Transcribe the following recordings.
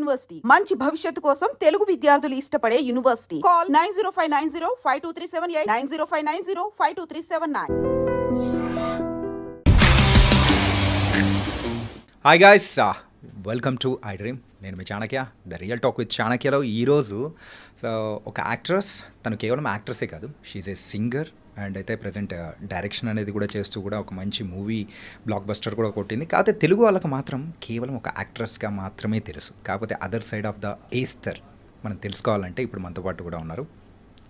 University మంచి భవిష్యత్తు కోసం తెలుగు విద్యార్థులు ఇష్టపడే university. Call 9059052378 9059052379. Hi guys, welcome to I dream. నేను మీ Chanakya, the real talk with చాణక్యలో ఈరోజు ఒక యాక్ట్రెస్, తను కేవలం యాక్ట్రెసే కాదు, షీఈ్ ఏ సింగర్ అండ్ అయితే ప్రజెంట్ డైరెక్షన్ అనేది కూడా చేస్తూ కూడా ఒక మంచి మూవీ బ్లాక్ బస్టర్ కూడా కొట్టింది. కాకపోతే తెలుగు వాళ్ళకి మాత్రం కేవలం ఒక యాక్ట్రెస్గా మాత్రమే తెలుసు. కాకపోతే అదర్ సైడ్ ఆఫ్ ద ఏస్తర్ మనం తెలుసుకోవాలంటే ఇప్పుడు మనతో పాటు కూడా ఉన్నారు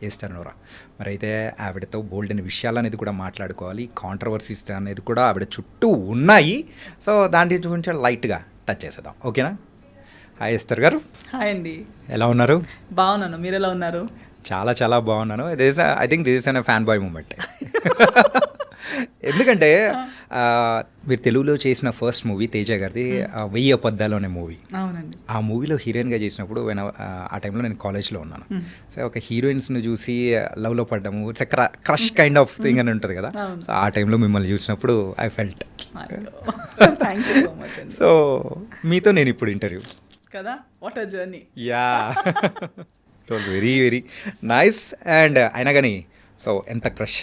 ఏస్తర్ నోరా. మరి అయితే ఆవిడతో బోల్డ్ అనే విషయాలు అనేది కూడా మాట్లాడుకోవాలి, కాంట్రవర్సీస్ అనేది కూడా ఆవిడ చుట్టూ ఉన్నాయి. సో దాని గురించి లైట్గా టచ్ చేసేద్దాం, ఓకేనా? హాయ్ ఏస్తర్ గారు. హాయ్ అండి, ఎలా ఉన్నారు? బాగున్నాను, మీరు ఎలా ఉన్నారు? చాలా చాలా బాగున్నాను. I think this is an fan boy moment. ఎందుకంటే మీరు తెలుగులో చేసిన ఫస్ట్ మూవీ తేజ గారిది 1000 అబద్ధాలు అనే మూవీ. అవునండి. ఆ మూవీలో హీరోయిన్గా చేసినప్పుడు ఆ టైంలో నేను కాలేజ్లో ఉన్నాను. సో ఒక హీరోయిన్స్ని చూసి లవ్లో పడ్డాము, it's crush kind of thing అని ఉంటుంది కదా. సో ఆ టైంలో మిమ్మల్ని చూసినప్పుడు ఐ ఫెల్ట్. సో మీతో నేను ఇప్పుడు ఇంటర్వ్యూ కదా, what a journey. Yeah, very very nice. And అయినా కానీ సో ఎంత క్రష్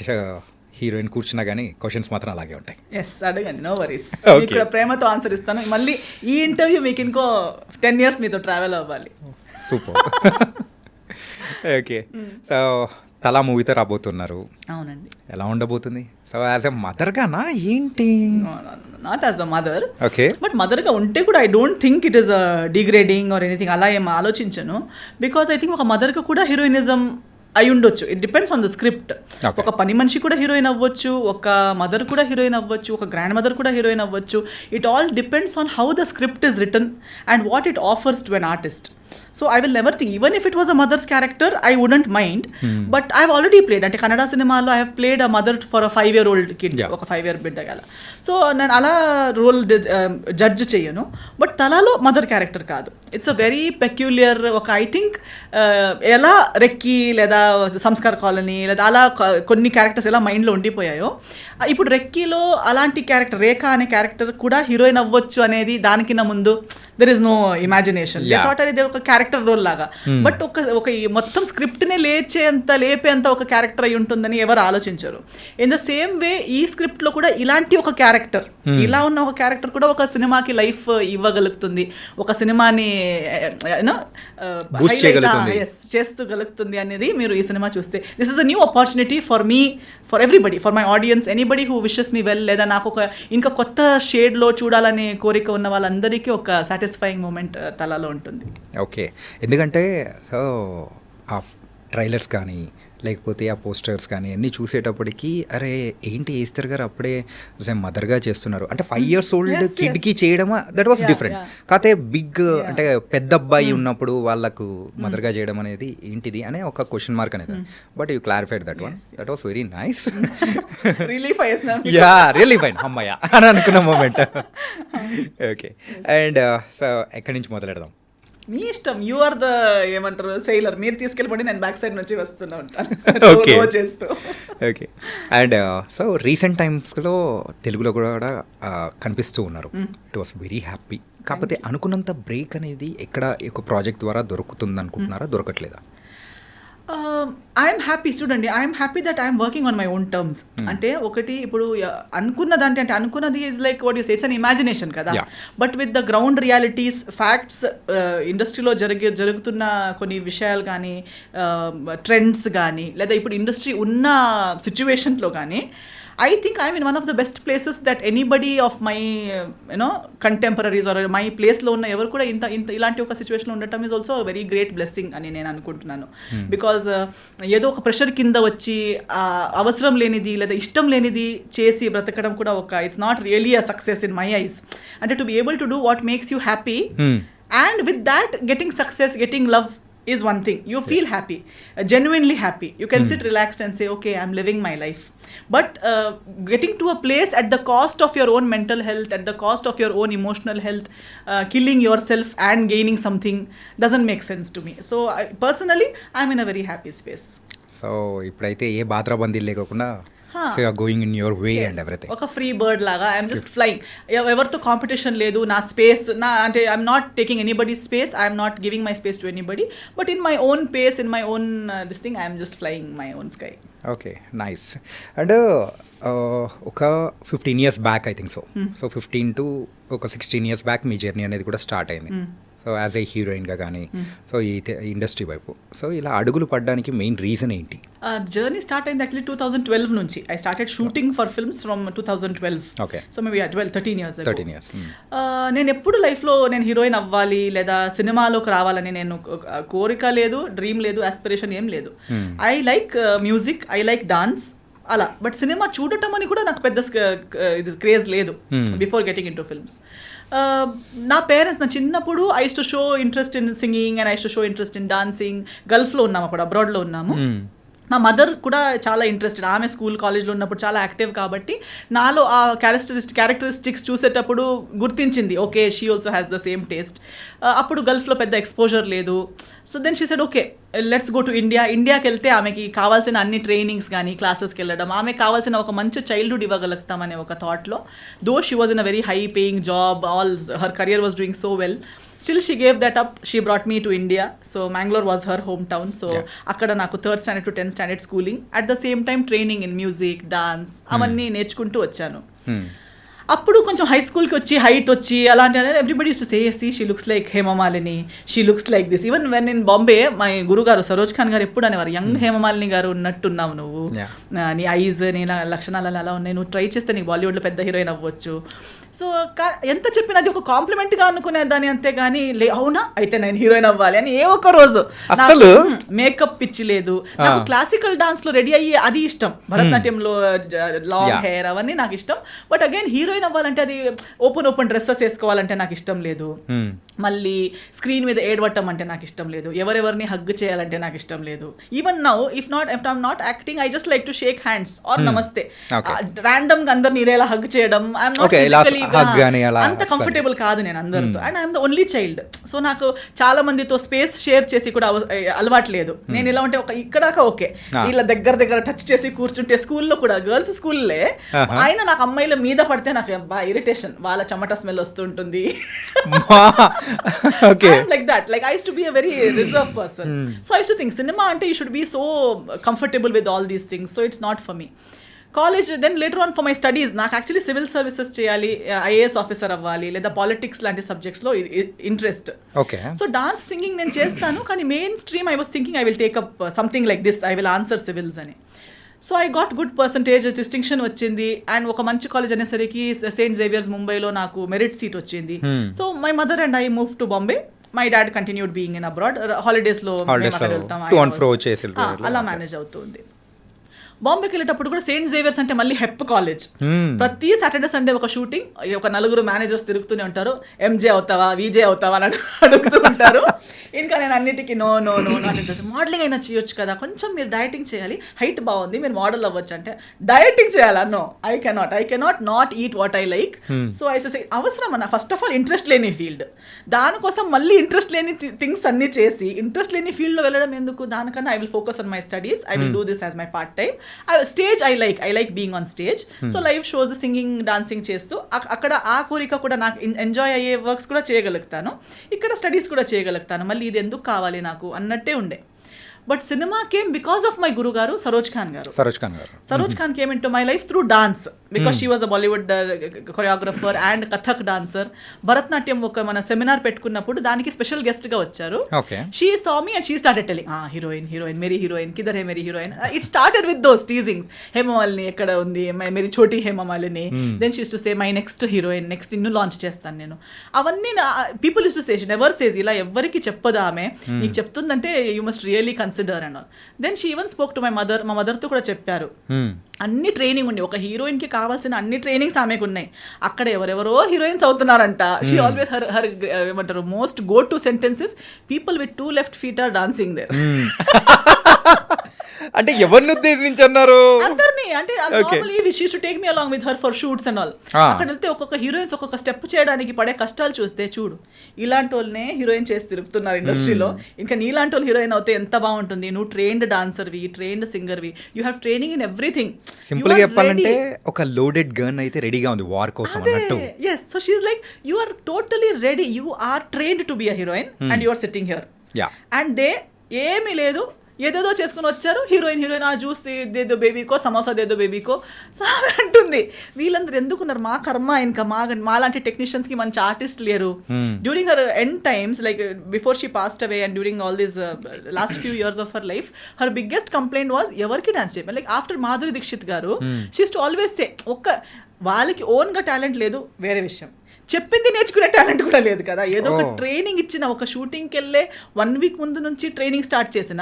హీరోయిన్ కూర్చున్నా కానీ క్వశ్చన్స్ మాత్రం అలాగే ఉంటాయి. ఎస్, అడగండి, నో వరీస్. ఇక్కడ ప్రేమతో ఆన్సర్ ఇస్తాను. మళ్ళీ ఈ ఇంటర్వ్యూ మీకు ఇంకో 10 years మీతో ట్రావెల్ అవ్వాలి. సూపర్. ఓకే, సో తలా మూవీతో రాబోతున్నారు. అవునండి. ఎలా ఉండబోతుంది? సో యాజ్ ఎ మదర్గానా ఏంటి? Not as a mother. Okay. But మదర్గా ఉంటే కూడా I don't think it is degrading or anything, అలా ఏం ఆలోచించను. బికాస్ ఐ థింక్ ఒక మదర్గా కూడా హీరోయినిజం అయి ఉండొచ్చు. It depends on the script. ఒక పని మనిషి కూడా హీరోయిన్ అవ్వచ్చు, ఒక మదర్ కూడా హీరోయిన్ అవ్వచ్చు, ఒక గ్రాండ్ మదర్ కూడా హీరోయిన్ అవ్వచ్చు. It all depends on how the script is return and what it offers to an artist. So I will never think, even if it was a mother's character, I wouldn't mind. But I've already played, అంటే కన్నడ సినిమాలో I have played a mother for a 5-year-old kid, ఒక 5-year బిడ్డ గల. So నేను అలా role judge చేయను. But తలాలో mother character కాదు. It's a very peculiar ఒక, ఐ థింక్ ఎలా రెక్కీ లేదా సంస్కార్ కాలనీ లేదా అలా కొన్ని క్యారెక్టర్స్ ఎలా మైండ్లో ఉండిపోయాయో, ఇప్పుడు రెక్కీలో అలాంటి క్యారెక్టర్ రేఖ అనే క్యారెక్టర్ కూడా హీరోయిన్ అవ్వచ్చు అనేది దానికిన్న ముందు there is no imagination. Thought అనేది ఒక క్యారెక్టర్ రోల్ లాగా. బట్ ఒక మొత్తం స్క్రిప్ట్ని లేపేంత ఒక క్యారెక్టర్ అయి ఉంటుందని ఎవరు ఆలోచించరు. ఇన్ ద సేమ్ వే ఈ స్క్రిప్ట్లో కూడా ఇలాంటి ఒక క్యారెక్టర్, ఇలా ఉన్న ఒక క్యారెక్టర్ కూడా ఒక సినిమాకి లైఫ్ ఇవ్వగలుగుతుంది, ఒక సినిమాని చేస్తూగలుగుతుంది అనేది మీరు ఈ సినిమా చూస్తే. This is a new opportunity for me, for everybody, for my audience, anybody who wishes me well, లేదా నాకు ఒక ఇంకా కొత్త షేడ్లో చూడాలనే కోరిక ఉన్న వాళ్ళందరికీ ఒక సాటిస్ఫైయింగ్ మూమెంట్ తలలో ఉంటుంది. ఓకే, ఎందుకంటే సో ఆ ట్రైలర్స్ కానీ లేకపోతే ఆ పోస్టర్స్ కానీ అన్నీ చూసేటప్పటికి అరే ఏంటి ఏస్తర్ గారు అప్పుడే మదర్గా చేస్తున్నారు అంటే 5 years old కిడ్కి చేయడం, దట్ వాస్ డిఫరెంట్. కాకపోతే బిగ్ అంటే పెద్ద అబ్బాయి ఉన్నప్పుడు వాళ్ళకు మదర్గా చేయడం అనేది ఏంటిది అనే ఒక క్వశ్చన్ మార్క్ అనేది. But you clarified that one, that was very nice. Yeah, really fine అమ్మయ్య అని అనుకున్న మూమెంట్. ఓకే, అండ్ సో ఎక్కడి నుంచి మొదలెడదాం? మీ ఇష్టం, యూ ఆర్ ద ఏమంటారు సెయిలర్, మీరు తీసుకెళ్ళిపోండి, నేను బ్యాక్ సైడ్ నుంచి వస్తూనే ఉంటాను చేస్తూ. ఓకే, అండ్ సో రీసెంట్ టైమ్స్లో తెలుగులో కూడా కనిపిస్తూ ఉన్నారు. It was very happy. కాకపోతే అనుకున్నంత బ్రేక్ అనేది ఎక్కడ ఒక ప్రాజెక్ట్ ద్వారా దొరుకుతుంది అనుకుంటున్నారా, దొరకట్లేదా? ఐఎమ్ హ్యాపీ, చూడండి, I'm happy that I'm working on my own terms. అంటే ఒకటి ఇప్పుడు అనుకున్నదంటే, అంటే అనుకున్నది is like what you say, it's an imagination కదా. But with the ground realities, facts, ఇండస్ట్రీలో జరుగుతున్న కొన్ని విషయాలు కానీ, ట్రెండ్స్ కానీ, లేదా ఇప్పుడు ఇండస్ట్రీ ఉన్న సిచ్యువేషన్లో కానీ, I think I'm in one of the best places that anybody of my contemporaries or my place లో ఉన్న ఎవరు కూడా ఇంత ఇలాంటి ఒక సిచ్యువేషన్లో ఉండటం is also very great blessing అని నేను అనుకుంటున్నాను. బికాజ్ ఏదో ఒక ప్రెషర్ కింద వచ్చి అవసరం లేనిది లేదా ఇష్టం లేనిది చేసి బ్రతకడం కూడా ఒక, it's not really a success in my eyes. అంటే to be able to do what makes you happy, and with that getting success, getting love is one thing. You feel happy, genuinely happy. You can sit relaxed and say, okay, I'm living my life. But getting to a place at the cost of your own mental health, at the cost of your own emotional health, killing yourself and gaining something doesn't make sense to me. So personally, I'm in a very happy space. So ఇప్పుడైతే ఏ బాత్రబందీ లేకుండా so you are going in your way and everything. ఒక free bird లాగా I'm just flying. ఎవరితో competition లేదు, నా space నా అంటే I'm not taking anybody space, I'm not giving my space to anybody, but in my own pace, in my own this thing I'm just flying my own sky. Okay, nice. And ఒక 15 years back I think so 15 to ఒక 16 years back మీ journey అనేది కూడా start అయింది. So as a హీరోయిన్గా కానీ so ఈ industry వైపు so ఇలా అడుగులు పడడానికి మెయిన్ రీజన్ ఏంటి? జర్నీ స్టార్ట్ అయింది యాక్చువల్లీ 2012 నుంచి. I started shooting for films from 2012. Okay, so maybe 13 years. నేను ఎప్పుడు లైఫ్లో నేను హీరోయిన్ అవ్వాలి లేదా సినిమాలోకి రావాలని నేను కోరిక లేదు, డ్రీమ్ లేదు, ఆస్పిరేషన్ ఏం లేదు. I like music, I like dance అలా. బట్ సినిమా చూడటం అని కూడా నాకు పెద్ద ఇది క్రేజ్ లేదు before getting into films. నా పేరెంట్స్ నా చిన్నప్పుడు I use to show interest in singing and I use to show interest in dancing. గల్ఫ్లో ఉన్నాము, అప్పుడు అబ్రాడ్లో ఉన్నాము. మా మదర్ కూడా చాలా ఇంట్రెస్టెడ్, ఆమె స్కూల్ కాలేజ్లో ఉన్నప్పుడు చాలా యాక్టివ్ కాబట్టి నాలో ఆ క్యారెక్టరిస్టిక్స్ చూసేటప్పుడు గుర్తించింది, okay she also has the same taste. అప్పుడు గల్ఫ్లో పెద్ద ఎక్స్పోజర్ లేదు. So then she said okay let's go to India. ఇండియాకి వెళ్తే ఆమెకి కావాల్సిన అన్ని ట్రైనింగ్స్ కానీ క్లాసెస్కి వెళ్ళడం, ఆమెకు కావాల్సిన ఒక మంచి చైల్డ్హుడ్ ఇవ్వగలుగుతామనే ఒక థాట్లో, though she was in a very high paying job, all her career was doing so well, still she gave that up. She brought me to India. So Mangalore was her home town. So అక్కడ నాకు 3rd standard to 10th standard schooling, at the same time training in music, dance అవన్నీ నేర్చుకుంటూ వచ్చాను. అప్పుడు కొంచెం high స్కూల్కి వచ్చి height వచ్చి అలాంటి everybody used to say see she looks like Hema Malini, she looks like this. Even when in Bombay my గురుగారు సరోజ్ ఖాన్ గారు ఎప్పుడు అనేవారు, యంగ్ హేమమాలిని గారు ఉన్నట్టున్నావు నువ్వు, నీ ఐజ్ నీ లక్షణాలు అలా ఉన్నాయి, నువ్వు ట్రై చేస్తే నీకు బాలీవుడ్లో పెద్ద హీరోయిన్ అవ్వచ్చు. సో ఎంత చెప్పినా అది ఒక కాంప్లిమెంట్గా అనుకునే దాన్ని, అంతేగాని అవునా అయితే నేను హీరోయిన్ అవ్వాలి అని ఏ ఒక్క రోజు అసలు మేకప్ పిచ్చి లేదు. నాకు క్లాసికల్ డాన్స్లో రెడీ అయ్యి అది ఇష్టం, భరతనాట్యంలో లాంగ్ హెయిర్ అవన్నీ నాకు ఇష్టం. బట్ అగైన్ హీరోయిన్ అవ్వాలంటే అది ఓపెన్ డ్రెస్సెస్ వేసుకోవాలంటే నాకు ఇష్టం లేదు. మళ్ళీ స్క్రీన్ మీద ఏడవటం అంటే నాకు ఇష్టం లేదు. ఎవరెవరిని హగ్ చేయాలంటే నాకు ఇష్టం లేదు. Even now if I'm not acting, I just like to shake hands or namaste. Random గా అందరిని ఇలా హగ్ చేయడం ఐఎమ్ నాట్ ఫిజికల్లీ అంత కంఫర్టబుల్ కాదు నేను అందరితో. And I'm the only child. So నాకు చాలా మందితో స్పేస్ షేర్ చేసి కూడా అలవాటు లేదు. నేను ఎలా ఉంటే ఇక్కడాక ఓకే, వీళ్ళ దగ్గర టచ్ చేసి కూర్చుంటే స్కూల్లో కూడా గర్ల్స్ స్కూల్లే ఆయన నాకు అమ్మాయిల మీద పడితే నాకు ఇరిటేషన్, వాళ్ళ చెమట స్మెల్ వస్తుంటుంది. Like that, like I use to be a very reserve person. So I use to think cinema అంటే you should be so comfortable with all these things. So it's not for me. College then later on for my studies నాకు actually civil services చేయాలి, IAS officer అవ్వాలి లేదా politics లాంటి సబ్జెక్ట్స్లో interest. Okay. So dance singing నేను చేస్తాను, కానీ mainstream I was thinking I will take up something like this, I will answer civils అని. So I got good percentage, distinction వచ్చింది. అండ్ ఒక మంచి కాలేజ్ అనేసరికి సెయింట్ జేవియర్స్ ముంబైలో నాకు మెరిట్ సీట్ వచ్చింది. So my mother and I move to Bombay. My dad continued being in abroad. హాలిడేస్లో అలా మేనేజ్ అవుతుంది. బాంబేకి వెళ్ళేటప్పుడు కూడా సెయింట్ జేవియర్స్ అంటే మళ్ళీ హెప్ కాలేజ్. ప్రతి సాటర్డే సండే ఒక షూటింగ్, ఒక 4 మేనేజర్స్ తిరుగుతూనే ఉంటారు. ఎంజే అవుతావా, విజే అవుతావా అని అడుగుతూ ఉంటారు. ఇంకా నేను అన్నిటికీ నో నాట్ ఇంట్రెస్ట్. మోడలింగ్ అయినా చేయొచ్చు కదా, కొంచెం మీరు డైటింగ్ చేయాలి, హైట్ బాగుంది, మీరు మోడల్ అవ్వచ్చు అంటే డైటింగ్ చేయాలా? No, I cannot not eat what I like. So I say అవసరం అన్న, ఫస్ట్ ఆఫ్ ఆల్ ఇంట్రెస్ట్ లేని ఫీల్డ్, దానికోసం మళ్ళీ ఇంట్రెస్ట్ లేని థింగ్స్ అన్ని చేసి ఇంట్రెస్ట్ లేని ఫీల్డ్లో వెళ్ళడం ఎందుకు? దానికన్నా I will focus on my studies, I will do this as my part time. Stage I like being on stage. So live shows, singing, dancing చేస్తూ అక్కడ ఆ కోరిక కూడా నాకు ఎంజాయ్ అయ్యే వర్క్స్ కూడా చేయగలుగుతాను, ఇక్కడ స్టడీస్ కూడా చేయగలుగుతాను. మళ్ళీ ఇది ఎందుకు కావాలి నాకు అన్నట్టే ఉండే. But cinema came because of my guru garu Saroj Khan garu. Saroj Khan came into my life through dance, because she was a Bollywood choreographer and Kathak dancer. Bharatanatyam ఒక మన సెమినార్ పెట్టుకున్నప్పుడు దానికి స్పెషల్ గెస్ట్ గా వచ్చారు. She saw me and she started telling heroine మేరీ heroine, కిధర్ హే మేరీ heroine. It started with those teasings. Hemamalini ఎక్కడ ఉంది, మేరీ చోటీ Hemamalini. Then she use to say my next heroine, next నిన్ను లాంచ్ చేస్తాను నేను. అవన్నీ people use to say, never says, ఇలా ఎవరికి చెప్పదు ఆమె, నీకు చెప్తుందంటే you must really consider and all. Then she even spoke to my mother. మా మదర్తో కూడా చెప్పారు, అన్ని ట్రైనింగ్ ఉంది, ఒక హీరోయిన్ కి కావాల్సిన అన్ని ట్రైనింగ్స్ ఆమెకు ఉన్నాయి. అక్కడ ఎవరెవరో హీరోయిన్స్ అవుతున్నారంట. షీ ఆల్వేస్ హర్ ఏమంటారు most go to sentences, people with 2 left feet are dancing there. అంటే ఎవరిని ఉద్దేశించి అన్నారు? అందరినీ అంటే Okay. Normally she to take me along with her for shoots and all. Ah. అక్కడ వెళ్తే ఒక్కొక్క హీరోయిన్స్ ఒక్కొక్క స్టెప్ చేయడానికి పడే కష్టాలు చూస్తే చూడు, ఇలాంటి వాళ్ళనే హీరోయిన్ చేసి తిరుగుతున్నారు ఇండస్ట్రీలో. ఇంకా నీలాంటి వాళ్ళు హీరోయిన్ అవుతే ఎంత బాగుంటుంది. నువ్వు ట్రైన్డ్ డాన్సర్వి, ట్రైన్డ్ సింగర్వి, you have training in everything. Simple గా చెప్పాలంటే ఒక లోడెడ్ గన్ అయితే రెడీగా ఉంది వార్ కోసం అన్నట్టు. Yes, so she's like, you are totally ready, you are trained to be a heroine and you are sitting here. Yeah. And they ఏమీ లేదు, ఏదేదో చేసుకుని వచ్చారు. హీరోయిన్ ఆ జ్యూస్ దేదో బేబీకో, సమోసా దేదో బేబీకో సామె అంటుంది. వీళ్ళందరూ ఎందుకున్నారు? మా కర్మ. ఇంకా మాలాంటి టెక్నీషియన్స్కి మంచి ఆర్టిస్ట్ లేరు. During her end times, like before she passed away and during all these last few years of her life, her biggest complaint was ఎవరికి డాన్స్ చేయమని. లైక్ ఆఫ్టర్ మాధురి దీక్షిత్ గారు, she use to always say, వాళ్ళకి ఓన్గా talent లేదు వేరే విషయం, చెప్పింది నేర్చుకునే టాలెంట్ కూడా లేదు కదా. ఏదో ఒక ట్రైనింగ్ ఇచ్చిన, ఒక షూటింగ్కి వెళ్ళే 1 week ముందు నుంచి ట్రైనింగ్ స్టార్ట్ చేసిన,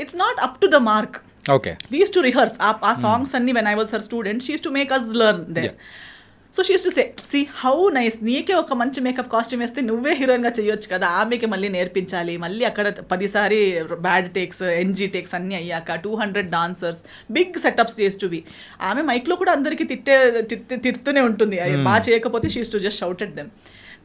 it's not up to the mark. Okay, we use to rehearse ఆ సాంగ్స్ అన్ని. When I was her student, she use to make us learn there. So she use to say, see how nice, నీకే ఒక మంచి makeup costume వేస్తే నువ్వే హీరోయిన్గా చేయొచ్చు కదా, ఆమెకి మళ్ళీ నేర్పించాలి. మళ్ళీ అక్కడ 10 సారి బ్యాడ్ టేక్స్, ఎన్జీ టేక్స్ అన్నీ అయ్యాక 200 డాన్సర్స్, బిగ్ సెటప్స్ చేస్ టు బి. ఆమె మైక్లో కూడా అందరికీ తిడుతూనే ఉంటుంది. బాగా చేయకపోతే she use to just shout at them.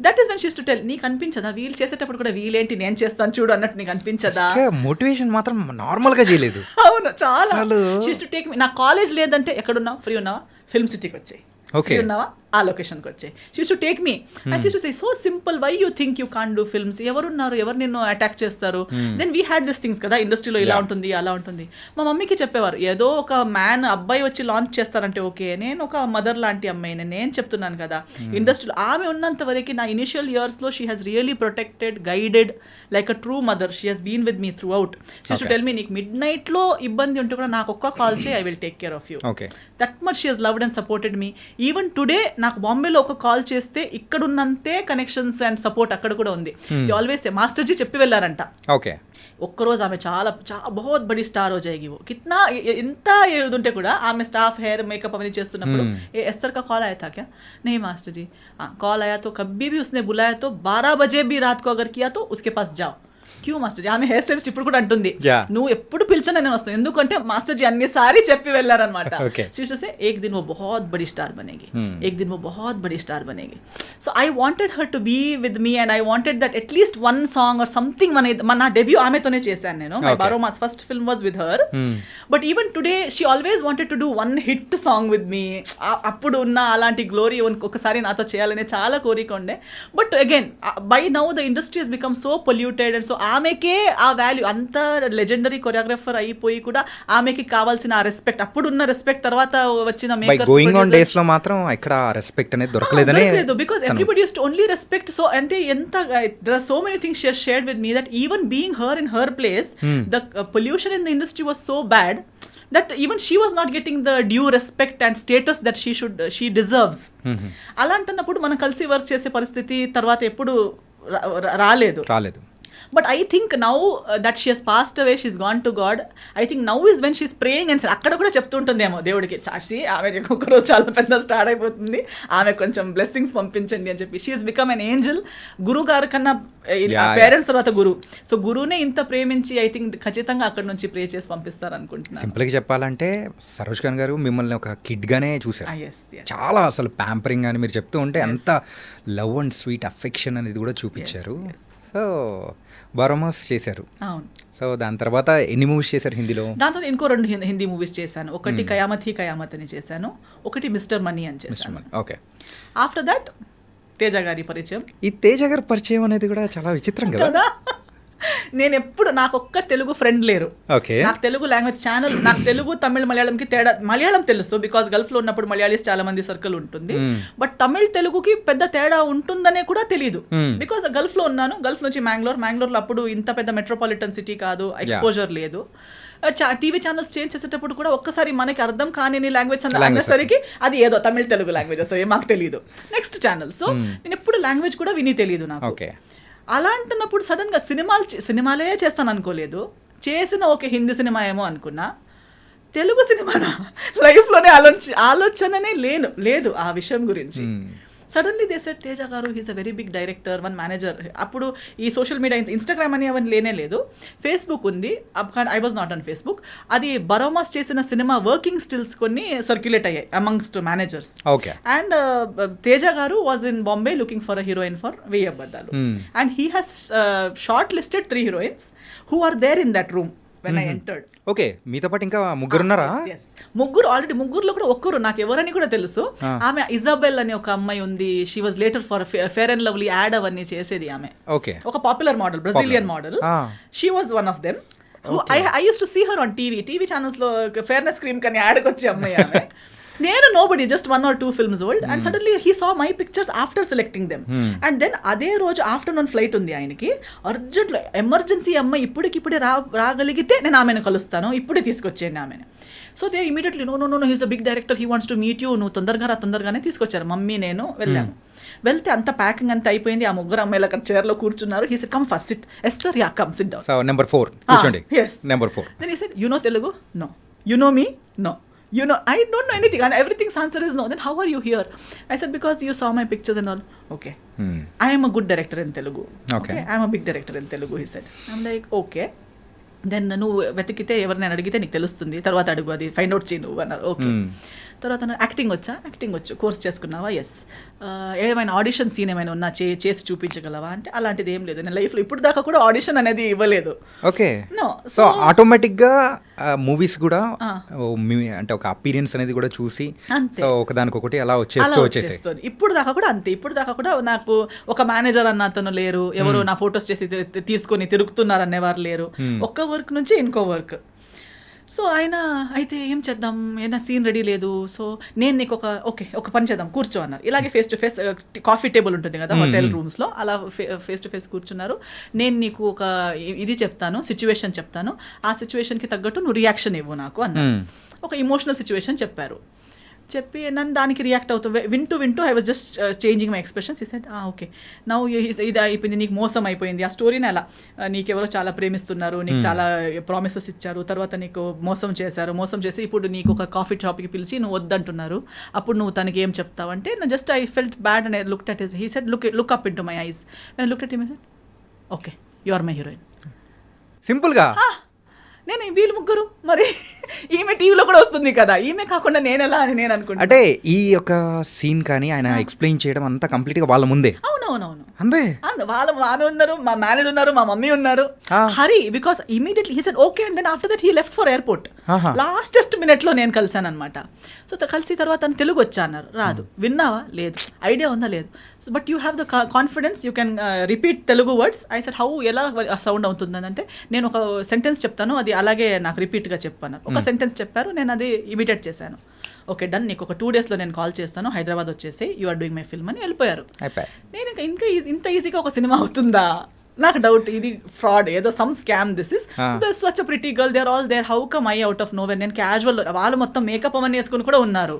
That is when she use to tell, నీకు అనిపించదా వీళ్ళు చేసేటప్పుడు కూడా వీళ్ళేంటి నేను చేస్తాను చూడు అన్నట్టు నీకు అనిపించదా? మోటివేషన్ మాత్రం నార్మల్ గా చేయలేదు. అవును, చాలా. షీ యూస్ టు టేక్ మీ. నా కాలేజ్ లేదంటే ఎక్కడున్నావు, ఫ్రీ ఉన్నావా, ఫిల్మ్ సిటీకి వచ్చాయి, ఓకే ఉన్నావా ఆ లొకేషన్కి వచ్చాయి. She use to take me and she use to say, so simple, why you think you can't do films, ఎవరున్నారు, ఎవరు నిన్ను అటాక్ చేస్తారు. Then we had this things కదా, ఇండస్ట్రీలో ఇలా ఉంటుంది అలా ఉంటుంది. మా మమ్మీకి చెప్పేవారు, ఏదో ఒక అబ్బాయి వచ్చి లాంచ్ చేస్తారంటే ఓకే, నేను ఒక మదర్ లాంటి అమ్మాయిని, నేను చెప్తున్నాను కదా. ఇండస్ట్రీలో ఆమె ఉన్నంత వరకు నా ఇనిషియల్ ఇయర్స్లో she has really protected, guided like a true mother. She has been with me throughout. She use to tell me, నీకు midnightలో ఇబ్బంది ఉంటే కూడా నాకు ఒక్క కాల్ చేయి, I will take care of you. That much she has loved and supported me. Even today నాకు బాంబేలో ఒక కాల్ చేస్తే ఇక్కడున్నంతే కనెక్షన్స్ అండ్ సపోర్ట్ అక్కడ కూడా ఉంది. ఆల్వేస్ మాస్టర్జీ చెప్పి వెళ్ళారంట. ఓకే, ఒక్కరోజు ఆమె చాలా బహుత్ బడి స్టార్ హో జాయేగి వో, కిత్నా ఎంత ఏది ఉంటే కూడా ఆమె స్టాఫ్ హెయిర్ మేకప్ అవన్నీ చేస్తున్నప్పుడు, ఏ ఎస్తర్ కా కాల్ ఆయా థా క్యా, नहीं मास्टर जी कॉल आया तो कभी भी उसने बुलाया तो 12 बजे भी रात को अगर किया तो उसके पास जाओ. క్యూ మాస్టర్ జీ, ఆమె హెయిర్ స్టైలిస్ట్ ఇప్పుడు కూడా అంటుంది, నువ్వు ఎప్పుడు పిలిచినా నేను వస్తాను, ఎందుకంటే మాస్టర్ జీ అన్నిసారి చెప్పి వెళ్ళారనమాట. సే ఏక్ దిన్ वो बहुत बड़ी स्टार बनेगी, एक दिन वो बहुत बड़ी स्टार बनेगी. So I wanted her to be with me and I wanted that at least 1 song or something. నా డెబ్యూ ఆమెతోనే చేశాను నేను. My Baromas first film was with her. But even today she always wanted to do 1 hit song with me. అప్పుడు ఉన్న అలాంటి glory ఒకసారి నాతో చేయాలనే చాలా కోరిక ఉండే. But again by now the industry has become so polluted and so ఆమెకే ఆ వాల్యూ, అంత లెజెండరీ కొరియోగ్రాఫర్ అయిపోయి కూడా ఆమెకి కావాల్సిన ఆ రెస్పెక్ట్, అప్పుడున్న రెస్పెక్ట్ తర్వాత వచ్చిన మేకర్స్ లో మాత్రం ఇక్కడ రెస్పెక్ట్ అనేది దొరకలేదనే. Because everybody used to only respect. So అంటే ఎంత there are so many things she has shared with me that even being her in her place, the pollution in the industry was so bad that even she was not getting the due respect and status that she deserves. అలాంటన్నప్పుడు మనం కలిసి work చేసే పరిస్థితి తర్వాత ఎప్పుడు రాలేదు. But I think now that she has passed away, she's gone to God. I think now is when she's praying and అక్కడ కూడా చెప్తుంటుందేమో దేవుడికి, చాచి ఆమె ఒక్కరోజు చాలా పెద్ద స్టార్ట్ అయిపోతుంది, ఆమె కొంచెం బ్లెస్సింగ్స్ పంపించండి అని చెప్పి. She has become an Angel. గురువు గారి కన్నా పేరెంట్స్ తర్వాత గురువు. సో గురువునే ఇంత ప్రేమించి ఐ థింక్ ఖచ్చితంగా అక్కడ నుంచి ప్రే చేసి పంపిస్తారు అనుకుంటున్నాను. సింపుల్గా చెప్పాలంటే సరోజ్ ఖాన్ గారు మిమ్మల్ని ఒక కిడ్ గానే చూసారు. చాలా అసలు ప్యాంపరింగ్ అని మీరు చెప్తూ ఉంటే అంత లవ్ అండ్ స్వీట్ అఫెక్షన్ అనేది కూడా చూపించారు. సో బారోమాస్ చేశారు. అవును. సో దాని తర్వాత ఎన్ని మూవీస్ చేశారు హిందీలో? దాంతో ఇంకో 2 హిందీ మూవీస్ చేశాను. ఒకటి కయామత్ హీ కయామత్ అని చేశాను, ఒకటి మిస్టర్ మనీ అని చేశాను. ఓకే. ఆఫ్టర్ దట్ తేజ గారి పరిచయం. ఈ తేజ గారి పరిచయం అనేది కూడా చాలా విచిత్రం కదా. నేను ఎప్పుడు, నాకు ఒక్క తెలుగు ఫ్రెండ్ లేరు. నాకు తెలుగు లాంగ్వేజ్ ఛానల్, నాకు తెలుగు తమిళ మలయాళంకి తేడా. మలయాళం తెలుసు బికాస్ గల్ఫ్లో ఉన్నప్పుడు మలయాళీస్ చాలా మంది సర్కిల్ ఉంటుంది. బట్ తమిళ్ తెలుగుకి పెద్ద తేడా ఉంటుందనే కూడా తెలియదు బికాస్ గల్ఫ్లో ఉన్నాను. గల్ఫ్ నుంచి మ్యాంగ్లూర్లో అప్పుడు ఇంత పెద్ద మెట్రోపాలిటన్ సిటీ కాదు, ఎక్స్పోజర్ లేదు. టీవీ ఛానల్స్ చేంజ్ చేసేటప్పుడు కూడా ఒక్కసారి మనకి అర్థం కాని లాంగ్వేజ్ అనేసరికి అది ఏదో తమిళ తెలుగు లాంగ్వేజ్ అసలు మాకు తెలియదు. Next channel. సో నేను ఎప్పుడు లాంగ్వేజ్ కూడా విని తెలియదు నాకు. అలా అంటున్నప్పుడు సడన్గా సినిమాలే చేస్తాను అనుకోలేదు. చేసిన ఒక హిందీ సినిమా ఏమో అనుకున్నా, తెలుగు సినిమానా లైఫ్లోనే ఆలోచననే లేదు ఆ విషయం గురించి. సడన్లీ దే సెడ్ తేజ గారు he's a very big director, one manager. అప్పుడు ఈ సోషల్ మీడియా ఇన్స్టాగ్రామ్ అని అవన్నీ లేనే లేదు, ఫేస్బుక్ ఉంది. I was not on Facebook. అది బరోమాస్ చేసిన సినిమా వర్కింగ్ స్టిల్స్ కొన్ని సర్క్యులేట్ అయ్యాయి amongst managers. Okay. And Teja garu was in Bombay looking for a heroine for Veyyi Abaddalu. And he has shortlisted 3 heroines who are there in that room when I entered. Okay, మీతో పాటు ఇంకా ముగ్గురు ఉన్నారా? Yes. ముగ్గురు already, ముగ్గురులో కూడా ఒక్కరు నాకు ఎవరని కూడా తెలుసు. ఆమె ఇజాబెల్ అని ఒక అమ్మాయి ఉంది. She was later for fair and lovely ad అవన్నీ చేసేది ఆమె. ఓకే. ఒక popular model, Brazilian model. She was one of them. I use to see her on TV channels లో ఫేర్నెస్ క్రీమ్ కానీ యాడ్కి వచ్చే అమ్మాయి ఆమె. నేను nobody, just 1 or 2 films old, and suddenly he saw my pictures after selecting them. And then అదే రోజు afternoon flight ఉంది ఆయనకి, అర్జెంట్లో ఎమర్జెన్సీ అమ్మాయి ఇప్పుడే రాగలిగితే నేను ఆమెను కలుస్తాను, ఇప్పుడే తీసుకొచ్చేయండి ఆమెను. So they immediately know he's a big director, he wants to meet you, నువ్వు తొందరగానే తీసుకొచ్చారు. మమ్మీ నేను వెళ్ళాము. వెళ్తే అంత ప్యాకింగ్ అంతా అయిపోయింది. ఆ ముగ్గురు అమ్మాయిలు అక్కడ చైర్లో కూర్చున్నారు. He said come first SIT. Esther, yeah come SIT down. So number 4 కూర్చోండి. Yes. Number 4. Then he said, you know Telugu? No. You know me? No. You know, I don't know anything, and everything's answer is no. Then how are you here? I said, because you saw my pictures and all. Okay. I am a good director in Telugu. Okay. I am a big director in Telugu, he said. I'm like, okay. Then నువ్వు వెతికితే ఎవరినైనా అడిగితే నీకు తెలుస్తుంది, తర్వాత అడుగు, అది find out చేయి నువ్వు అన్నారు. ఓకే. తర్వాత యాక్టింగ్ వచ్చు, కోర్స్ చేసుకున్నావా? ఎస్. ఏమైనా ఆడిషన్ సీన్ ఏమైనా ఉన్నా చేసి చూపించగలవా అంటే అలాంటిది ఏం లేదు. నేను లైఫ్లో ఇప్పుడు దాకా కూడా ఆడిషన్ అనేది ఇవ్వలేదు. ఓకే. నో. సో ఆటోమేటిక్గా మూవీస్ కూడా అంటే ఒక అపీరియన్స్ అనేది కూడా చూసి సో ఒకదానికొకటి అలా వచ్చేస్తాయి. ఇప్పుడు దాకా కూడా అంతే. ఇప్పుడు దాకా కూడా నాకు ఒక మేనేజర్ అన్న అతను లేరు, ఎవరు నా ఫొటోస్ చేసి తీసుకొని తిరుగుతున్నారు అనేవారు లేరు. ఒక్క వర్క్ నుంచి ఇంకో వర్క్. సో ఆయన అయితే ఏం చేద్దాం, ఏదైనా సీన్ రెడీ లేదు, సో నేను నీకు ఒక పని చేద్దాం, కూర్చో అన్నారు. ఇలాగే face to face coffee table ఉంటుంది కదా హోటల్ రూమ్స్లో, అలా ఫేస్ టు ఫేస్ కూర్చున్నారు. నేను నీకు ఒక ఇది చెప్తాను, సిచ్యువేషన్ చెప్తాను, ఆ సిచ్యువేషన్కి తగ్గట్టు నువ్వు రియాక్షన్ ఇవ్వు నాకు అన్నారు. ఒక ఇమోషనల్ సిచ్యువేషన్ చెప్పారు. చెప్పి నన్ను దానికి రియాక్ట్ అవుతూ వింటూ I was just changing my expressions. ఈ సెడ్ ఓకే నౌ ఇది అయిపోయింది, నీకు మోసం అయిపోయింది, ఆ స్టోరీని అలా నీకెవరో చాలా ప్రేమిస్తున్నారు, నీకు చాలా ప్రామిసెస్ ఇచ్చారు, తర్వాత నీకు మోసం చేసి ఇప్పుడు నీకు ఒక కాఫీ షాప్కి పిలిచి నువ్వు వద్దంటున్నారు, అప్పుడు నువ్వు తనకి ఏం చెప్తావు అంటే just I felt bad and I looked at his. He said look up into my eyes. When I looked at him I said okay you are my heroine. సింపుల్గా. నేను వీళ్ళు ముగ్గురు, మరి ఈమె టీవీలో కూడా వస్తుంది కదా, ఈమె కాకుండా నేను ఎలా అని నేను అనుకుంటా. అంటే ఈ యొక్క సీన్ కానీ ఆయన ఎక్స్ప్లెయిన్ చేయడం అంతా కంప్లీట్గా వాళ్ళ ముందే. అవునవునవును అంతే. ఆమె ఉన్నారు, మా మేనేజర్ ఉన్నారు, మా మమ్మీ ఉన్నారు. Hurry because immediately he said okay and then after that he left for airport. Lastest మినిట్లో నేను కలిసాను అనమాట. సో కలిసి తర్వాత తను తెలుగు వచ్చా అన్నారు. రాదు. విన్నావా? లేదు. ఐడియా ఉందా? లేదు. But you have the confidence, you can repeat Telugu words. I said how, ఎలా సౌండ్ అవుతుందని అంటే నేను ఒక సెంటెన్స్ చెప్తాను, అది అలాగే నాకు రిపీట్గా చెప్పాను. ఒక సెంటెన్స్ చెప్పారు, నేను అది ఇమిటేట్ చేశాను. ఓకే డన్, నీకు ఒక 2 daysలో నేను కాల్ చేస్తాను, హైదరాబాద్ వచ్చేసి you are doing my film అని వెళ్ళిపోయారు. నేను ఇంకా ఇంత ఈజీగా ఒక సినిమా అవుతుందా నాకు డౌట్. ఇది ఫ్రాడ్, ఏదో some scam. This is such a pretty girl, they are all there, how come I out of nowhere. నేను క్యాజువల్, వాళ్ళు మొత్తం మేకప్ అవన్నీ వేసుకుని కూడా ఉన్నారు,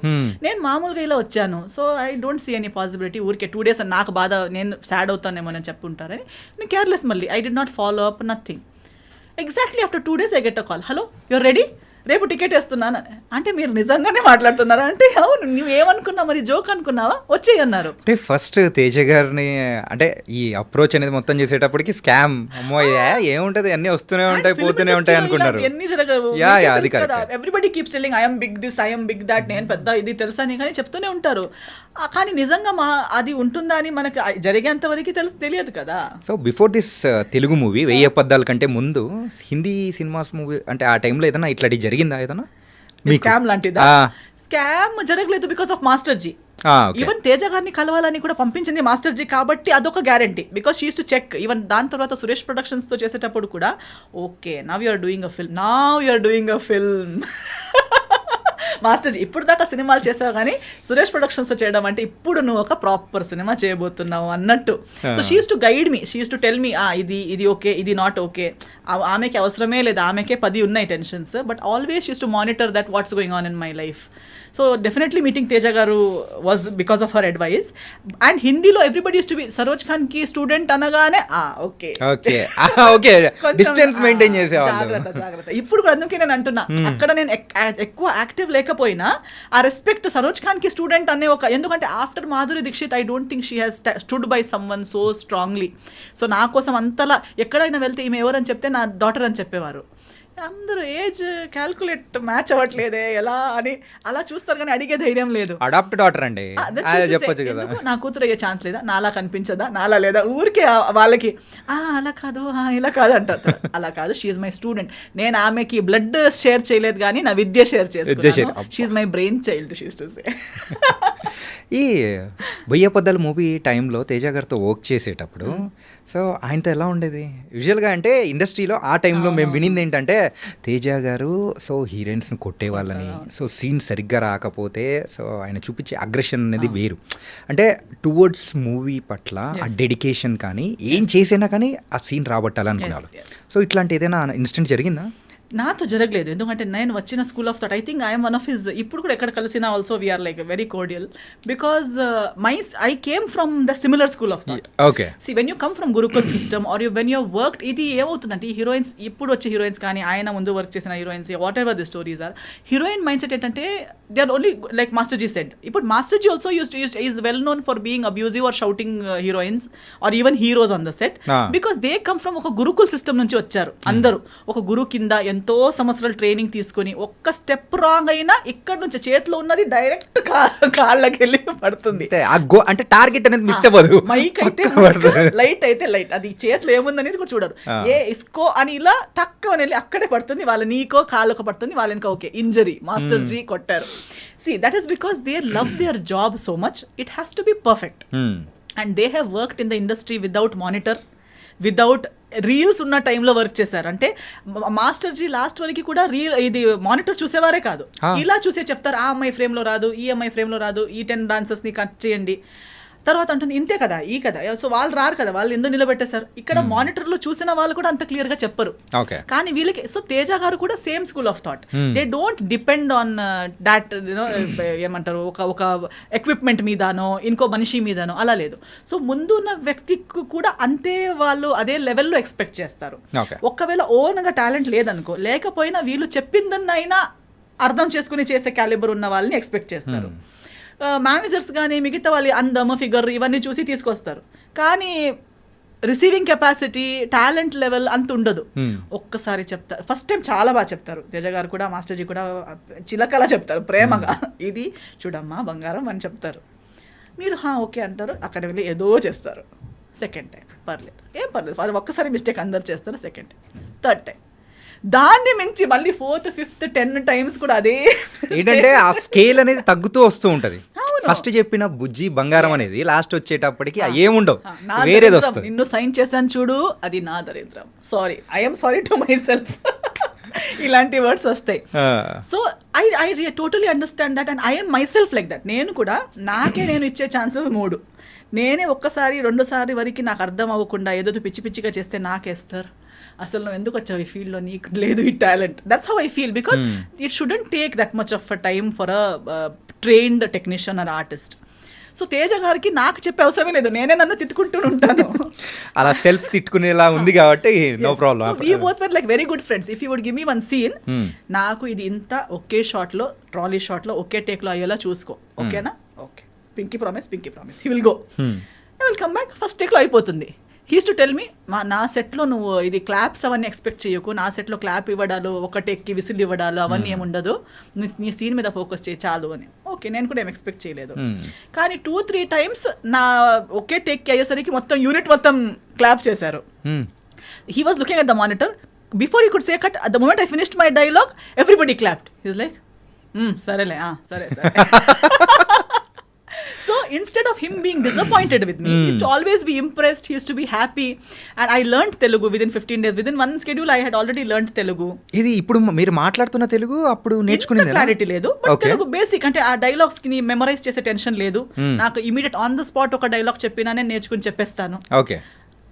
నేను మామూలుగా ఇలా వచ్చాను. So I don't see any possibility. ఊరికే 2 days అని నాకు బాధ, నేను సాడ్ అవుతానేమో అని చెప్పుంటారని నేను కేర్లెస్. మళ్ళీ I did not follow up, nothing. Exactly after 2 days I get a call, hello your ready, రేపు టికెట్ వేస్తున్నాను. అంటే మీరు నిజంగానే మాట్లాడుతున్నారా అంటే అవును. నువ్వేమనుకున్నావు, మరి జోక్ అనుకున్నావా, వచ్చేయి అన్నారు. అంటే ఫస్ట్ తేజ గారిని అంటే ఈ అప్రోచ్ అనేది మొత్తం చేసేటప్పటికి స్కామ్, అమ్మో ఏముంటది, అన్ని వస్తూనే ఉంటాయి పోతూనే ఉంటాయి అనుకున్నారు. ఎన్ని జరగవు. Everybody keeps telling I'm big this, I'm big that, నేను పెద్ద ఇది తెలుసా నీకు అని చెప్తూనే ఉంటారు. కానీ నిజంగా అది ఉంటుందా అని మనకి జరిగేంత వరకు తెలియదు కదా. So before this Telugu movie 1000 అబద్ధాల కంటే ముందు హిందీ సినిమాస్ మూవీ అంటే ఆ టైంలో ఏదైనా ఇట్లాంటి జరిగిందా? ఏదైనా స్కామ్ లాంటిదా? స్కామ్ జరగలేదు because of master ji. Even Teja గారిని కలవాలని కూడా పంపించింది మాస్టర్ జీ కాబట్టి అదొక guarantee, because she use to check. Even దాని తర్వాత సురేష్ ప్రొడక్షన్స్ తో చేసేటప్పుడు కూడా okay now you are doing a film master ji ఇప్పుడు దాకా సినిమాలు చేసావు కానీ సురేష్ ప్రొడక్షన్స్ చేయడం అంటే ఇప్పుడు నువ్వు ఒక ప్రాపర్ సినిమా చేయబోతున్నావు అన్నట్టు. So she use to guide me, she use to tell మీ ఇది ఓకే, ఇది నాట్ ఓకే. ఆమెకి అవసరమే లేదు, ఆమెకే 10 ఉన్నాయి tensions, but always used to monitor that what's going on in my life. So definitely meeting Teja garu was because of her advice. And హిందీలో everybody used to be Saroj Khan కి student అనగానే డిస్టెన్స్ మెయింటైన్ చేసేవాళ్ళు. జాగ్రత్త. ఇప్పుడు కూడా అందుకే నేను అంటున్నా, అక్కడ నేను ఎక్కువ యాక్టివ్ లేక లేకపోయినా ఆ రెస్పెక్ట్ సరోజ్ ఖాన్కి స్టూడెంట్ అనే ఒక, ఎందుకంటే after Madhuri Dixit I don't think she has stood by someone so strongly. So నా కోసం అంతలా ఎక్కడైనా వెళ్తే ఈమె ఎవరని చెప్తే నా డాటర్ అని చెప్పేవారు. అందరూ ఏజ్ క్యాల్కులేట్ మ్యాచ్ అవ్వట్లేదే ఎలా అని అలా చూస్తారు, కానీ అడిగే ధైర్యం లేదు. అడాప్ట్ డాటర్ అండి, చెప్పొచ్చు కదా. నా కూతురు అయ్యే ఛాన్స్ లేదా, నాలా కనిపించదా, నాలా లేదా, ఊరికే వాళ్ళకి అలా కాదు ఇలా కాదు అంటారు. అలా కాదు, షీఈ్ మై స్టూడెంట్. నేను ఆమెకి బ్లడ్ షేర్ చేయలేదు కానీ నా విద్య షేర్ చేసుకున్నాను. She's my brain child, she's to say. ఈ బొయ్య పొద్దల మూవీ టైంలో తేజ గారితో వర్క్ చేసేటప్పుడు సో ఆయనతో ఎలా ఉండేది? యూజువల్గా అంటే ఇండస్ట్రీలో ఆ టైంలో మేము వినింది ఏంటంటే తేజ గారు సో హీరోయిన్స్ని కొట్టేవాళ్ళని, సో సీన్ సరిగ్గా రాకపోతే సో ఆయన చూపించే అగ్రెషన్ అనేది వేరు. అంటే టువర్డ్స్ మూవీ పట్ల ఆ డెడికేషన్ కానీ ఏం చేసినా కానీ ఆ సీన్ రాబట్టాలనుకున్నారు. సో ఇట్లాంటి ఏదైనా ఇన్సిడెంట్ జరిగిందా? నాతో జరగలేదు, ఎందుకంటే నేను వచ్చిన school of thought. I think I'm one of his, ఇప్పుడు కూడా ఎక్కడ కలిసినా also we're like very cordial because I came from the similar school of thought. Okay, see when you come from gurukul system are you when you worked, ఇది ఏమవుతుందంటే ఈ heroines ఇప్పుడు వచ్చే heroines కానీ ఆయన ముందు వర్క్ చేసిన heroines whatever the stories are, heroine mindset ఏంటంటే they are only like master ji said. ఇప్పుడు master ji also is well known for being abusive or shouting heroines or even heroes on the set because they come from ఒక gurukul system నుంచి వచ్చారు. అందరూ ఒక గురువు కింద ఎంతో సంవత్సరాలు ట్రైనింగ్ తీసుకుని ఒక్క స్టెప్ రాంగ్ అయినా ఇక్కడ నుంచి చేతిలో ఉన్నది డైరెక్ట్ కాళ్ళకి వెళ్ళి పడుతుంది. అంటే టార్గెట్ అనేది మిస్ అవ్వదు. మైక్ అయితే లైట్ అయితే లైట్, అది చేతిలో ఏముందనేది కూడా చూడరు. ఏ ఇస్కో అని ఇలా టక్ అని వెళ్ళి అక్కడే పడుతుంది, వాళ్ళ నీకో కాళ్ళకో పడుతుంది, వాళ్ళకి ఓకే ఇంజరీ మాస్టర్ జీ కొట్టారు. See, that is because they love their job so much. It has to be perfect. And they have worked in the industry without monitor, without reels ఉన్న టైంలో వర్క్ చేశారు. అంటే master G last వరకు కూడా ఇది monitor చూసేవారే కాదు, ఇలా చూసే చెప్తారు ఆ అమ్మాయి ఫ్రేమ్లో రాదు, ఈ అమ్మాయి ఫ్రేమ్లో రాదు, ఈ 10 డాన్సర్స్ని కట్ చేయండి. తర్వాత అంటుంది ఇంతే కదా ఈ కదా, సో వాళ్ళు రారు కదా, వాళ్ళు ఎందుకు నిలబెట్టేశారు. ఇక్కడ మానిటర్లో చూసిన వాళ్ళు కూడా అంత క్లియర్గా చెప్పరు, కానీ వీళ్ళకి. సో తేజ గారు కూడా same school of thought. They don't depend on that you know ఏమంటారు ఒక ఎక్విప్మెంట్ మీదనో ఇంకో మనిషి మీదనో, అలా లేదు. సో ముందు ఉన్న వ్యక్తికి కూడా అంతే వాళ్ళు అదే లెవెల్లో ఎక్స్పెక్ట్ చేస్తారు. ఒక్కవేళ ఓన్గా టాలెంట్ లేదనుకో, లేకపోయినా వీళ్ళు చెప్పిందన్నైనా అర్థం చేసుకుని చేసే క్యాలిబర్ ఉన్న వాళ్ళని ఎక్స్పెక్ట్ చేస్తారు. మేనేజర్స్ కానీ మిగతా వాళ్ళు అందం ఫిగర్ ఇవన్నీ చూసి తీసుకొస్తారు, కానీ రిసీవింగ్ కెపాసిటీ టాలెంట్ లెవెల్ అంత ఉండదు. ఒక్కసారి చెప్తారు, ఫస్ట్ టైం చాలా బాగా చెప్తారు. తేజ గారు కూడా మాస్టర్జీ కూడా చిలకలా చెప్తారు ప్రేమగా, ఇది చూడమ్మా బంగారం అని చెప్తారు. మీరు ఓకే అంటారు, అక్కడ వెళ్ళి ఏదో చేస్తారు. సెకండ్ టైం పర్లేదు, ఏం పర్లేదు, వాళ్ళు ఒక్కసారి మిస్టేక్ అందరు చేస్తారు. సెకండ్ టైం, థర్డ్ టైం, దాన్ని మించి మళ్ళీ 4th 5th 10 టైమ్స్ కూడా అదే ఏంటంటే ఆ స్కేల్ అనేది తగ్గుతూ వస్తూ ఉంటది. ఫస్ట్ చెప్పిన బుజ్జి బంగారం అనేది లాస్ట్ వచ్చేటప్పటికి ఏముండవు, వేరేది వస్తుంది. నిన్ను సైన్ చేశాను చూడు, అది నా దరిద్రం, sorry I'm sorry to my self, ఇలాంటి వర్డ్స్ వస్తాయి. So I totally understand that and I'm my self like that. నేను కూడా నాకే నేను ఇచ్చే ఛాన్సెస్ 3. నేనే ఒక్కసారి 2 సార్లు వరకు నాకు అర్థం అవ్వకుండా ఏదో పిచ్చి పిచ్చిగా చేస్తే నాకేస్తారు, అసలు నువ్వు ఎందుకు వచ్చావు ఈ ఫీల్డ్లో, నీకు లేదు ఈ talent. That's how I feel because it shouldn't take that much of a time for a trained technician are artist. So Teja గారికి నాకు చెప్పే అవసరమే లేదు, నేనే నన్ను తిట్టుకుంటూ ఉంటాను. అలా సెల్ఫ్ తిట్టుకునేలా ఉంది కాబట్టి no problem. We both were like very good friends. If you would give me one scene, నాకు ఇది ఇంత ఒకే షాట్లో ట్రాలీ షాట్లో ఒకే టేక్లో అయ్యేలా చూసుకో, ఓకేనా? Okay, pinky promise he will go, I will come back, first టేక్లో అయిపోతుంది. హీస్ టు టెల్ మీ, నా సెట్లో నువ్వు ఇది క్లాప్స్ అవన్నీ ఎక్స్పెక్ట్ చేయకు, నా సెట్లో క్లాప్ ఇవ్వడాలు ఒక టేక్కి విసిల్ ఇవ్వడాలు అవన్నీ ఏముండదు, నీ సీన్ మీద ఫోకస్ చేయి చాలు అని. ఓకే, నేను కూడా ఏం ఎక్స్పెక్ట్ చేయలేదు, కానీ 2-3 టైమ్స్ నా ఒకే టేక్కి అయ్యేసరికి మొత్తం యూనిట్ మొత్తం క్లాప్ చేశారు. He was looking at the monitor before he could say cut, at the moment I finished my dialogue everybody clapped. He's like సరేలే సరే. So instead of him being disappointed with me, he used to always be impressed, he used to be happy, and I learned Telugu within 15 days. Within one schedule I had already learned Telugu. ఇది ఇప్పుడు మీరు మాట్లాడుతున్న తెలుగు అప్పుడు నేర్చుకునేది clarity లేదు, but Telugu basic అంటే ఆ dialogues ని మెమరైజ్ చేసే టెన్షన్ లేదు నాకు. ఇమీడియట్ ఆన్ ద స్పాట్ ఒక డైలాగ్ చెప్పినా నేను నేర్చుకుని చెప్పేస్తాను. Okay,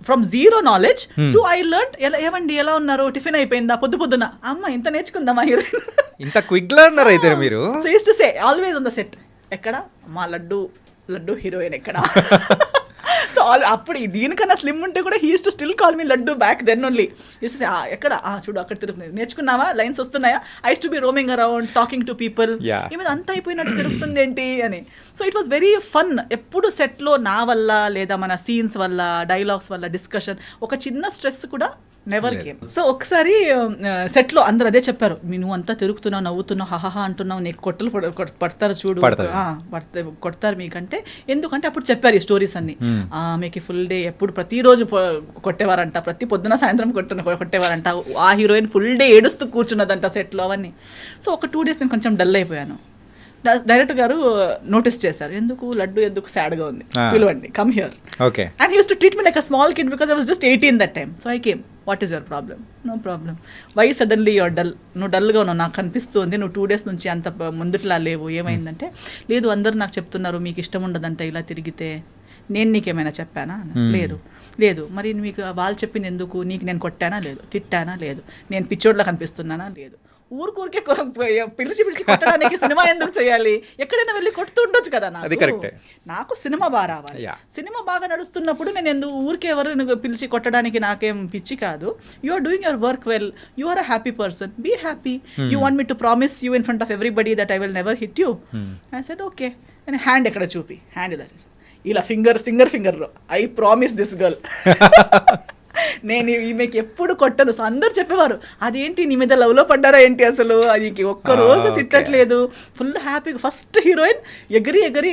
from zero knowledge to I learn. ఏమండి ఎలా ఉన్నారు, టిఫిన్ అయిపోయిందా, పొద్దున అమ్మ ఇంత నేర్చుకుందామా హీరోయిన్, ఇంత క్విక్ లెర్నర్ అయితే మీరు. So used to say always on the set, ఎక్కడ మా లడ్డు హీరోయిన్ ఎక్కడ. సో సో అప్పుడు దీనికన్నా స్లిమ్ ఉంటే కూడా he too still call me laddu back then only ఎక్కడ చూడు అక్కడ తిరుగుతుంది, నేర్చుకున్నావా, లైన్స్ వస్తున్నాయా, I to be roaming around talking to people, ఈమె అంతా అయిపోయినట్టు తిరుగుతుంది ఏంటి అని. So it was very fun. ఎప్పుడు సెట్లో నా వల్ల లేదా మన సీన్స్ వల్ల డైలాగ్స్ వల్ల డిస్కషన్ ఒక చిన్న స్ట్రెస్ కూడా నెవర్ గేమ్. సో ఒకసారి సెట్లో అందరు అదే చెప్పారు, నువ్వు అంతా తిరుగుతున్నావు, నవ్వుతున్నావు, హహా అంటున్నావు, నీకు కొట్టలు పడతారు చూడు, కొడతారు మీకంటే. ఎందుకంటే అప్పుడు చెప్పారు ఈ స్టోరీస్ అన్ని. మీకు ఫుల్ డే ఎప్పుడు ప్రతిరోజు కొట్టేవారంట, ప్రతి పొద్దున సాయంత్రం కొట్టేవారంట, ఆ హీరోయిన్ ఫుల్ డే ఏడుస్తూ కూర్చున్నదంట సెట్లో అవన్నీ. సో ఒక 2 days నేను కొంచెం డల్ అయిపోయాను. డైరెక్టర్ గారు నోటీస్ చేశారు, ఎందుకు లడ్డు ఎందుకు సాడ్గా ఉంది, పిలవండి, come here. Okay. And he used to treat me like a small kid because I was just 18 that time. So I came, what is your problem? No problem. Why suddenly your dull? నువ్వు డల్గా ఉన్నావు, నాకు కనిపిస్తుంది, నువ్వు 2 days నుంచి అంత ముందుట్లా లేవు, ఏమైందంటే, లేదు అందరూ నాకు చెప్తున్నారు మీకు ఇష్టం ఉండదంట ఇలా తిరిగితే, నేను నీకేమైనా చెప్పానా? లేదు. మరి మీకు వాళ్ళు చెప్పింది ఎందుకు? నీకు నేను కొట్టానా? లేదు. తిట్టానా? లేదు. నేను పిచ్చోడ్లా కనిపిస్తున్నానా? లేదు. ఊరికే పిలిచి కొట్టడానికి సినిమా ఎందుకు చేయాలి? ఎక్కడైనా వెళ్ళి కొడుతూ ఉండొచ్చు కదా. నాకు సినిమా బాగా రావాలి. సినిమా బాగా నడుస్తున్నప్పుడు నేను ఎందుకు ఊరికే ఎవరు పిలిచి కొట్టడానికి నాకేం పిచ్చి కాదు. You are doing your work well, you are a happy person, be happy. You want me to promise you in front of everybody that I will never hit you. I said okay. And hand ఎక్కడ చూపి, hand ఇలా ఫింగర్లో I promise this girl. నేను ఈమెకి ఎప్పుడు కొట్టను. So అందరు చెప్పేవారు, అదేంటి నీ మీద లవ్లో పడ్డారా ఏంటి అసలు, అది ఒక్కరోజు తిట్టట్లేదు, ఫుల్ హ్యాపీగా. ఫస్ట్ హీరోయిన్ ఎగిరి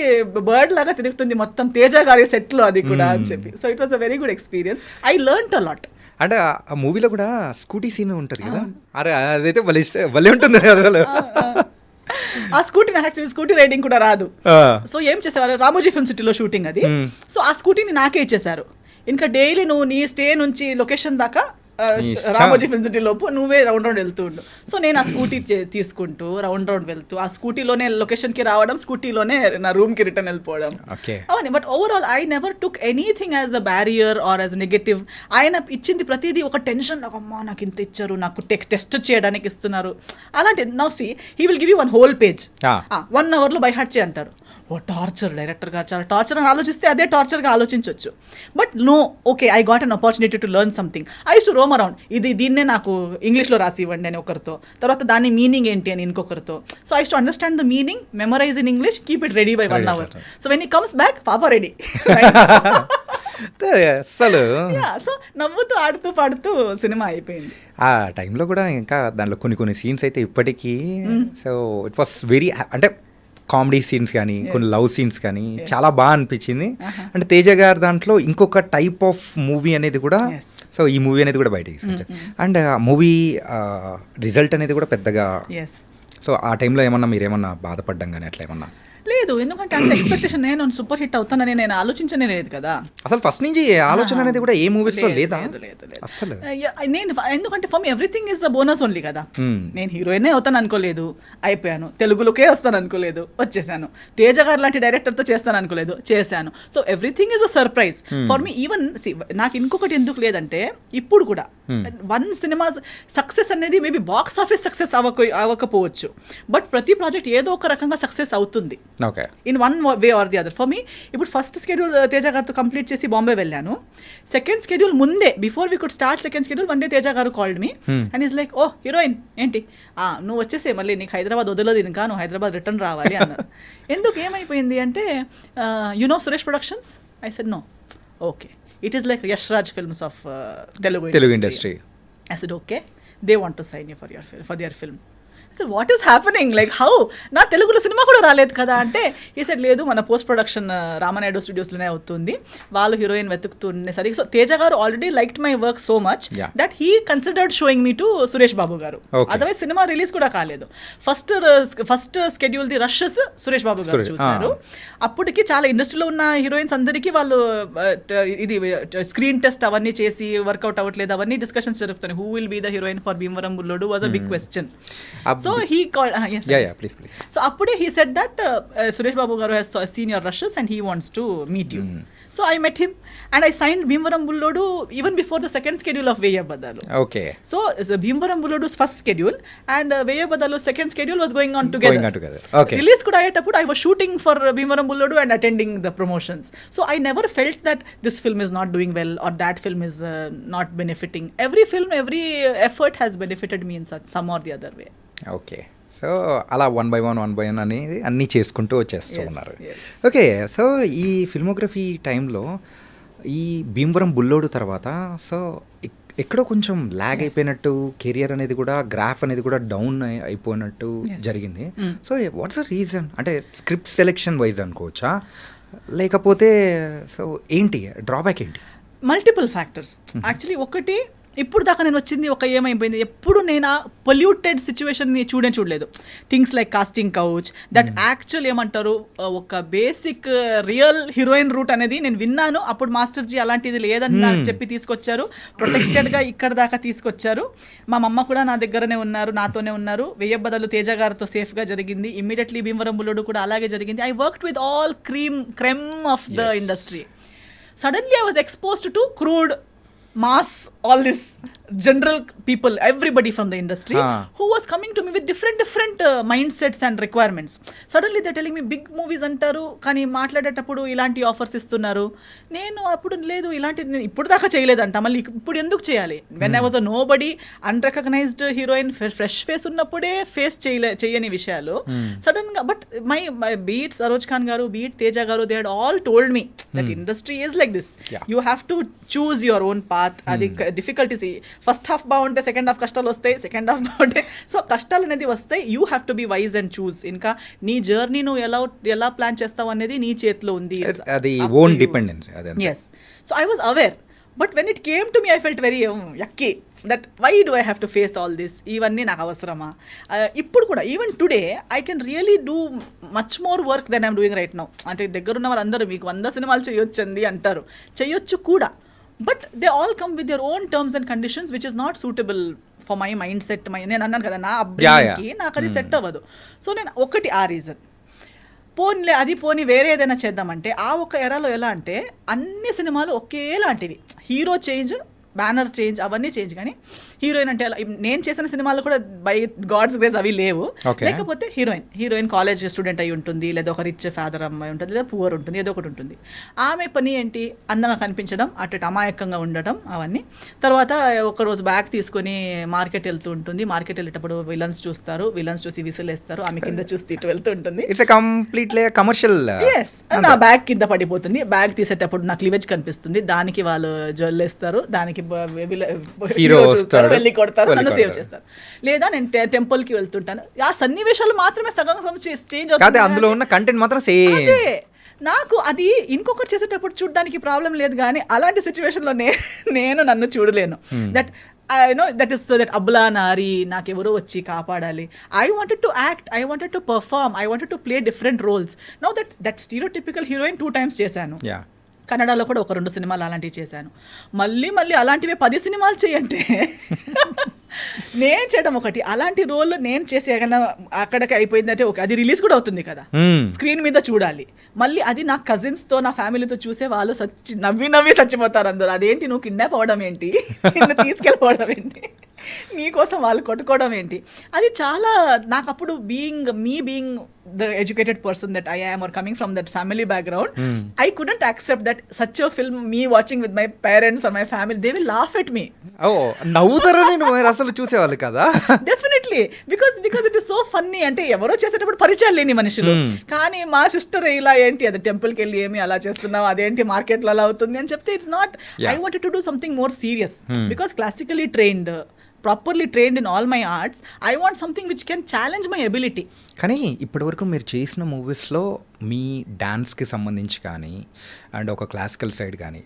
బర్డ్ లాగా తిరుగుతుంది మొత్తం తేజ గారి సెట్లో, అది కూడా అని చెప్పి. So it was a very good experience. I learned a lot. అంటే ఆ మూవీలో కూడా స్కూటీ సీన్ ఉంటుంది కదా, అరే అదైతే భలే ఉంటుంది అసలు. ఆ స్కూటీ నాకు యాక్చువల్లీ స్కూటీ రైడింగ్ కూడా రాదు. సో ఏం చేసేవారు, రామోజీ ఫిల్మ్ సిటీలో షూటింగ్ అది. సో ఆ స్కూటీని నాకే ఇచ్చేసారు. ఇంకా డైలీ నువ్వు నీ స్టే నుంచి లొకేషన్ దాకా రామోజీ ఫిల్మ్ సిటీ లోపు నువ్వే రౌండ్ వెళ్తూ ఉండు. సో నేను ఆ స్కూటీ తీసుకుంటూ రౌండ్ వెళ్తూ ఆ స్కూటీలోనే లొకేషన్కి రావడం, స్కూటీలోనే నా రూమ్కి రిటర్న్ వెళ్ళిపోవడం అవన్నీ. But overall I never took anything as a barrier or as negative. ఆయన ఇచ్చింది ప్రతిదీ ఒక టెన్షన్, నాకు అమ్మా నాకు ఇంత ఇచ్చారు, నాకు టెస్ట్ చేయడానికి ఇస్తున్నారు అలాంటి. Now see he will give you 1 whole page, 1 hourలో బై హార్ట్ చేయి అంటారు. ఓ టార్చర్, డైరెక్టర్ గారు చాలా టార్చర్ అని ఆలోచిస్తే అదే టార్చర్గా ఆలోచించవచ్చు. But no, okay, I got an opportunity to learn something. I use to roam around, దీన్నే నాకు ఇంగ్లీష్లో రాసి ఇవ్వండి అని ఒకరితో, తర్వాత దాని మీనింగ్ ఏంటి అని ఇంకొకరితో. So I use to understand the meaning, memorize in English, keep it ready by 1 hour. So when he comes back, పాపా రెడీ. అసలు సో నవ్వుతూ ఆడుతూ పాడుతూ సినిమా అయిపోయింది. ఆ టైంలో కూడా ఇంకా దాంట్లో కొన్ని సీన్స్ అయితే ఇప్పటికీ, సో ఇట్ వాస్ వెరీ, అంటే కామెడీ సీన్స్ కానీ కొన్ని లవ్ సీన్స్ కానీ చాలా బాగా అనిపించింది. అంటే తేజ గారు దాంట్లో ఇంకొక టైప్ ఆఫ్ మూవీ అనేది కూడా, సో ఈ మూవీ అనేది కూడా బయటకి తీసుకొచ్చారు. అండ్ ఆ మూవీ రిజల్ట్ అనేది కూడా పెద్దగా, సో ఆ టైంలో ఏమన్నా మీరేమన్నా బాధపడ్డం కానీ అట్లా ఏమన్నా? లేదు, ఎందుకంటే అంత ఎక్స్పెక్టేషన్, నేను సూపర్ హిట్ అవుతానని నేను ఆలోచించనే లేదు కదా అసలు. ఫస్ట్ నుంచి ఆలోచన అనేది కూడా ఏ మూవీస్ లో లేదా అసలు. నేను ఎందుకంటే for me everything is the bonus only కదా. నేను హీరోయినే అవుతాను అనుకోలేదు, అయిపోయాను. తెలుగులోకే వస్తాను అనుకోలేదు, వచ్చేసాను. తేజ గారు లాంటి డైరెక్టర్తో చేస్తాను అనుకోలేదు, చేశాను. So everything is a surprise for me. Even నాకు ఇంకొకటి ఎందుకు లేదంటే, ఇప్పుడు కూడా 1 సినిమా సక్సెస్ అనేది మేబీ బాక్స్ ఆఫీస్ సక్సెస్ అవ్వకపోవచ్చు, బట్ ప్రతి ప్రాజెక్ట్ ఏదో ఒక రకంగా సక్సెస్ అవుతుంది in one way or the other. For me ఇప్పుడు ఫస్ట్ స్కెడ్యూల్ తేజ గారితో కంప్లీట్ చేసి బాంబే వెళ్ళాను. సెకండ్ స్కెడ్యూల్ ముందే, before we could start second schedule, 1 day Teja garu called me and is like, oh heroine ఏంటి, నువ్వు వచ్చేసే, మళ్ళీ నీకు హైదరాబాద్ వదలదు ఇంకా, నువ్వు హైదరాబాద్ రిటర్న్ రావాలి అన్నారు. ఎందుకు, ఏమైపోయింది అంటే, you know Suresh productions? I said no. Okay, it is like Yash Raj films of Telugu industry. I said okay, they want to sign you for their film. I said what is happening, like how? నా తెలుగులో cinema కూడా రాలేదు కదా అంటే, ఈ said లేదు, మన post production Ramanaidu స్టూడియోస్లోనే అవుతుంది, వాళ్ళు heroine వెతుకుతుండేసరికి. So Teja garu already liked my work so much that he considered showing me to Suresh Babu garu. Otherwise cinema release కూడా కాలేదు. First schedule the rushes Suresh Babu garu చూశారు. అప్పటికి చాలా ఇండస్ట్రీలో ఉన్న హీరోయిన్స్ అందరికీ వాళ్ళు ఇది స్క్రీన్ టెస్ట్ అవన్నీ చేసి వర్కౌట్ అవ్వట్లేదు, అవన్నీ డిస్కషన్స్ జరుగుతున్నాయి. Who will be the heroine for Bhimavaram Bullodu was a big question. So he called, yes. Yeah, please. So appude he said that Suresh Babu garu has seen your rushes and he wants to meet you. So I met him and I sign Bhimavaram Bullodu even before the second schedule of Veyyi Abaddalu. Okay. So Bhimavaram Bullodu first schedule and Veyyi Abaddalu second schedule was going on Going on together. together. Okay. Release కూడా అయ్యేటప్పుడు I was shooting for Bhimavaram Bullodu and attending the promotions. So I never felt that this film is not doing well or that film is not benefiting. Every film, every effort has benefited me in some or the other way. Okay. So అలా 1 by 1 అనేది అన్నీ చేసుకుంటూ వచ్చేస్తూ Yes, ఉన్నారు. yes. Okay. So ఈ filmography టైంలో ఈ భీమవరం బుల్లోడు తర్వాత సో ఎక్కడో కొంచెం ల్యాగ్ అయిపోయినట్టు, కెరియర్ అనేది కూడా, గ్రాఫ్ అనేది కూడా డౌన్ అయిపోయినట్టు Yes. జరిగింది. So what's the reason? అంటే స్క్రిప్ట్ సెలెక్షన్ వైజ్ అనుకోవచ్చా, లేకపోతే సో ఏంటి డ్రాబ్యాక్ ఏంటి? Multiple factors actually. ఒకటి, ఇప్పుడు దాకా నేను వచ్చింది ఒక ఏమైపోయింది, ఎప్పుడు నేను ఆ పొల్యూటెడ్ సిచ్యువేషన్ని చూడలేదు. Things like casting couch, that actual ఏమంటారు ఒక బేసిక్ రియల్ హీరోయిన్ రూట్ అనేది నేను విన్నాను. అప్పుడు మాస్టర్జీ అలాంటిది లేదని నాకు చెప్పి తీసుకొచ్చారు, ప్రొటెక్టెడ్గా ఇక్కడ దాకా తీసుకొచ్చారు. మా మమ్మ కూడా నా దగ్గరనే ఉన్నారు, నాతోనే ఉన్నారు. వెయ్య బదులు తేజ గారితో సేఫ్గా జరిగింది. ఇమ్మీడియట్లీ భీమవరం బుల్లోడు కూడా అలాగే జరిగింది. I worked with all cream of the industry. Suddenly I was exposed to crude, mass, all this general people, everybody from the industry who was coming to me with different mindsets and requirements. Suddenly they're telling me big movies అంటారు, కానీ మాట్లాడేటప్పుడు ఇలాంటి offers ఇస్తున్నారు. నేను అప్పుడు లేదు, ఇలాంటిది నేను ఇప్పుడు దాకా చేయలేదంట, మళ్ళీ ఇప్పుడు ఎందుకు చేయాలి? When I was a nobody, unrecognized heroine, fresh face ఉన్నప్పుడే ఫేస్ చేయని విషయాలు సడన్గా. But my be it Saroj Khan garu, be it Teja garu, they had all told me that industry is like this, you have to choose your own path. అది difficulties, first half బాగుంటే second half కష్టాలు వస్తాయి, second half బాగుంటే so కష్టాలు అనేది వస్తాయి. You have to be wise and choose. ఇంకా నీ జర్నీ నువ్వు ఎలా ప్లాన్ చేస్తావు అనేది నీ చేతిలో ఉంది. అది own dependence. Yes. So I was aware, but when it came to me I felt very yucky that why do I have to face all this, ఇవన్నీ నాకు అవసరమా? ఇప్పుడు కూడా even today I can really do much more work than I'm doing right now. అంటే దగ్గరున్న వాళ్ళందరూ మీకు 100 సినిమాలు చేయొచ్చండి అంటారు, చేయొచ్చు కూడా. But they all come with your own terms and conditions which is not suitable for my mind set. నేను అన్నాను కదా, నా అబ్బాయికి నాకు అది సెట్ అవ్వదు. సో నేను ఒకటి ఆ రీజన్. పోనీ వేరే ఏదైనా చేద్దామంటే ఆ ఒక ఎరాలో ఎలా అంటే అన్ని సినిమాలు ఒకేలాంటివి, హీరో చేంజ్, బ్యానర్ చేంజ్, అవన్నీ చేంజ్, కానీ హీరోయిన్ అంటే నేను చేసిన సినిమాలు కూడా బై గాడ్స్ గ్రేస్ అవి లేవు. లేకపోతే హీరోయిన్ కాలేజ్ స్టూడెంట్ అయి ఉంటుంది, లేదా ఒక రిచ్ ఫాదర్ అమ్మాయి ఉంటుంది, లేదా పువర్ ఉంటుంది, ఏదో ఒకటి ఉంటుంది. ఆమె పని ఏంటి? అందంగా కనిపించడం, అటు అమాయకంగా ఉండటం, అవన్నీ. తర్వాత ఒకరోజు బ్యాగ్ తీసుకొని మార్కెట్ వెళ్తూ ఉంటుంది. మార్కెట్ వెళ్ళేటప్పుడు విలన్స్ చూస్తారు, విలన్స్ చూసి విసిలేస్తారు, ఆమె కింద చూసి ఇటు వెళ్తూ ఉంటుంది. It's completely commercial. నా బ్యాగ్ కింద పడిపోతుంది, బ్యాగ్ తీసేటప్పుడు నాకు క్లీవేజ్ కనిపిస్తుంది, దానికి వాళ్ళు జ్వల్లేస్తారు, దానికి హీరో చూస్తారు, వెళ్ళి కొడతారు, నన్ను సేవ్ చేస్తారు. లేదా నేను టెంపుల్కి వెళ్తుంటాను, ఆ సన్నివేశాలు మాత్రమే సగం చేంజ్ అవుతుంది, అందులో ఉన్న కంటెంట్ మాత్రం సేమ్. నాకు అది ఇంకొకరు చేసేటప్పుడు చూడడానికి ప్రాబ్లం లేదు, కానీ అలాంటి సిచ్యువేషన్లో నేను నన్ను చూడలేను. That I know that is so that abla nari నాకు ఎవరో వచ్చి కాపాడాలి. I wanted to act, I wanted to perform, I wanted to play different roles. Now that stereotypical heroine 2 times చేశాను. కన్నడలో కూడా 1-2 సినిమాలు అలాంటివి చేశాను. మళ్ళీ అలాంటివే 10 సినిమాలు చేయంటే నేను చేయడం ఒకటి, అలాంటి రోల్ నేను చేసి అక్కడికి అయిపోయిందంటే ఓకే, అది రిలీజ్ కూడా అవుతుంది కదా, స్క్రీన్ మీద చూడాలి. మళ్ళీ అది నా కజిన్స్తో, నా ఫ్యామిలీతో చూసే వాళ్ళు నవ్వి చచ్చిపోతారు అందరూ. అదేంటి నువ్వు కిడ్నాప్ అవ్వడం ఏంటి, నిన్ను తీసుకెళ్ళిపోవడం ఏంటి, నీకోసం వాళ్ళు కొట్టుకోవడం ఏంటి, అది చాలా నాకు అప్పుడు being the educated person that I am or coming from that family background, I couldn't accept that such a film, me watching with my parents or my family, they will laugh at me. నవ్వుతారా? నేను అసలు చూసేవాళ్ళు కదా. Definitely, because it is so funny. అంటే ఎవరో చేసేటప్పుడు పరిచయాలు లేని మనుషులు, కానీ మా సిస్టర్ ఇలా ఏంటి అది టెంపుల్కి వెళ్ళి ఏమి అలా చేస్తున్నావు, అదేంటి మార్కెట్లో అలా అవుతుంది అని చెప్తే it's not. I wanted to do something more serious because classically trained, properly trained in all my arts, I want something which can challenge my ability. కానీ ఇప్పటివరకు మీరు చేసిన మూవీస్లో మీ డాన్స్కి సంబంధించి కానీ అండ్ ఒక క్లాసికల్ సైడ్ కానీ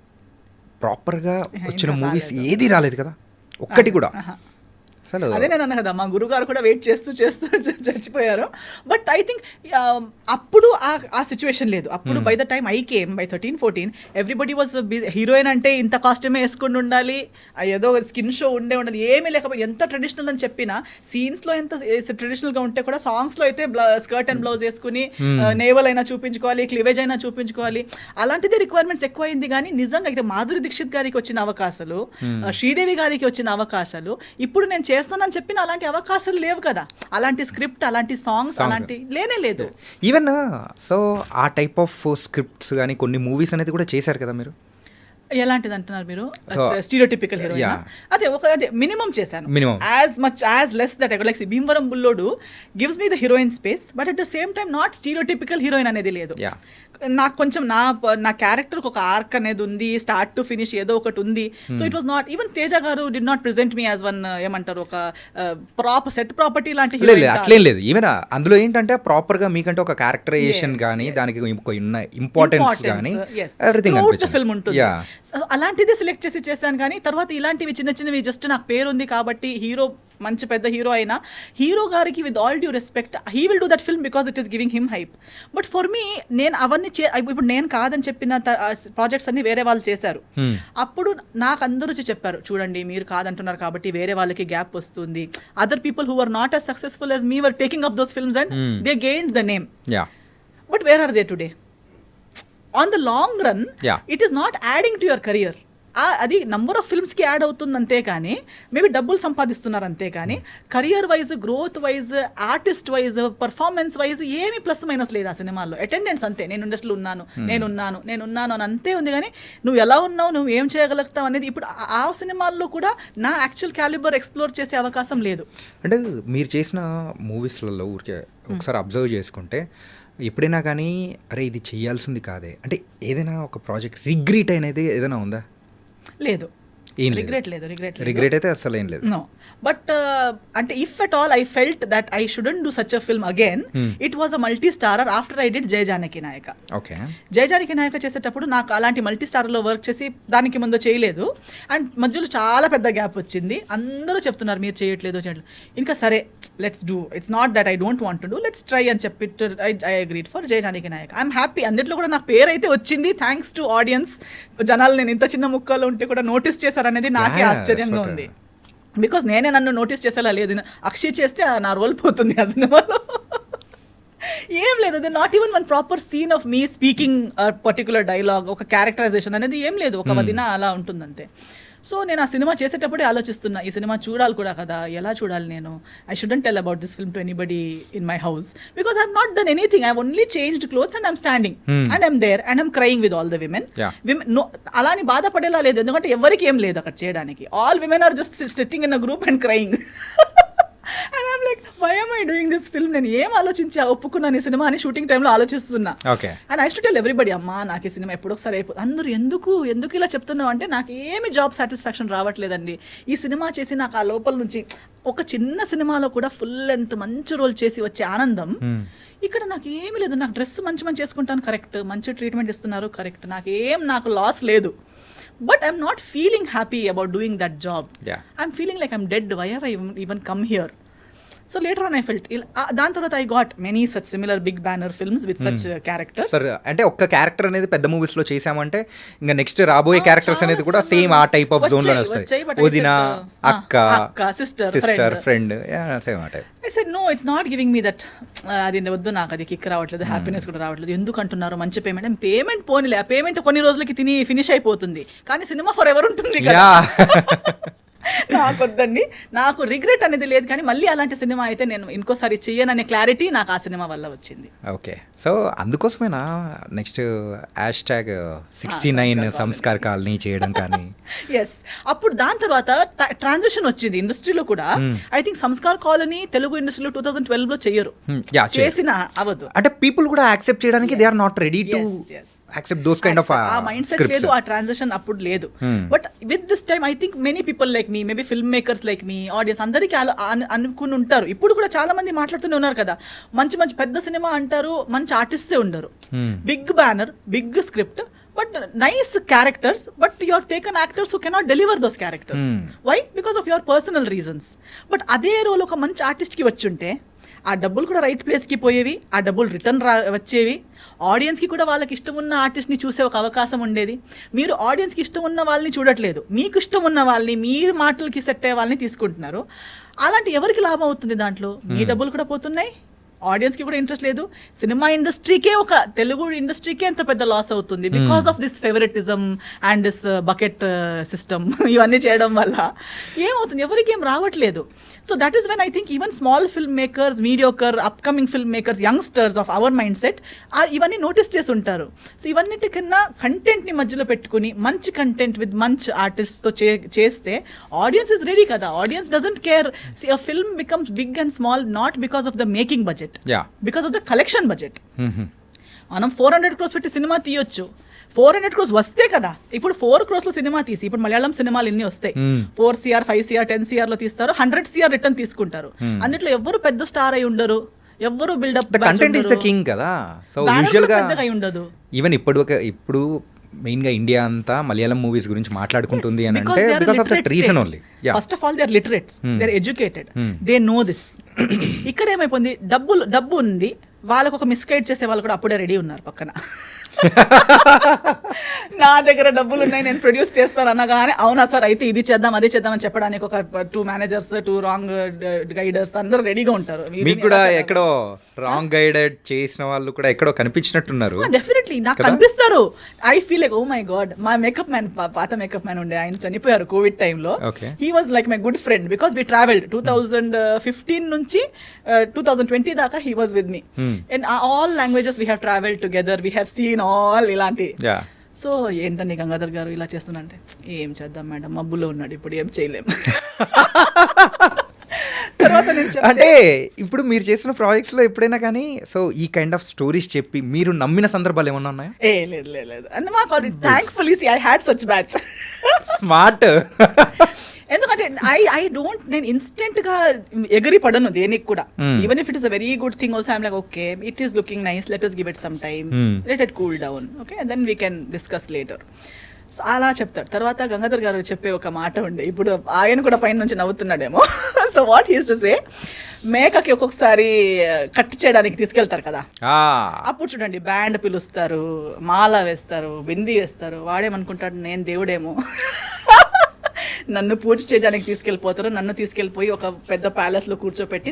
ప్రాపర్గా వచ్చిన మూవీస్ ఏది రాలేదు కదా, ఒక్కటి కూడా. అసలు అదే నేను అన్నా కదా, మా గురుగారు కూడా వెయిట్ చేస్తూ చచ్చిపోయారు. బట్ ఐ థింక్ అప్పుడు ఆ సిచ్యువేషన్ లేదు. అప్పుడు by the time I came by 13-14 everybody was heroine అంటే ఇంత కాస్ట్యూమే వేసుకుని ఉండాలి, ఏదో స్కిన్ షో ఉండాలి, ఏమీ లేకపోతే ఎంత ట్రెడిషనల్ అని చెప్పినా సీన్స్లో ఎంత ట్రెడిషనల్గా ఉంటే కూడా సాంగ్స్లో అయితే స్కర్ట్ అండ్ బ్లౌజ్ వేసుకుని నేవల్ అయినా చూపించుకోవాలి, క్లివేజ్ అయినా చూపించుకోవాలి, అలాంటిదే రిక్వైర్మెంట్స్ ఎక్కువైంది. కానీ నిజంగా అయితే మాధురి దీక్షిత్ గారికి వచ్చిన అవకాశాలు, శ్రీదేవి గారికి వచ్చిన అవకాశాలు, ఇప్పుడు నేను చేస్తానని చెప్పిన అలాంటి అవకాశాలు లేవు కదా. అలాంటి స్క్రిప్ట్, అలాంటి సాంగ్స్ అలాంటి లేనే లేదు. ఈవెన్ సో ఆ టైప్ ఆఫ్ స్క్రిప్ట్స్ కానీ కొన్ని మూవీస్ అనేది కూడా చేశారు కదా మీరు. ఎలాంటిది అంటున్నారు మీరు? స్టీరియోటిపికల్ హీరోయిన్ అదే మినిమం చేశాను. As much as less that like Bhimavaram Bullodu gives me the heroine space, but at the same time not stereotypical heroine అనేది లేదు. నాకు కొంచెం నా క్యారెక్టర్ ఒక ఆర్క్ అనేది ఉంది, స్టార్ట్ టు ఫినిష్ ఏదో ఒకటి ఉంది. So it was not even Teja garu did not present me as one ఏమంటారు ఒక సెట్ ప్రాపర్టీ లాంటి. అట్లేం లేదు. ఈవెన్ అందులో ఏంటంటే ప్రాపర్ గా మీకంటే ఒక క్యారెక్టరైజేషన్ కానీ దానికి ఇంపార్టెన్స్ కానీ ఎవ్రీథింగ్ ఫిల్మ్ ఉంటుంది. అలాంటిది సెలెక్ట్ చేశాను. కానీ తర్వాత ఇలాంటివి చిన్న చిన్నవి జస్ట్ నాకు పేరు ఉంది కాబట్టి హీరో మంచి పెద్ద హీరో అయినా హీరో గారికి with all due respect he will do that film because it is giving him hype. But for me నేను అవన్నీ ఇప్పుడు నేను కాదని చెప్పిన ప్రాజెక్ట్స్ అన్ని వేరే వాళ్ళు చేశారు. అప్పుడు నాకు అందరూ చెప్పారు, చూడండి మీరు కాదంటున్నారు కాబట్టి వేరే వాళ్ళకి గ్యాప్ వస్తుంది. Other people who are not as successful as me were taking up those films and they gained the name. But where are they today? On the long run, it is not adding to your career. అది number of ఫిల్మ్స్కి add అవుతుంది అంతే కానీ maybe డబ్బులు సంపాదిస్తున్నారు అంతే కానీ career wise, growth wise, artist wise, performance wise ఏమీ plus minus లేదు ఆ సినిమాల్లో. అటెండెన్స్ అంతే, నేను ఇండస్ట్రీలో నేనున్నాను అని అంతే ఉంది. కానీ నువ్వు ఎలా ఉన్నావు, నువ్వు ఏం చేయగలుగుతావు అనేది ఇప్పుడు ఆ సినిమాల్లో కూడా నా యాక్చువల్ క్యాలిబర్ ఎక్స్ప్లోర్ చేసే అవకాశం లేదు. అంటే మీరు చేసిన మూవీస్లలో ఊరికే ఒకసారి అబ్జర్వ్ చేసుకుంటే ఎప్పుడైనా కానీ అరే ఇది చేయాల్సింది కాదే అంటే ఏదైనా ఒక ప్రాజెక్ట్ రిగ్రెట్ అనేది ఏదైనా ఉందా? లేదు. రిగ్రెట్ అయితే అసలు ఏం లేదు. నో. బట్ అంటే if at all I felt that I shouldn't do such a film again, it was a multi starrer after I did Jaya Janaki Nayaka. Jaya Janaki నాయక చేసేటప్పుడు నాకు అలాంటి మల్టీ స్టారర్లో వర్క్ చేసి దానికి ముందు చేయలేదు. అండ్ మధ్యలో చాలా పెద్ద గ్యాప్ వచ్చింది. అందరూ చెప్తున్నారు మీరు చేయట్లేదు. ఇంకా సరే let's do, it's not that I don't want to do, let's try అని చెప్పి I agreed for Jaya Janaki Nayaka. I'm happy. అన్నిట్లో కూడా నాకు పేరు అయితే వచ్చింది థ్యాంక్స్ టు ఆడియన్స్. జనాలు నేను ఇంత చిన్న ముక్కలో ఉంటే కూడా నోటీస్ చేశారనేది నాకే ఆశ్చర్యంగా ఉంది. బికాస్ నేనే నన్ను నోటీస్ చేసేలా లేదు. అక్షయ్ చేస్తే నా రోల్ పోతుంది ఆ సినిమాలో. ఏం లేదు, అది not even one proper scene of me speaking particular dialogue, ఒక క్యారెక్టరైజేషన్ అనేది ఏం లేదు. ఒక వదిన అలా ఉంటుందంతే. సో నేను ఆ సినిమా చేసేటప్పుడే ఆలోచిస్తున్నా, ఈ సినిమా చూడాలి కూడా కదా, ఎలా చూడాలి నేను. I shouldn't tell about this film to anybody in my house because I have not done anything. I only changed clothes and I'm standing and I'm there and I'm crying with all the women. అలా అని బాధపడేలా లేదు, ఎందుకంటే ఎవరికి ఏం లేదు అక్కడ చేయడానికి. All women are just sitting in a group and crying. And I'm like, why am I doing this film? నేను ఏం ఆలోచించా ఒప్పుకున్నాను ఈ సినిమా అని షూటింగ్ టైంలో ఆలోచిస్తున్నా. And I to tell everybody, అమ్మా నాకు ఈ సినిమా ఎప్పుడు ఒకసారి అయిపోతుంది. అందరూ ఎందుకు ఇలా చెప్తున్నావు అంటే నాకు ఏమి జాబ్ సాటిస్ఫాక్షన్ రావట్లేదండి. ఈ సినిమా చేసి నాకు ఆ లోపల నుంచి ఒక చిన్న సినిమాలో కూడా ఫుల్ లెంత్ మంచి రోల్ చేసి వచ్చే ఆనందం ఇక్కడ నాకు ఏమీ లేదు. నాకు డ్రెస్ మంచి చేసుకుంటాను, కరెక్ట్. మంచి ట్రీట్మెంట్ ఇస్తున్నారు, కరెక్ట్. నాకు లాస్ లేదు. But I'm not feeling happy about doing that job. I'm feeling like I'm dead. Why have I even come here? So later on I felt దాని తర్వాత I got many such similar big banner films with such characters. Sir అంటే ఒక్క character అనేది పెద్ద movies లో చేసామంటే ఇంకా next రాబోయే క్యారెక్టర్స్ అనేది కూడా సేమ్ ఆ టైప్ ఆఫ్ జోన్ లోనే వస్తాయి. వదిన, అక్క, సిస్టర్, ఫ్రెండ్, సేమ్ ఆ type. I said no, it's not giving me that. అది వద్దు, నాకు అది కిక్ రావట్లేదు, హ్యాపీనెస్ కూడా రావట్లేదు. ఎందుకు అంటున్నారు మంచి పేమెంట్ పోనీలే, ఆ పేమెంట్ కొన్ని రోజులకి తిని ఫినిష్ అయిపోతుంది, కానీ సినిమా ఫర్ ఎవర్ ఉంటుంది కదా. నాకొద్దండి, నాకు రిగ్రెట్ అనేది లేదు. కానీ మళ్ళీ అలాంటి సినిమా అయితే నేను ఇంకోసారి చెయ్యననే క్లారిటీ నాకు ఆ సినిమా వల్ల వచ్చింది. ఓకే, సో అందుకోసమేనా నెక్స్ట్ #69 సంస్కార్ కాలనీ చేయడం కానీ. ఎస్, అప్పుడు దాని తర్వాత ట్రాన్సిషన్ వచ్చింది ఇండస్ట్రీలో కూడా. I think Sanskar colony Telugu ఇండస్ట్రీలో 2012లో చెయ్యరు, చేసిన అవ్వదు. అంటే పీపుల్ కూడా యాక్సెప్ట్ చేయడానికి they are not ready to accept those kind of ఆ మైండ్ సెట్ లేదు, ఆ ట్రాన్సిషన్ అప్పుడు లేదు. But with this time I think many people like me, maybe film makers like me, audience అందరికీ అనుకుని ఉంటారు. ఇప్పుడు కూడా చాలా మంది మాట్లాడుతూనే ఉన్నారు కదా, మంచి పెద్ద సినిమా అంటారు, మంచి ఆర్టిస్టే ఉండరు, big banner, big script, but nice characters, but you are taken actors who cannot deliver those characters. Why? Because of your personal reasons. But అదే రోల్ ఒక మంచి ఆర్టిస్ట్కి వచ్చుంటే ఆ డబ్బులు కూడా రైట్ ప్లేస్కి పోయేవి, ఆ డబ్బులు రిటర్న్ వచ్చేవి, ఆడియన్స్కి కూడా వాళ్ళకి ఇష్టం ఉన్న ఆర్టిస్ట్ని చూసే ఒక అవకాశం ఉండేది. మీరు ఆడియన్స్కి ఇష్టం ఉన్న వాళ్ళని చూడట్లేదు, మీకు ఇష్టం ఉన్న వాళ్ళని, మీరు మాటలకి సెట్ అయ్యే వాళ్ళని తీసుకుంటున్నారు. అలాంటి ఎవరికి లాభం అవుతుంది దాంట్లో? మీ డబ్బులు కూడా పోతున్నాయి, ఆడియన్స్కి కూడా ఇంట్రెస్ట్ లేదు. సినిమా ఇండస్ట్రీకే, ఒక తెలుగు ఇండస్ట్రీకే ఎంత పెద్ద లాస్ అవుతుంది because of this favouritism and this bucket system. ఇవన్నీ చేయడం వల్ల ఏమవుతుంది? ఎవరికి ఏం రావట్లేదు. So that is when I think even small film makers, mediocre, upcoming film makers, youngsters of our mind set ఇవన్నీ నోటీస్ చేసి ఉంటారు. సో ఇవన్నిటికన్నా కంటెంట్ని మధ్యలో పెట్టుకుని మంచి కంటెంట్ విత్ మంచి ఆర్టిస్ట్తో చేస్తే ఆడియన్స్ ఇస్ రెడీ కదా. Audience doesn't care. A film becomes big and small not because of the making budget, because of the collection budget. మనం 400 crores పెట్టి సినిమా తీయొచ్చు, 400 crores వస్తే కదా. ఇప్పుడు 4 crores లో సినిమా తీసి, ఇప్పుడు మలయాళం సినిమాలు ఎన్ని వస్తాయి? 4 CR, 5 CR, 10 CR లో తీస్తారు, 100 CR రిటర్న్ తీసుకుంటారు. అందులో ఎవరు పెద్ద స్టార్ అయి ఉండరు, ఎవరు buildup, content is the king కదా. సో యూజువల్ గా ఉండదు. ఈవెన్ ఇప్పుడు మెయిన్ గా ఇండియా అంతా మలయాళం మూవీస్ గురించి మాట్లాడుకుంటుంది అని అంటే because of that reason only. First of all they are literates, they are educated, they know this. ఇక్కడ ఏమైపోయింది? డబ్బు ఉంది, వాళ్ళకు ఒక మిస్గైడ్ చేసే వాళ్ళు కూడా అప్పుడే రెడీ ఉన్నారు పక్కన. నా దగ్గర డబ్బులు ఉన్నాయి, నేను ప్రొడ్యూస్ చేస్తాను అనగానే అవునా సార్ అయితే ఇది చేద్దాం అది చేద్దాం అని చెప్పడానికి ఒక 2 managers, 2 wrong గైడర్స్ అందరూ రెడీగా ఉంటారు. మీకు కూడా ఎక్కడో రాంగ్ గైడెడ్ చేసిన వాళ్ళు కూడా ఎక్కడో కనిపించినట్టున్నారు. డెఫినెట్లీ నాకు కనిపిస్తారు. I feel like oh my god, మా మేకప్ మ్యాన్, పాత మేకప్ మ్యాన్ ఉండే, ఆయన చనిపోయారు కోవిడ్ టైంలో. He was like my good friend because we travelled 2015 నుంచి 2020 దాకా he was with me. In all languages we have travelled together, we have seen all ఇలాంటి. So ఏంటండి గంగాధర్ గారు ఇలా చేస్తున్నంటే, ఏం చేద్దాం మేడం, మబ్బులో ఉన్నాడు, ఇప్పుడు ఏం చేయలేం. తర్వాత అంటే ఇప్పుడు మీరు చేసిన ప్రాజెక్ట్స్ లో ఎప్పుడైనా కానీ సో ఈ కైండ్ ఆఫ్ స్టోరీస్ చెప్పి మీరు నమ్మిన సందర్భాలు ఏమన్నా ఉన్నాయా? లేదు అంటే మాకు thankfully I had such batch. Smart. ఎందుకంటే ఐ డోంట్, నేను ఇన్స్టెంట్ గా ఎగిరి పడను దేనికి కూడా. Even if it is a very good thing also I'm like okay it is looking nice, let us give it some time, let it cool down, okay, and then we can discuss later. So అలా చెప్తాడు. తర్వాత గంగాధర్ గారు చెప్పే ఒక మాట ఉండే, ఇప్పుడు ఆయన కూడా పైన నుంచి నవ్వుతున్నాడేమో. So what he's to say, మేకకి ఒక్కొక్కసారి కట్ చేయడానికి తీసుకెళ్తారు కదా, అప్పుడు చూడండి బ్యాండ్ పిలుస్తారు, మాల వేస్తారు, బిందీ వేస్తారు. వాడేమనుకుంటాడు నేను దేవుడేమో, నన్ను పూజ చేయడానికి తీసుకెళ్ళిపోతారు, నన్ను తీసుకెళ్ళిపోయి ఒక పెద్ద ప్యాలెస్ లో కూర్చోపెట్టి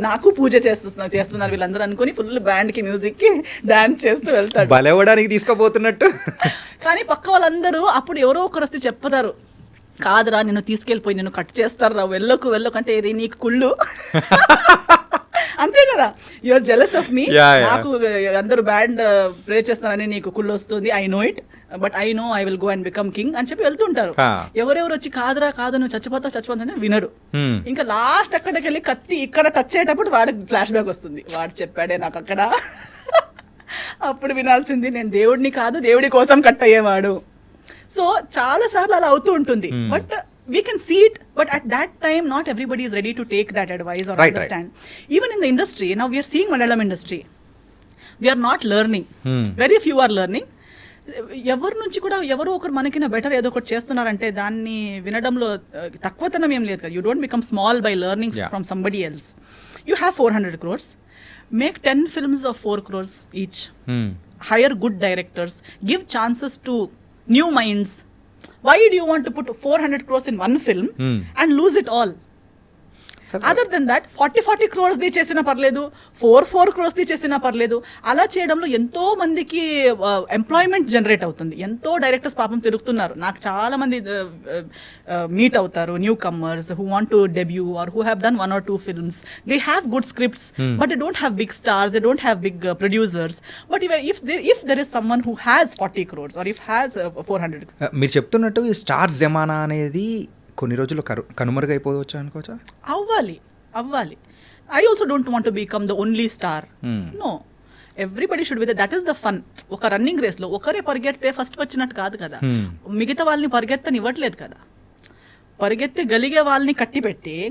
నాకు పూజ చేస్తున్నారు వీళ్ళందరూ అనుకుని ఫుల్ బ్యాండ్ కి మ్యూజిక్ కి డాన్స్ చేస్తూ వెళ్తాడు, బలవడానికి తీసుకోబోతున్నట్టు. కానీ పక్క వాళ్ళందరూ అప్పుడు ఎవరో ఒకరు వస్తే చెప్తారు, కాదురా నిన్ను తీసుకెళ్ళిపోయి నిన్ను కట్ చేస్తారా, వెళ్ళకు అంటే నీకు కుళ్ళు. అంతే కదా, యూఆర్ జెలస్ ఆఫ్ మీ, నాకు అందరూ బ్యాండ్ ప్లే చేస్తారని నీకు కుళ్ళు వస్తుంది, I know it, but I know I will go and become king అని చెప్పి వెళ్తుంటారు. ఎవరెవరు వచ్చి కాదురా కాదు నువ్వు చచ్చిపోతావు వినడు. ఇంకా లాస్ట్ అక్కడికి వెళ్ళి కత్తి ఇక్కడ టచ్ అయ్యేటప్పుడు వాడికి ఫ్లాష్ బ్యాక్ వస్తుంది, వాడు చెప్పాడే నాకు అక్కడ. అప్పుడు వినాల్సింది నేను దేవుడిని కాదు, దేవుడి కోసం కట్ అయ్యేవాడు. సో చాలా సార్లు అలా అవుతూ ఉంటుంది, but we can see it, but at that time not everybody is ready to take that advice or understand. Even in the industry now we are seeing Malayalam industry, we are not learning, very few are learning. ఎవరి నుంచి కూడా ఎవరో ఒకరు మనకిన better ఏదో ఒకటి చేస్తున్నారంటే దాన్ని వినడంలో తక్కువతనం ఏం లేదు కదా. You don't become small by learning from somebody else. You have 400 crores, make 10 films of 4 crores each, hire good directors, give chances to new minds. Why do you want to put 400 crores in one film and lose it all? Other than that 40 crores ది చేసినా పర్లేదు, 4 crores ది చేసినా పర్లేదు. అలా చేయడంలో ఎంతో మందికి ఎంప్లాయ్మెంట్ జనరేట్ అవుతుంది. ఎంతో డైరెక్టర్స్ పాపం తిరుగుతున్నారు, నాకు చాలా మంది మీట్ అవుతారు, newcomers who want to debut or who have done 1 or 2 films. They have good scripts but they don't have big stars, they don't have big producers. But if there is someone who has 40 crores or if has 400. మీరు చెప్తున్నట్టు ఈ star జమానా అనేది కొన్ని రోజులు కనుమరుగైపోవచ్చు అనుకోవచ్చా? అవ్వాలి. I also don't want to become the only star. No, everybody should be there. That is the fun. ఒక రన్నింగ్ రేస్ లో ఒకరే పరిగెడితే ఫస్ట్ వచ్చినట్టు కాదు కదా, మిగతా వాళ్ళని పరిగెత్తనివ్వట్లేదు కదా. పరిగెత్తగలిగే వాళ్ళని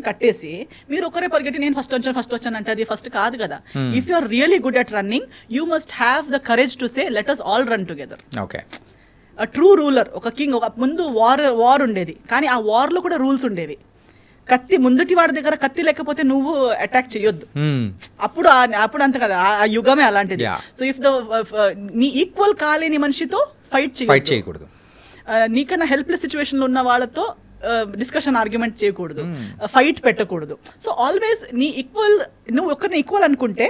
కట్టేసి మీరు ఒకరే పరిగెట్టి నేను ఫస్ట్ వచ్చాను అంటే అది ఫస్ట్ కాదు కదా. If you are really good at running you must have the courage to say let us all run together. Okay, true ruler, ఒక కింగ్. ఒక ముందు వార్ ఉండేది, కానీ ఆ వార్లో కూడా రూల్స్ ఉండేవి. కత్తి ముందుటి వాడి దగ్గర కత్తి లేకపోతే నువ్వు అటాక్ చేయొద్దు. అప్పుడు అంత కదా, ఆ యుగమే అలాంటిది. సో ఇఫ్ నీ ఈక్వల్ కాలేని మనిషితో ఫైట్ చేయకూడదు, నీకన్నా హెల్ప్లెస్ సిచ్యువేషన్లో ఉన్న వాళ్ళతో డిస్కషన్ ఆర్గ్యుమెంట్ చేయకూడదు, ఫైట్ పెట్టకూడదు. సో ఆల్వేస్ నీ ఈక్వల్, నువ్వు ఒక్కరిని ఈక్వల్ అనుకుంటే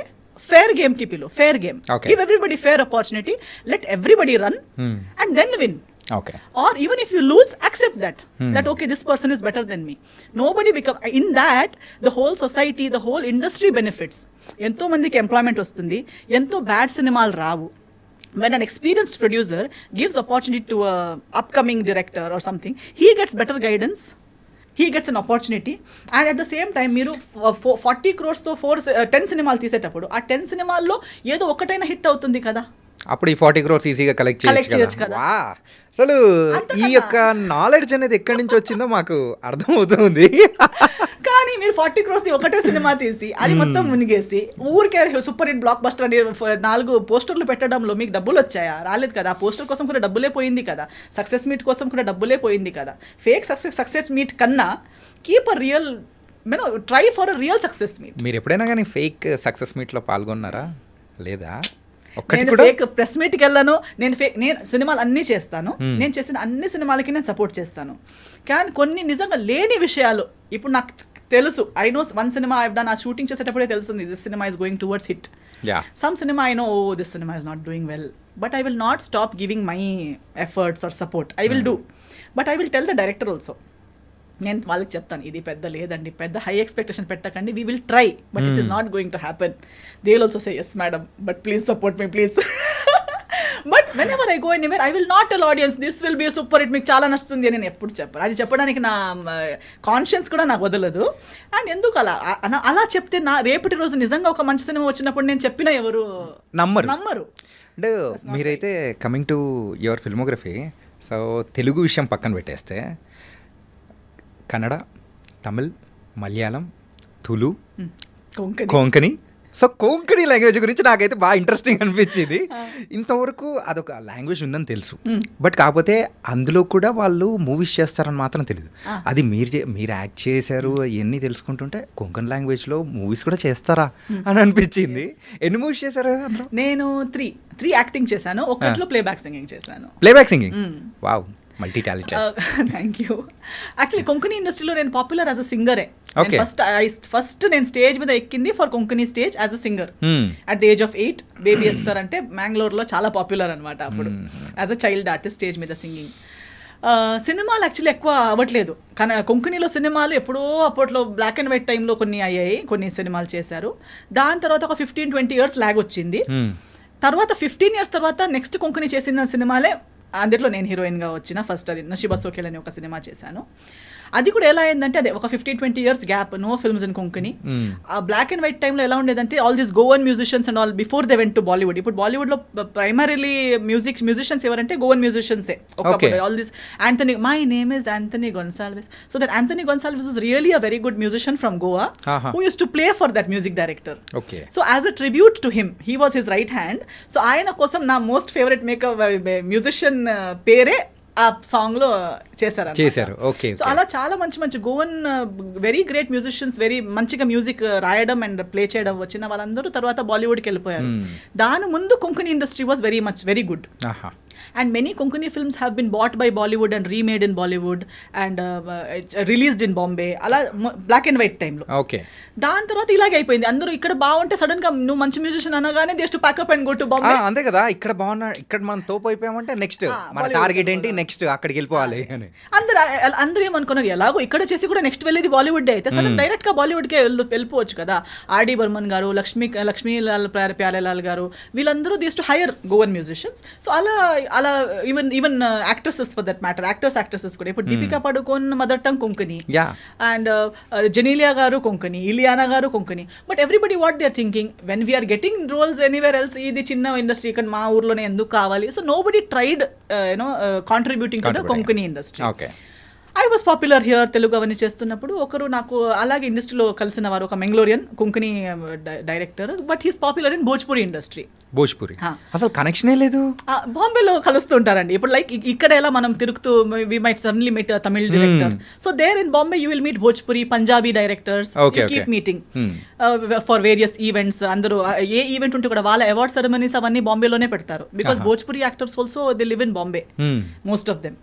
ఫేర్ గేమ్ కి పిలు, fair game, give everybody fair opportunity, let everybody run and then win. Okay. Or even if you lose, accept that okay, this person is better than me. Nobody become, in that the whole society, the whole industry benefits. Ento mandiki employment vastundi, ento bad cinemalu ravu. When an experienced producer gives opportunity to a upcoming director or something, he gets better guidance, he gets an opportunity, and at the same time మీరు 40 crores తో 10 సినిమాలు తీసేటప్పుడు ఆ 10 సినిమాల్లో ఏదో ఒకటైనా hit అవుతుంది కదా, అప్పుడు ఈ 40 crores ఈజీగా కలెక్ట్ చేయొచ్చు కదా. అసలు ఈ యొక్క నాలెడ్జ్ అనేది ఎక్కడి నుంచి వచ్చిందో మాకు అర్థమవుతుంది. కానీ మీరు 40 crores ఒకటే సినిమా తీసి అది మొత్తం మునిగేసి ఊరికే సూపర్ హిట్ బ్లాక్ బస్టర్ అని 4 పోస్టర్లు పెట్టడంలో మీకు డబ్బులు వచ్చాయా? రాలేదు కదా. ఆ పోస్టర్ కోసం కూడా డబ్బులే పోయింది కదా, సక్సెస్ మీట్ కోసం కూడా డబ్బులే పోయింది కదా. ఫేక్ సక్సెస్ మీట్ కన్నా keep a real, try for a real success meet. మీరు ఎప్పుడైనా కానీ ఫేక్ సక్సెస్ మీట్లో పాల్గొన్నారా? లేదా? నేను ఫేక్ ప్రెస్ మీట్కి వెళ్ళాను, నేను సినిమాలు అన్నీ చేస్తాను, నేను చేసిన అన్ని సినిమాలకి నేను సపోర్ట్ చేస్తాను. కానీ కొన్ని నిజంగా లేని విషయాలు ఇప్పుడు నాకు తెలుసు. ఐ నో వన్ సినిమా ఐ డన్, ఆ షూటింగ్ చేసేటప్పుడే తెలుస్తుంది దిస్ సినిమా is going towards hit. Some సినిమా ఐ నో దిస్ సినిమా is not doing well, but I will not stop giving my efforts or support. I will do, but I will tell the director also. నేను వాళ్ళకి చెప్తాను, ఇది పెద్ద లేదండి, పెద్ద high expectation పెట్టకండి, we will try, but it is not going to happen. They will also say yes madam, but please support me please. But whenever I go anywhere I will not tell audience this will be super hit, మీకు చాలా నచ్చుతుంది అని నేను ఎప్పుడు చెప్పాను. అది చెప్పడానికి నా కాన్షియన్స్ కూడా నాకు వదలదు. అండ్ ఎందుకు అలా చెప్తే నా రేపటి రోజు నిజంగా ఒక మంచి సినిమా వచ్చినప్పుడు నేను చెప్పిన ఎవరు నమ్మరు. అంటే మీరైతే coming to your filmography, so Telugu విషయం పక్కన పెట్టేస్తే కన్నడ, తమిళ్, మలయాళం, తులు, కొంకణి. సో కొంకణి లాంగ్వేజ్ గురించి నాకైతే బాగా ఇంట్రెస్టింగ్ అనిపించింది. ఇంతవరకు అదొక లాంగ్వేజ్ ఉందని తెలుసు, బట్ కాకపోతే అందులో కూడా వాళ్ళు మూవీస్ చేస్తారని మాత్రం తెలియదు. అది మీరు యాక్ట్ చేశారు ఇవన్నీ తెలుసుకుంటుంటే కొంకణి లాంగ్వేజ్లో మూవీస్ కూడా చేస్తారా అని అనిపించింది. ఎన్ని మూవీస్ చేశారు అందులో? నేను త్రీ యాక్టింగ్ చేశాను, ఒకట్లో ప్లేబ్యాక్ సింగింగ్ చేశాను. Playback singing, wow, multi talented. Thank you. Actually Konkani ఇండస్ట్రీలో నేను పాపులర్ యాజ్ అ సింగరే. ఫస్ట్ నేను స్టేజ్ మీద ఎక్కింది for Konkani stage as a singer at the age of 8. Baby Esther అంటే మ్యాంగ్లూర్లో చాలా పాపులర్ అనమాట అప్పుడు, as a child artist stage మీద సింగింగ్. సినిమాలు యాక్చువల్లీ ఎక్కువ అవ్వట్లేదు, కానీ కొంకణిలో సినిమాలు ఎప్పుడో అప్పట్లో బ్లాక్ అండ్ వైట్ టైంలో కొన్ని అయ్యాయి, కొన్ని సినిమాలు చేశారు. దాని తర్వాత ఒక 15-20 years లాగ్ వచ్చింది. తర్వాత 15 years తర్వాత నెక్స్ట్ కొంకణి చేసిన సినిమాలే, అందులో నేను హీరోయిన్గా వచ్చిన ఫస్ట్ అది నషీబా సోఖేల్ అని ఒక సినిమా చేశాను. అది కూడా ఎలా అయిందంటే అదే ఒక 15-20 years gap, no films in Konkani. ఆ బ్లాక్ అండ్ వైట్ టైంలో ఎలా ఉండేదంటే all these Goan musicians and all before they went to Bollywood. ఇప్పుడు బాలీవుడ్లో ప్రైమరీలీ మ్యూజిషియన్స్ ఎవరంటే గోవన్ మ్యూజిషియన్సే. All this Anthony, my name is Anthony Gonsalves. So that Anthony Gonsalves was really a very good musician from Goa who used to play for that music director. So as a tribute to him, he was his right hand. So ఆయన కోసం నా most favourite makeup musician పేరే ఆ song లో చేశారు. Okay. So అలా చాలా మంచి Goan very great musicians, very మంచిగా మ్యూజిక్ రాయడం అండ్ ప్లే చేయడం వచ్చిన వాళ్ళందరూ తర్వాత బాలీవుడ్కి వెళ్ళిపోయారు. దాని ముందు Konkani industry was very good. And many Konkani films have been bought by Bollywood and remade in Bollywood and released in Bombay. అలా బ్లాక్ అండ్ వైట్ టైంలో. ఓకే. దాని తర్వాత ఇలాగే అయిపోయింది. అందరూ ఇక్కడ బాగుంటే సడన్ గా నువ్వు మంచి మ్యూజిషియన్ అనగానే they to pack up and go to Bombay. అంతే కదా, ఇక్కడ బాగున్నా, ఇక్కడ మనం తోపు అయిపోయామంటే నెక్స్ట్ మన టార్గెట్ ఏంటి, నెక్స్ట్ అక్కడికి వెళ్ళిపోవాలి అని అందరూ ఏమనుకున్నారు, ఎలాగో ఇక్కడ చేసి కూడా నెక్స్ట్ వెళ్ళేది బాలీవుడ్ అయితే సడన్ డైరెక్ట్ గా బాలీవుడ్ కి వెళ్ళిపోవచ్చు కదా. ఆర్డి బర్మన్ గారు, లక్ష్మీలాల్ ప్యారేలాల్ గారు, వీళ్ళందరూ they to hire Goan musicians. So అలా even actresses for that matter, actresses కూడా ఇప్పుడు Deepika Padukone mother tongue Konkani, and Genelia garu Konkani, Ileana garu Konkani. But everybody what they are thinking when we're getting roles anywhere else, ఇది చిన్న ఇండస్ట్రీ ఇక్కడ మా ఊర్లోనే ఎందుకు కావాలి. So nobody tried contributing to the Konkani industry. I was popular here Telugu అవన్నీ చేస్తున్నప్పుడు ఒకరు నాకు అలాగే ఇండస్ట్రీలో కలిసిన వారు ఒక Mangalorean Konkani director, but he's popular in Bhojpuri industry. Bhojpuri అసలు కనెక్షనే లేదు. బాంబేలో కలుస్తుంటారండి. ఇప్పుడు లైక్ ఇక్కడ ఎలా మనం తిరుగుతూ we might suddenly meet Tamil director, so there in Bombay you will meet Bhojpuri Punjabi directors, keep meeting for various events. అందరూ ఏ ఈవెంట్ ఉంటే కూడా వాళ్ళ అవార్డ్ సెరమనీస్ అవన్నీ బాంబేలోనే పెడతారు, because Bhojpuri actors also they live in Bombay most of them.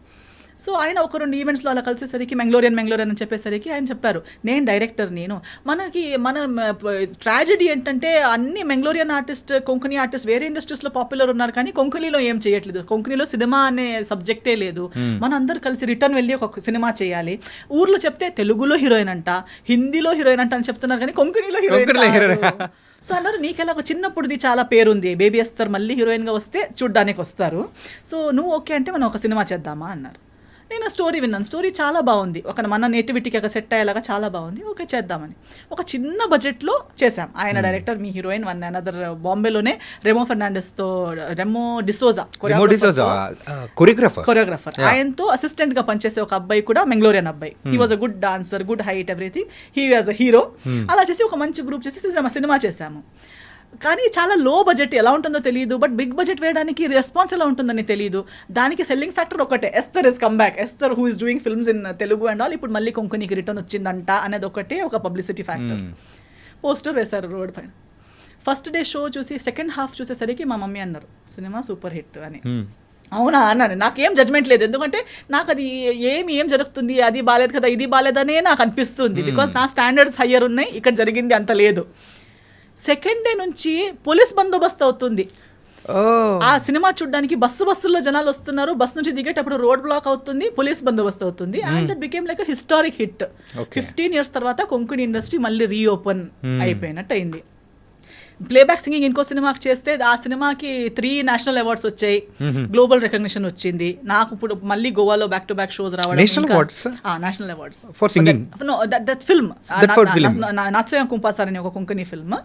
So ఆయన ఒక 2 ఈవెంట్స్లో అలా కలిసేసరికి మెంగ్లోరియన్ అని చెప్పేసరికి ఆయన చెప్పారు, నేను డైరెక్టర్, మన ట్రాజెడీ ఏంటంటే అన్ని మెంగ్లోరియన్ ఆర్టిస్ట్, కొంకణి ఆర్టిస్ట్ వేరే ఇండస్ట్రీస్లో పాపులర్ ఉన్నారు, కానీ కొంకణిలో ఏం చేయట్లేదు. కొంకణిలో సినిమా అనే సబ్జెక్టే లేదు. మన అందరు కలిసి రిటర్న్ వెళ్ళి ఒక సినిమా చేయాలి. ఊర్లో చెప్తే తెలుగులో హీరోయిన్ అంట, హిందీలో హీరోయిన్ అంట అని చెప్తున్నారు, కానీ కొంకణిలో హీరోయిన్. సో అన్నారు, నీకెలా ఒక చిన్నప్పుడుది చాలా పేరుంది, బేబీ ఎస్తర్ మళ్ళీ హీరోయిన్గా వస్తే చూడ్డానికి వస్తారు, సో నువ్వు ఓకే అంటే మనం ఒక సినిమా చేద్దామా అన్నారు. నేను స్టోరీ విన్నాను, స్టోరీ చాలా బాగుంది, ఒక మన నేటివిటీకి ఒక సెట్ అయ్యేలాగా చాలా బాగుంది, ఓకే చేద్దామని ఒక చిన్న బడ్జెట్లో చేశాం. ఆయన director, me heroine one another బాంబేలోనే రెమో డిసోజా కొరియోగ్రాఫర్, ఆయనతో అసిస్టెంట్ గా పనిచేసే ఒక అబ్బాయి కూడా మెంగ్లోరియన్ అబ్బాయి. He was a good dancer, good height, everything, he was a hero. అలా చేసి ఒక మంచి గ్రూప్ చేసి సినిమా చేశాము. కానీ చాలా లో బడ్జెట్, ఎలా ఉంటుందో తెలియదు, బట్ బిగ్ బడ్జెట్ వేయడానికి రెస్పాన్స్ ఎలా ఉంటుందని తెలియదు. దానికి సెల్లింగ్ ఫ్యాక్టర్ ఒకటే, Esther is come back, Esther who is doing films in Telugu and all, ఇప్పుడు మళ్ళీ కొంకణికి రిటర్న్ వచ్చిందంట అనేది ఒకటే ఒక పబ్లిసిటీ ఫ్యాక్టర్. పోస్టర్ వేశారు రోడ్ పైన. ఫస్ట్ డే షో చూసి సెకండ్ హాఫ్ చూసేసరికి మా మమ్మీ అన్నారు, సినిమా సూపర్ హిట్ అని. అవునా అన్నాను. నాకేం జడ్జ్మెంట్ లేదు, ఎందుకంటే నాకు అది ఏం జరుగుతుంది, అది బాలేదు కదా, ఇది బాలేదనే నాకు అనిపిస్తుంది, బికాస్ నా స్టాండర్డ్స్ హయ్యర్ ఉన్నాయి, ఇక్కడ జరిగింది అంత లేదు. సెకండ్ డే నుంచి పోలీస్ బందోబస్తు అవుతుంది. ఆ సినిమా చూడడానికి బస్సుల్లో జనాలు వస్తున్నారు, బస్ నుంచి దిగేటప్పుడు రోడ్ బ్లాక్ అవుతుంది, పోలీస్ బందోబస్తు అవుతుంది. And that became like historic hit. 15 years తర్వాత కొంకణి ఇండస్ట్రీ మళ్ళీ రీఓపెన్ అయిపోయినట్టు అయింది. ప్లేబ్యాక్ సింగింగ్ ఇంకో సినిమాకి చేస్తే ఆ సినిమాకి 3 నేషనల్ అవార్డ్స్ వచ్చాయి, గ్లోబల్ రికగ్నిషన్ వచ్చింది. నాకు ఇప్పుడు మళ్ళీ గోవాలో బ్యాక్ టు బ్యాక్ షోస్ రావడం, national awards for singing. That film Nachomia Kumpasar అనే ఒక Konkani film,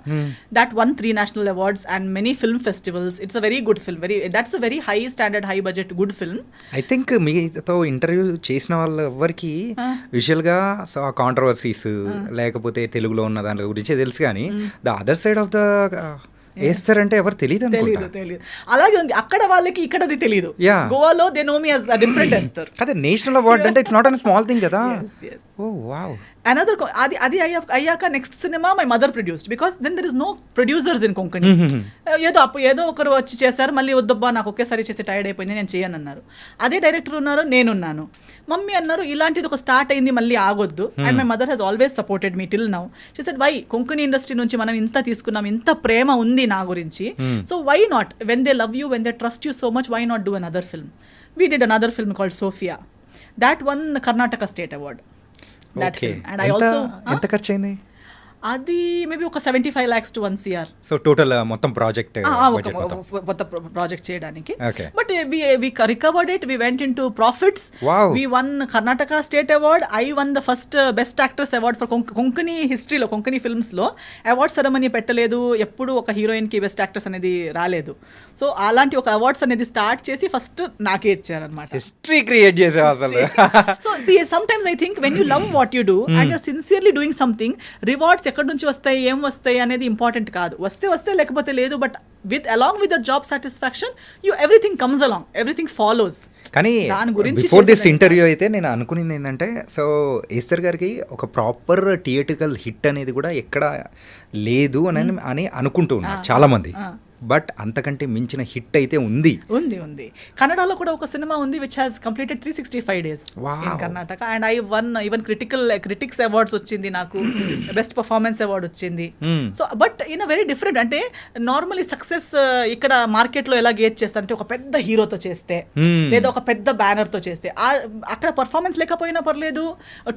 that won 3 national awards and many film festivals. It's a very good film, that's a very high standard, high budget, good film. I think మీతో interview చేసిన వాళ్ళ ఎవరికి visual గా controversies లేకపోతే తెలుగులో ఉన్న దాని గురించి తెలుసు, కానీ the other side of the వేస్తారంటే ఎవరు తెలియదు. అలాగే ఉంది అక్కడ వాళ్ళకి, ఇక్కడ అది తెలియదు. గోవాలో they know me as a different వేస్తారు. అదే నేషనల్ అవార్డ్ అంటే it's not an small thing కదా. Oh wow. అనదర్ అది అయ్యాక నెక్స్ట్ సినిమా my mother produced, because then there is no producers in Konkani. ఏదో ఒకరు వచ్చి చేశారు, మళ్ళీ వద్దబ్బా నాకు ఒకేసారి చేసి టైర్డ్ అయిపోయింది, నేను చేయను అన్నారు. అదే డైరెక్టర్ ఉన్నారు, నేనున్నాను. మమ్మీ అన్నారు ఇలాంటిది ఒక స్టార్ట్ అయింది, మళ్ళీ ఆగొద్దు. And my mother has always supported me till now. She said why, Konkani industry నుంచి మనం ఇంత తీసుకున్నాం, ఇంత ప్రేమ ఉంది నా గురించి, so why not, when they love you, when they trust you so much, why not do another film. We did another film called Sophia, that won Karnataka state award. ఎంత ఖర్చు అయింది? అది మేబీ ఒక 75 lakhs to 1 crore. So total మొత్తం project project చేయడానికి. But we recovered it, we went into profits, we won Karnataka state award. I won the first best actress award for Konkani హిస్టరీలో. Konkani films లో award ceremony పెట్టలేదు, ఎప్పుడు ఒక heroine కి best actress అనేది రాలేదు. సో అలాంటి ఒక అవార్డ్స్ అనేది స్టార్ట్ చేసి ఫస్ట్ నాకే ఇచ్చారనమాట. హిస్టరీ క్రియేట్ చేసే అసలు. So sometimes I think when you love what you do and your sincerely doing something, rewards ఎక్కడి నుంచి వస్తాయి, ఏం వస్తాయి అనేది ఇంపార్టెంట్ కాదు. వస్తే లేకపోతే లేదు. But along with the job satisfaction, everything comes along, everything follows. కానీ బిఫోర్ దిస్ ఇంటర్వ్యూ అయితే నేను అనుకునేది ఏంటంటే, సో ఎస్తర్ గారికి ఒక ప్రాపర్ థియేట్రికల్ హిట్ అనేది కూడా ఎక్కడ లేదు అని అనుకుంటూ ఉన్నారు చాలా మంది. బట్ అంతకంటే మించిన హిట్ అయితే ఉంది. కన్నడలో కూడా ఒక సినిమా ఉంది which has completed 365 days in Karnataka. And I one even critics awards వచ్చింది నాకు, బెస్ట్ పర్ఫార్మెన్స్ అవార్డ్ వచ్చింది. So but in a very different, అంటే నార్మలీ సక్సెస్ ఇక్కడ మార్కెట్ లో ఎలా గేజ్ చేస్తారు అంటే, ఒక పెద్ద హీరోతో చేస్తే లేదా ఒక పెద్ద బ్యానర్ తో చేస్తే, అక్కడ పర్ఫార్మెన్స్ లేకపోయినా పర్లేదు,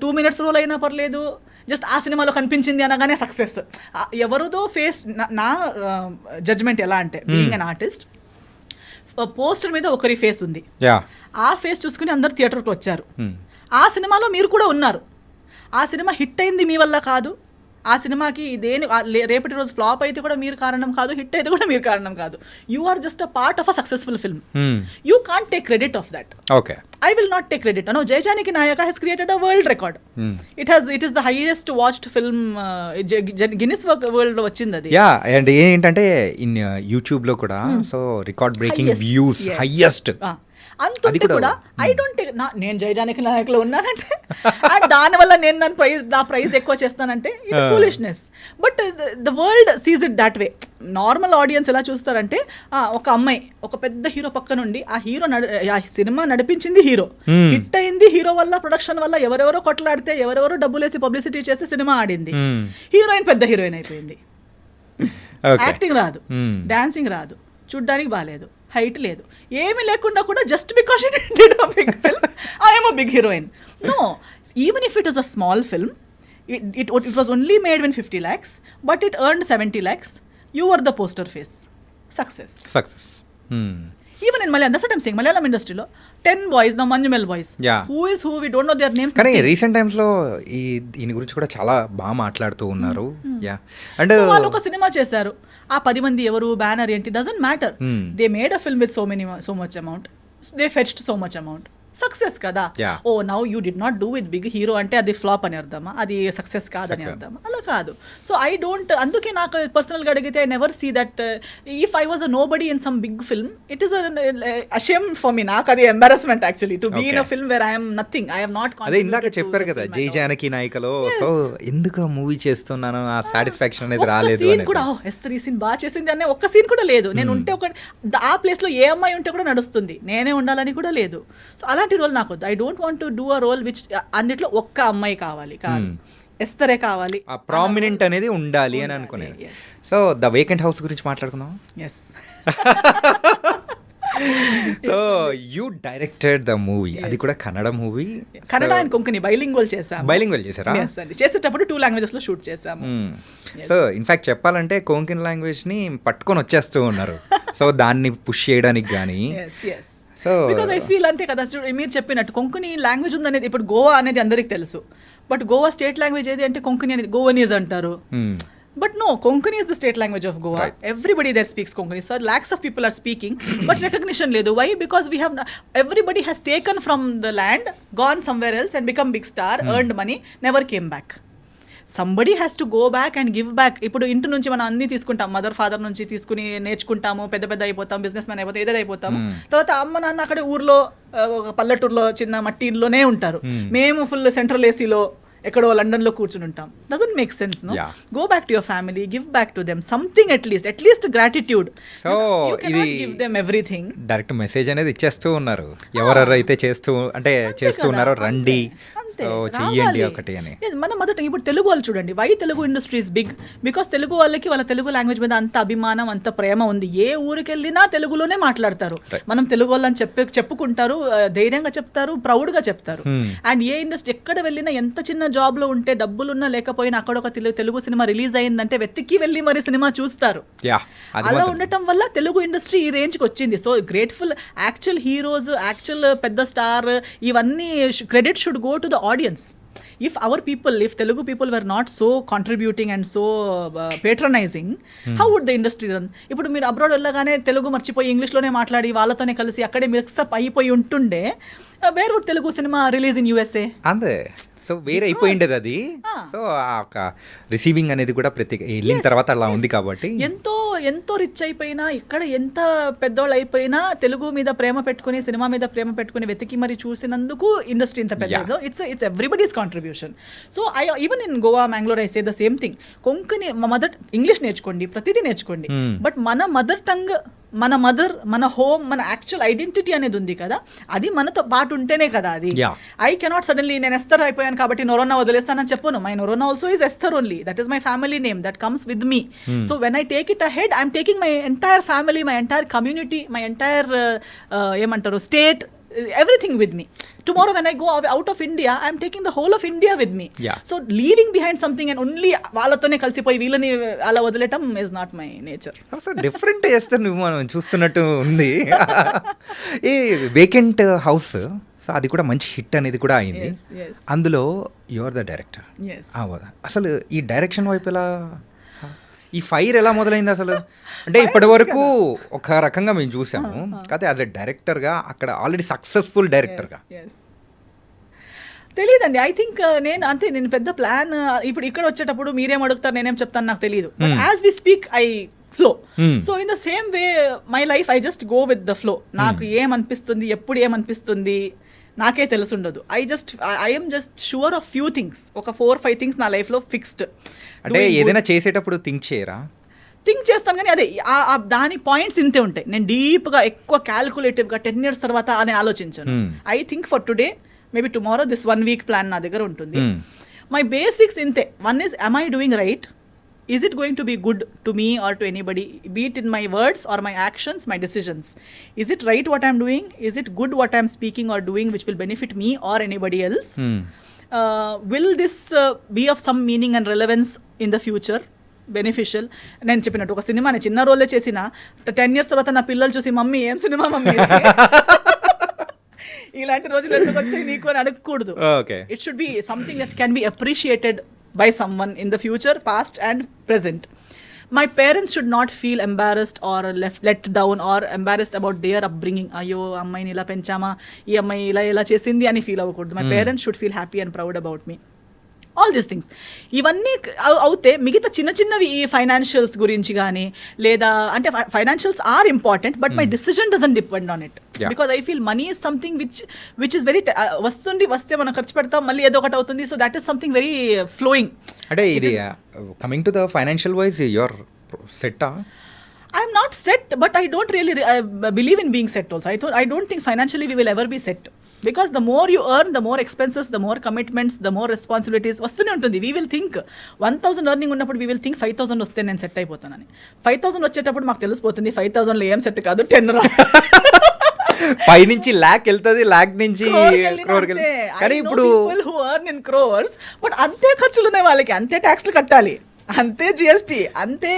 2 minutes రోల్ అయినా పర్లేదు, జస్ట్ ఆ సినిమాలో కనిపించింది అనగానే సక్సెస్. ఎవరిదో ఫేస్, నా జడ్జ్మెంట్ ఎలా అంటే, బీయింగ్ అన్ ఆర్టిస్ట్, పోస్టర్ మీద ఒకరి ఫేస్ ఉంది, ఆ ఫేస్ చూసుకుని అందరు థియేటర్కి వచ్చారు. ఆ సినిమాలో మీరు కూడా ఉన్నారు. ఆ సినిమా హిట్ అయింది మీ వల్ల కాదు, ఆ సినిమాకి ఇదేని రేపటి రోజు ఫ్లాప్ అయితే కూడా మీరు కారణం కాదు, హిట్ అయితే కూడా మీరు కారణం కాదు. You are just a part of a successful film. You can't take credit of that. I will not take credit. No, Jai Janaki Nayaka has created a world record. It is the highest watched film. Guinness World వచ్చింది అది. Yeah and ఏంటంటే in యూట్యూబ్లో కూడా so record breaking Highest. Views Yes. Highest. అంతుంటే కూడా- కూడా I don't నేను జై జానకి నాయకులో ఉన్నానంటే అండ్ దానివల్ల నేను నా ప్రైజ్ ఎక్కువ చేస్తానంటే it foolishness. But the world seize it that way. Normal audience ఎలా చూస్తారంటే ఒక అమ్మాయి ఒక పెద్ద హీరో పక్క నుండి ఆ సినిమా నడిపించింది హీరో, హిట్ అయింది హీరో వల్ల, ప్రొడక్షన్ వల్ల, ఎవరెవరో కొట్లాడితే ఎవరెవరో డబ్బులేసి పబ్లిసిటీ చేస్తే సినిమా ఆడింది, హీరోయిన్ పెద్ద హీరోయిన్ అయిపోయింది. యాక్టింగ్ రాదు, డాన్సింగ్ రాదు, చూడ్డానికి బాగాలేదు, హైట్ లేదు, ఏమీ లేకుండా కూడా just because she did a big film I'm a big heroine. No, even if it is a small film, it was only made in 50 lakhs, but it earned 70 lakhs. You were the poster face. Success. Even in Malayalam, that's what I'm saying. Malayalam industry lo 10 boys, now Manjumel boys. Yeah. Who is who? We don't know their names. కానీ recent టైమ్స్లో దీని గురించి కూడా చాలా బాగా మాట్లాడుతూ ఉన్నారు. Yeah and So, వాళ్ళు ఒక సినిమా చేశారు, ఆ 10 మంది ఎవరు, బ్యానర్ ఏంటి, doesn't matter. They made a film with so much amount, they fetched so much amount. Success కదా. Yeah. Oh now you did not do with big hero అంటే అది ఫ్లాప్ అని అర్థమా, అది సక్సెస్ కాదని అర్థమా? అలా కాదు. సో ఐ డోంట్, అందుకే నాకు పర్సనల్గా అడిగితే I never see that if I was a nobody in some big film, it is a shame for me. నాకు అది embarrassment actually to be in a film where I'm nothing. I have not. అదే ఇందాక చెప్పారు కదా జై జానకి నాయకలో, so ఎందుకు movie చేస్తున్నాను ఆ సాటిస్ఫాక్షన్ అనేది రాలేదు సీన్ అనేది. కూడా ఎస్తర్ ఈ సీన్ బాగా చేసింది అనే ఒక్క సీన్ కూడా లేదు. నేను ఉంటే ఒక ఆ ప్లేస్ లో ఏ అమ్మాయి ఉంటే కూడా నడుస్తుంది, నేనే ఉండాలని కూడా లేదు. సో అలాంటి రోల్ నాకు వద్దు. I don't want to do a role which అన్నిట్లో ఒక్క అమ్మాయి కావాలి, కాదు ఎస్తరే కావాలి, ఆ ప్రామినెంట్ అనేది ఉండాలి అని అనుకునేది. సో ద వేకెంట్ హౌస్ గురించి మాట్లాడుకుందాం. Yes. So you directed the movie, అది కూడా Kannada movie. Kannada and Konkani bilingual చేసాము. బైలింగ్వల్ చేశారా? Yes అండి. చేసేటప్పుడు 2 languages లో షూట్ చేసాము. సో ఇన్ఫాక్ట్ చెప్పాలంటే కొంకణి లాంగ్వేజ్ని పట్టుకొని వచ్చేస్తూ ఉన్నారు. సో దాన్ని పుష్ చేయడానికి కానీ. Yes. So because I feel అంతే కదా, మీరు చెప్పినట్టు కొంకణి లాంగ్వేజ్ ఉందనేది ఇప్పుడు గోవా అనేది అందరికి తెలుసు, బట్ గోవా స్టేట్ లాంగ్వేజ్ ఏది అంటే కొంకణి అనేది గోవనీస్ అంటారు. But no, Konkani is the state language of Goa. Right. Everybody there speaks Konkani. So lakhs of people are speaking, but recognition ledu. Why? Because we have everybody has taken from the land, gone somewhere else and become big star, earned money, never came back. Somebody has to go back and give back. ఇప్పుడు ఇంటి నుంచి మనం అన్ని తీసుకుంటాం, mother father నుంచి తీసుకుని నేర్చుకుంటాము, పెద్ద అయిపోతాం, బిజినెస్ మ్యాన్ అయిపోతాం, ఏదైతే అయిపోతాము. తర్వాత అమ్మ నాన్న అక్కడ ఊర్లో ఒక పల్లెటూరులో చిన్న మట్టి ఇంట్లోనే ఉంటారు. మేము ఫుల్ సెంట్రల్ ఏసీలో ఎక్కడో లండన్ లో కూర్చుని ఉంటాం. Doesn't make sense. No, go back to your family, give back to them something, at least gratitude. So ఇది give them everything. Direct message అనేది ఇచ్చేస్తూ ఉన్నారు, ఎవరెవరైతే చేస్తూ ఉన్నారో రండి, చెయ్యండి ఒకటి అని. మన మదర్ టంగ్. ఇప్పుడు తెలుగు వాళ్ళు చూడండి, why Telugu industry is big, because Telugu వాళ్ళకి వాళ్ళ తెలుగు లాంగ్వేజ్ మీద అంత అభిమానం, అంత ప్రేమ ఉంది. ఏ ఊరికి వెళ్ళినా తెలుగులోనే మాట్లాడతారు. మనం తెలుగు వాళ్ళని చెప్పుకుంటారు, ధైర్యంగా చెప్తారు, ప్రౌడ్గా చెప్తారు. అండ్ ఏ ఇండస్ట్రీ ఎక్కడ వెళ్ళినా, ఎంత చిన్న జాబ్ లో ఉంటే, డబ్బులున్నా లేకపోయినా, అక్కడ ఒక తెలుగు సినిమా రిలీజ్ అయిందంటే వెతికి వెళ్ళి మరి సినిమా చూస్తారు. అలా ఉండటం వల్ల తెలుగు ఇండస్ట్రీ ఈ రేంజ్కి వచ్చింది. So grateful. Actual heroes, actual పెద్ద స్టార్, ఇవన్నీ credit should go to the audience. If Telugu people were not so contributing and so patronizing, how would the industry run? ఇప్పుడు మీరు అబ్రాడ్ వెళ్ళగానే తెలుగు మర్చిపోయి ఇంగ్లీష్లోనే మాట్లాడి వాళ్ళతోనే కలిసి అక్కడే మిక్సప్ అయిపోయి ఉంటుండే, వేర్ వుడ్ తెలుగు సినిమా రిలీజ్ ఇన్ USA? అంతే. సో వేరే అయిపోయిండేది అది. సో ఆ ఒక రిసీవింగ్ అనేది కూడా ప్రతి వెళ్ళిన తర్వాత అలా ఉంది కాబట్టి ఎంతో రిచ్ అయిపోయినా, ఇక్కడ ఎంత పెద్దోళ్ళు అయిపోయినా, తెలుగు మీద ప్రేమ పెట్టుకుని, సినిమా మీద ప్రేమ పెట్టుకుని వెతికి మరి చూసినందుకు ఇండస్ట్రీ ఇంత పెద్దదో. It's everybody's contribution. So even in Goa, Mangalore, I say the same thing. Konkani English నేర్చుకోండి, ప్రతిదీ నేర్చుకోండి, బట్ మన మదర్ టంగ్, మన హోమ్, మన యాక్చువల్ ఐడెంటిటీ అనేది ఉంది కదా, అది మనతో పాటు ఉంటేనే కదా అది. ఐ కెనాట్ సడన్లీ నేను ఎస్తర్ అయిపోయాను కాబట్టి నొరోనా వదిలేస్తానని చెప్పను. My Noronha also is Esther only. That is my family name, that comes with me. So when I take it ahead, I'm taking my entire family, my entire community, my entire ఏమంటారు state, everything with me. Tomorrow when I go out of India, I am taking the whole of India with me. So leaving behind something and only వాళ్ళతోనే కలిసిపోయి వీళ్ళని అలా వదిలేయటం is not my nature. So different చేస్తే నువ్వు మనం చూస్తున్నట్టు ఉంది. ఈ వేకెంట్ హౌస్, సో అది కూడా మంచి హిట్ అనేది కూడా అయింది. అందులో యు ఆర్ ద డైరెక్టర్. అసలు ఈ డైరెక్షన్ వైపు ఎలా, ఈ ఫైర్ ఎలా మొదలైంది అసలు? అంటే ఇప్పటి వరకు ఒక రకంగా మేము చూసాము, కాకపోతే యాజ్ ఎ డైరెక్టర్గా అక్కడ ఆల్రెడీ సక్సెస్ఫుల్ డైరెక్టర్గా. తెలియదండి. ఐ థింక్ నేను పెద్ద ప్లాన్ ఇప్పుడు ఇక్కడ వచ్చేటప్పుడు మీరేం అడుగుతారు నేనేం చెప్తాను నాకు తెలియదు. As we speak I flow. So in the same way my life I just go with the flow. నాకు ఏమనిపిస్తుంది, ఎప్పుడు ఏమనిపిస్తుంది నాకే తెలుసుండదు. I'm just sure of few things. ఒక 4-5 థింగ్స్ నా లైఫ్లో ఫిక్స్డ్. అంటే ఏదైనా చేసేటప్పుడు థింక్ చేయరా? థింక్ చేస్తాను కానీ అదే దాని పాయింట్స్ ఇంతే ఉంటాయి. నేను డీప్గా ఎక్కువ క్యాల్కులేటివ్గా 10 years తర్వాత అని ఆలోచించాను. I think for today, maybe tomorrow, this 1 week plan నా దగ్గర ఉంటుంది. మై బేసిక్స్ ఇంతే. One is, am I doing right? Is it going to be good to me or to anybody, be it in my words or my actions, my decisions? Is it right what I'm doing? Is it good what I'm speaking or doing which will benefit me or anybody else? Will this be of some meaning and relevance in the future? Beneficial. నేను చెప్పినట్టు ఒక cinema నేను చిన్న రోలే చేసిన 10 years తర్వాత నా పిల్లలు చూసి మమ్మీ ఏం సినిమా మమ్మీ ఇలాంటి రోజులు ఎందుకు వచ్చాయి నీకు అని అడగకూడదు. It should be something that can be appreciated by someone in the future, past and present. My parents should not feel embarrassed or let down or embarrassed about their upbringing. Ayyo ammayini ila penchama, ee ammayi ila chesindi ani feel avakuddu. My parents should feel happy and proud about me. All these things ఇవన్నీ అవుతే మిగతా చిన్న చిన్నవి ఈ financials గురించి కానీ లేదా అంటే financials are important but my decision doesn't depend on it because I feel money is something which is very వస్తే మనం ఖర్చు పెడతాం మళ్ళీ ఏదో ఒకటి అవుతుంది. So that is something very flowing. అంటే ఇది coming to the financial wise your సెట్టా? I'm not set, but I don't really believe in being set also. I don't think financially we will ever be set. Because the more you earn, the more expenses, the more commitments, the more responsibilities వస్తూనే ఉంటుంది. We will think 1,000 earning ఉన్నప్పుడు we will think 5,000 వస్తే నేను set అయిపోతానని. 5,000 వచ్చేటప్పుడు మాకు తెలిసిపోతుంది 5,000లో ఏం set కాదు 10 రా 5 నుంచి lakh వెళ్తుంది, lakh నుంచి crore కి. కానీ ఇప్పుడు people who earn in crores but అంతే ఖర్చులు ఉన్నాయి వాళ్ళకి, అంతే ట్యాక్స్లు కట్టాలి, అంతే జిఎస్టీ, అంతే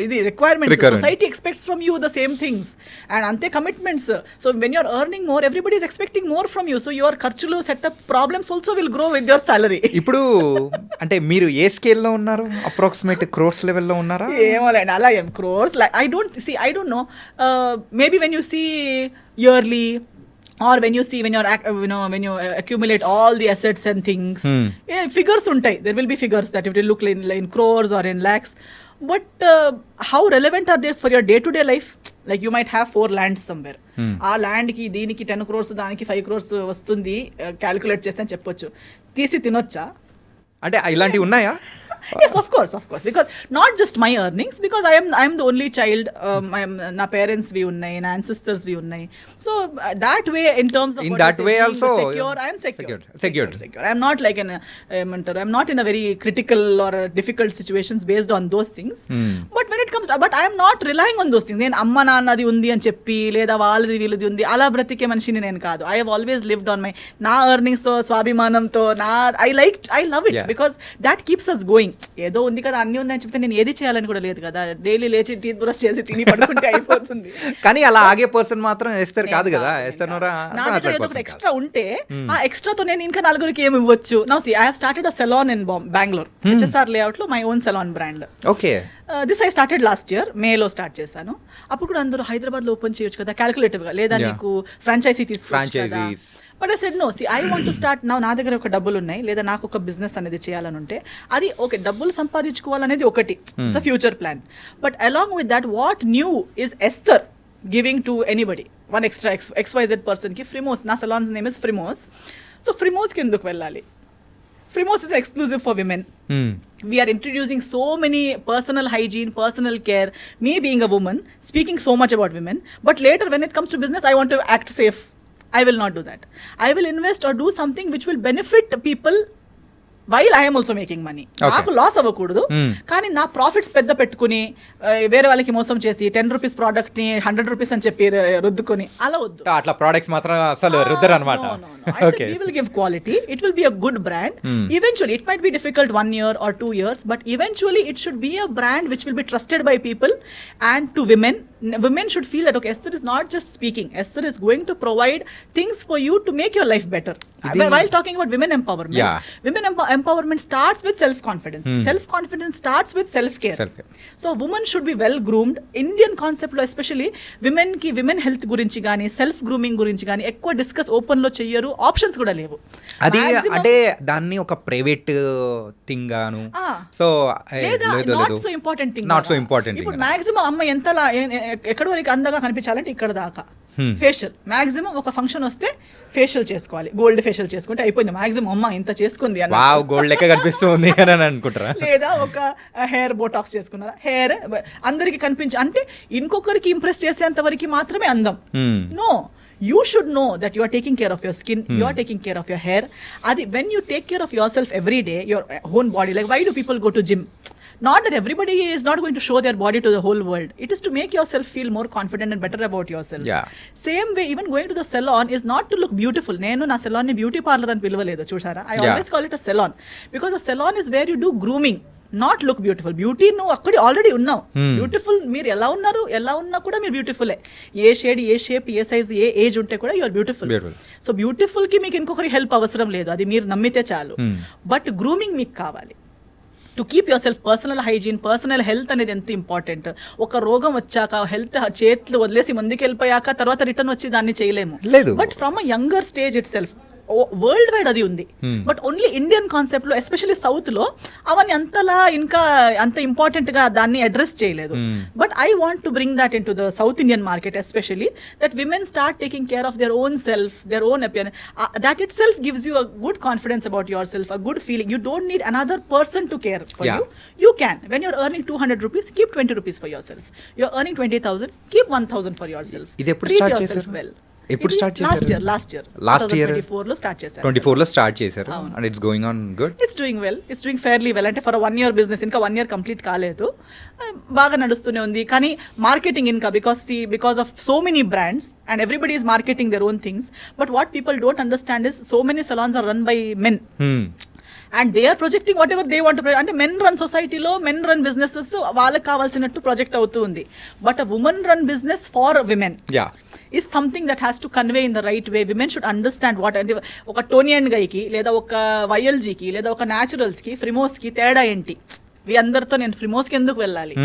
ఇది requirements. Society expects from you the same things and అంతే commitments. So when you're earning more everybody is expecting more from you. So your ఖర్చులు setup problems also will grow with your salary. ఇప్పుడు అంటే మీరు ఏ స్కేల్లో ఉన్నారు? Approximate crores లెవెల్లో ఉన్నారా? ఏమోలేండి అలా ఏం crores like I don't know. Maybe when you see yearly or when you when you accumulate all the assets and things, figures untai, there will be figures that it will look in crores or in lakhs, but how relevant are they for your day to day life? Like you might have 4 lands somewhere, ఆ land కి దీనికి 10 crores దానికి 5 crores వస్తుంది calculate చేస్తే అని చెప్పొచ్చు. తీసి తినొచ్చా? అంటే ఇలాంటివి ఉన్నాయా? Yes, of course, because not just my earnings, because I am the only child. Na parents vi unnai, na ancestors vi unnai. So that way, in terms of in that way also secure, I am secured. I am not like I am not in a very critical or difficult situations based on those things. But when it comes to, but I am not relying on those things. నేను అమ్మ నాన్నది ఉంది అని చెప్పి లేదా వాళ్ళది వీళ్ళది ఉంది అలా బ్రతికే మనిషిని నేను కాదు. I have always lived on నా earnings తో స్వాభిమానంతో I love it because that keeps us going. ఏదో ఉంది కదా అన్నీ ఉందని చెప్తే నేను ఏది చేయాలని కూడా లేదు కదా. డైలీ లేచి టీత్ బ్రష్ చేసి తిని పడుకుంటే అయిపోతుంది. కానీ అలా ఆగే పర్సన్ మాత్రం ఎస్తర్ కాదు కదా. నా దగ్గర ఏదో ఒకటి ఎక్స్ట్రా ఉంటే ఆ ఎక్స్ట్రాతో నేను ఇంకా 4కి ఏమి ఇవ్వచ్చు. Now see I have started a salon in Bengaluru, HSR layout లో my own salon brand. Okay. This I started last year మేలో స్టార్ట్ చేశాను. అప్పుడు కూడా అందరూ హైదరాబాద్లో ఓపెన్ చేయొచ్చు కదా క్యాలిక్యులేటివ్ గా, లేదా నీకు ఫ్రాంచైజీ తీసుకోవచ్చు కదా. But I said no, see I want to start now. నా దగ్గర ఒక డబ్బులు ఉన్నాయి లేదా నాకు ఒక బిజినెస్ అనేది చేయాలని ఉంటే అది ఓకే, డబ్బులు సంపాదించుకోవాలనేది ఒకటి, it's a future plan. But along with that what new is Esther giving to anybody, one extra XYZ person కి ఫ్రిమోస్, నా సలాన్స్ నేమ్ ఇస్ ఫ్రిమోస్. సో ఫ్రిమోస్ కి ఎందుకు వెళ్ళాలి? Frimoz is exclusive for women. We are introducing so many personal hygiene, personal care. Me being a woman, speaking so much about women. But later when it comes to business, I want to act safe. I will not do that. I will invest or do something which will benefit people while I am also making money. నాకు loss అవ్వకూడదు కానీ నా profits పెద్ద పెట్టుకుని వేరే వాళ్ళకి మోసం చేసి 10 రూపీస్ ప్రోడక్ట్ ని 100 రూపీస్ అని చెప్పి రుద్దుకొని అలా వద్దు. అట్లా ప్రొడక్ట్స్ మాత్రం అసలు రుద్దరు అన్నమాట. Okay. We will give quality. It will be a good brand. Eventually, it might be difficult 1 year or 2 years, but eventually it should be a brand which will be trusted by people and to women women should feel that, okay, Esther is not just speaking. Esther is going to provide things for you to make your life better. While talking about women empowerment, women empowerment starts with self-confidence. Self-confidence starts with self-care. So women should be well groomed. Indian concept lo especially women health gurinchi gaani, self grooming gurinchi gaani ekko discuss open lo cheyyaru, options kuda levu. అది అంటే దాన్ని ఒక private thing గాను so not so important thing, not so important. ఇప్పుడు maximum అమ్మ ఎంతలా ఎక్కడి వరకు అందంగా కనిపించాలంటే ఇక్కడ దాకా. ఫేషియల్ మాక్సిమం ఒక ఫంక్షన్ వస్తే ఫేషియల్ చేసుకోవాలి, గోల్డ్ ఫేషియల్ చేసుకుంటే అయిపోయింది. మాక్సిమం అమ్మ ఇంత చేసుకుంది అని గోల్డ్ లెక్క కనిపిస్తుంది అని అనుకుంటారా? లేదా ఒక హెయిర్ బోటాక్స్ చేసుకున్నారా, హెయిర్ అందరికి కనిపించి అంటే ఇంకొకరికి ఇంప్రెస్ చేసేంత వరకు మాత్రమే అందం. No, you should know that you are taking care of your skin, you are taking care of your hair. Adi when you take care of yourself every day, your own body, like why do people go to gym? Not that everybody is not going to show their body to the whole world. It is to make yourself feel more confident and better about yourself. Same way, even going to the salon is not to look beautiful. Nenu na salon ni beauty parlor ani pilvaledu chusara. I always call it a salon because a salon is where you do grooming, not look beautiful. Beauty నువ్వు అక్కడ already ఉన్నావు, beautiful. మీరు ఎలా ఉన్నారు, ఎలా ఉన్నా కూడా మీరు బ్యూటిఫుల్లే. ఏ షేడ్, ఏ షేప్, ఏ సైజ్, ఏ ఏజ్ ఉంటే కూడా యూఆర్ బ్యూటిఫుల్. సో బ్యూటిఫుల్ కి మీకు ఇంకొకరి హెల్ప్ అవసరం లేదు, అది మీరు నమ్మితే చాలు. బట్ గ్రూమింగ్ మీకు కావాలి to keep your self. Personal hygiene, personal health అనేది ఎంత ఇంపార్టెంట్. ఒక రోగం వచ్చాక హెల్త్ చేతులు వదిలేసి ముందుకు వెళ్ళిపోయాక తర్వాత రిటర్న్ వచ్చి దాన్ని చేయలేము. But from a younger stage it self world wide అది ఉంది. బట్ ఓన్లీ ఇండియన్ కాన్సెప్ట్ లో ఎస్పెషల్లీ సౌత్ లో అవన్నీ అంతలా ఇంకా అంత ఇంపార్టెంట్ గా దాన్ని అడ్రస్ చేయలేదు. But I want to bring that in to the south Indian market especially, that women start taking care of their own self, their own appearance. That itself gives you a good confidence about yourself, a good feeling. You don't need another person to care for you. You can. When you're earning 200 rupees, keep 20 rupees for yourself. You're earning 20,000, keep 1,000 for yourself. ఇది ఎప్పుడు start చేశారు? well. ఎప్పుడు start చేశారు? Last year 24 లో start చేశారు. 24 లో start చేశారు. And it's going on good. It's doing well, it's doing fairly well. అంటే ఫర్ 1 year బిజినెస్, ఇంకా 1 year కంప్లీట్ కాలేదు, బాగా నడుస్తూనే ఉంది. కానీ మార్కెటింగ్ ఇంకా because of so many brands and everybody is marketing their own things. But what people don't understand is so many salons are run by men. And they are projecting whatever they want. అంటే men run సొసైటీలో men run businesses వాళ్ళకి కావాల్సినట్టు project అవుతూ ఉంది. But a woman run business for women is something that has to convey in the right way. Women should understand what, అంటే ఒక టోనియన్ గైకి లేదా ఒక వైఎల్జీకి లేదా ఒక న్యాచురల్స్కి ఫ్రిమోస్కి తేడా ఏంటి, అందరితో నేను ఫ్రిమోస్కి ఎందుకు వెళ్ళాలి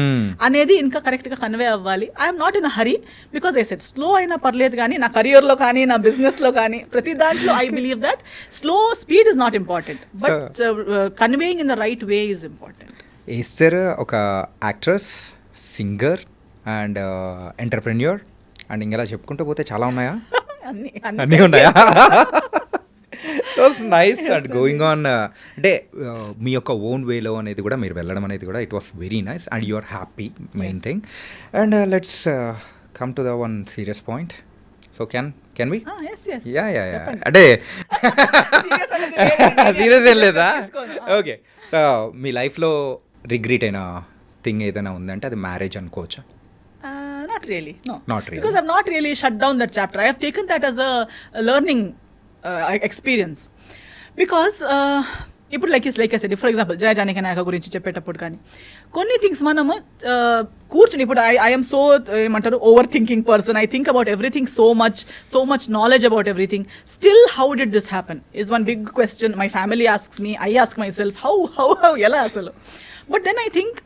అనేది ఇంకా కరెక్ట్గా కన్వే అవ్వాలి. I'm not in a hurry because I said slow అయినా పర్లేదు, కానీ నా కెరియర్లో కానీ నా బిజినెస్లో కానీ ప్రతి దాంట్లో I believe that slow speed is not important, but conveying in the right way is important. Esther ఒక actress, singer and entrepreneur and ఇంకెలా చెప్పుకుంటూ పోతే చాలా ఉన్నాయా? అన్నీ ఉన్నాయా? Was nice and going on. అంటే మీ యొక్క ఓన్ వేలో అనేది కూడా మీరు వెళ్ళడం అనేది కూడా it was very nice and you are happy, main thing. And let's come to the one serious point. So can we? Yeah అంటే సీరియస్ ఏం లేదా? ఓకే. సో మీ లైఫ్లో రిగ్రెట్ అయిన థింగ్ ఏదైనా ఉందంటే అది మ్యారేజ్ అనుకోవచ్చా? Not really, no. Because I've not really shut down that chapter. I have taken that as a learning experience. Because ఇప్పుడు like I said, for example, జయ జానకి నాయక గురించి చెప్పేటప్పుడు కానీ కొన్ని థింగ్స్ మనము కూర్చుని, ఇప్పుడు ఐఎమ్ సో ఏమంటారు over thinking person. I think about everything so much knowledge about everything. Still how did this happen is one big question. My family asks me, I ask myself how ఎలా అసలు. But then I think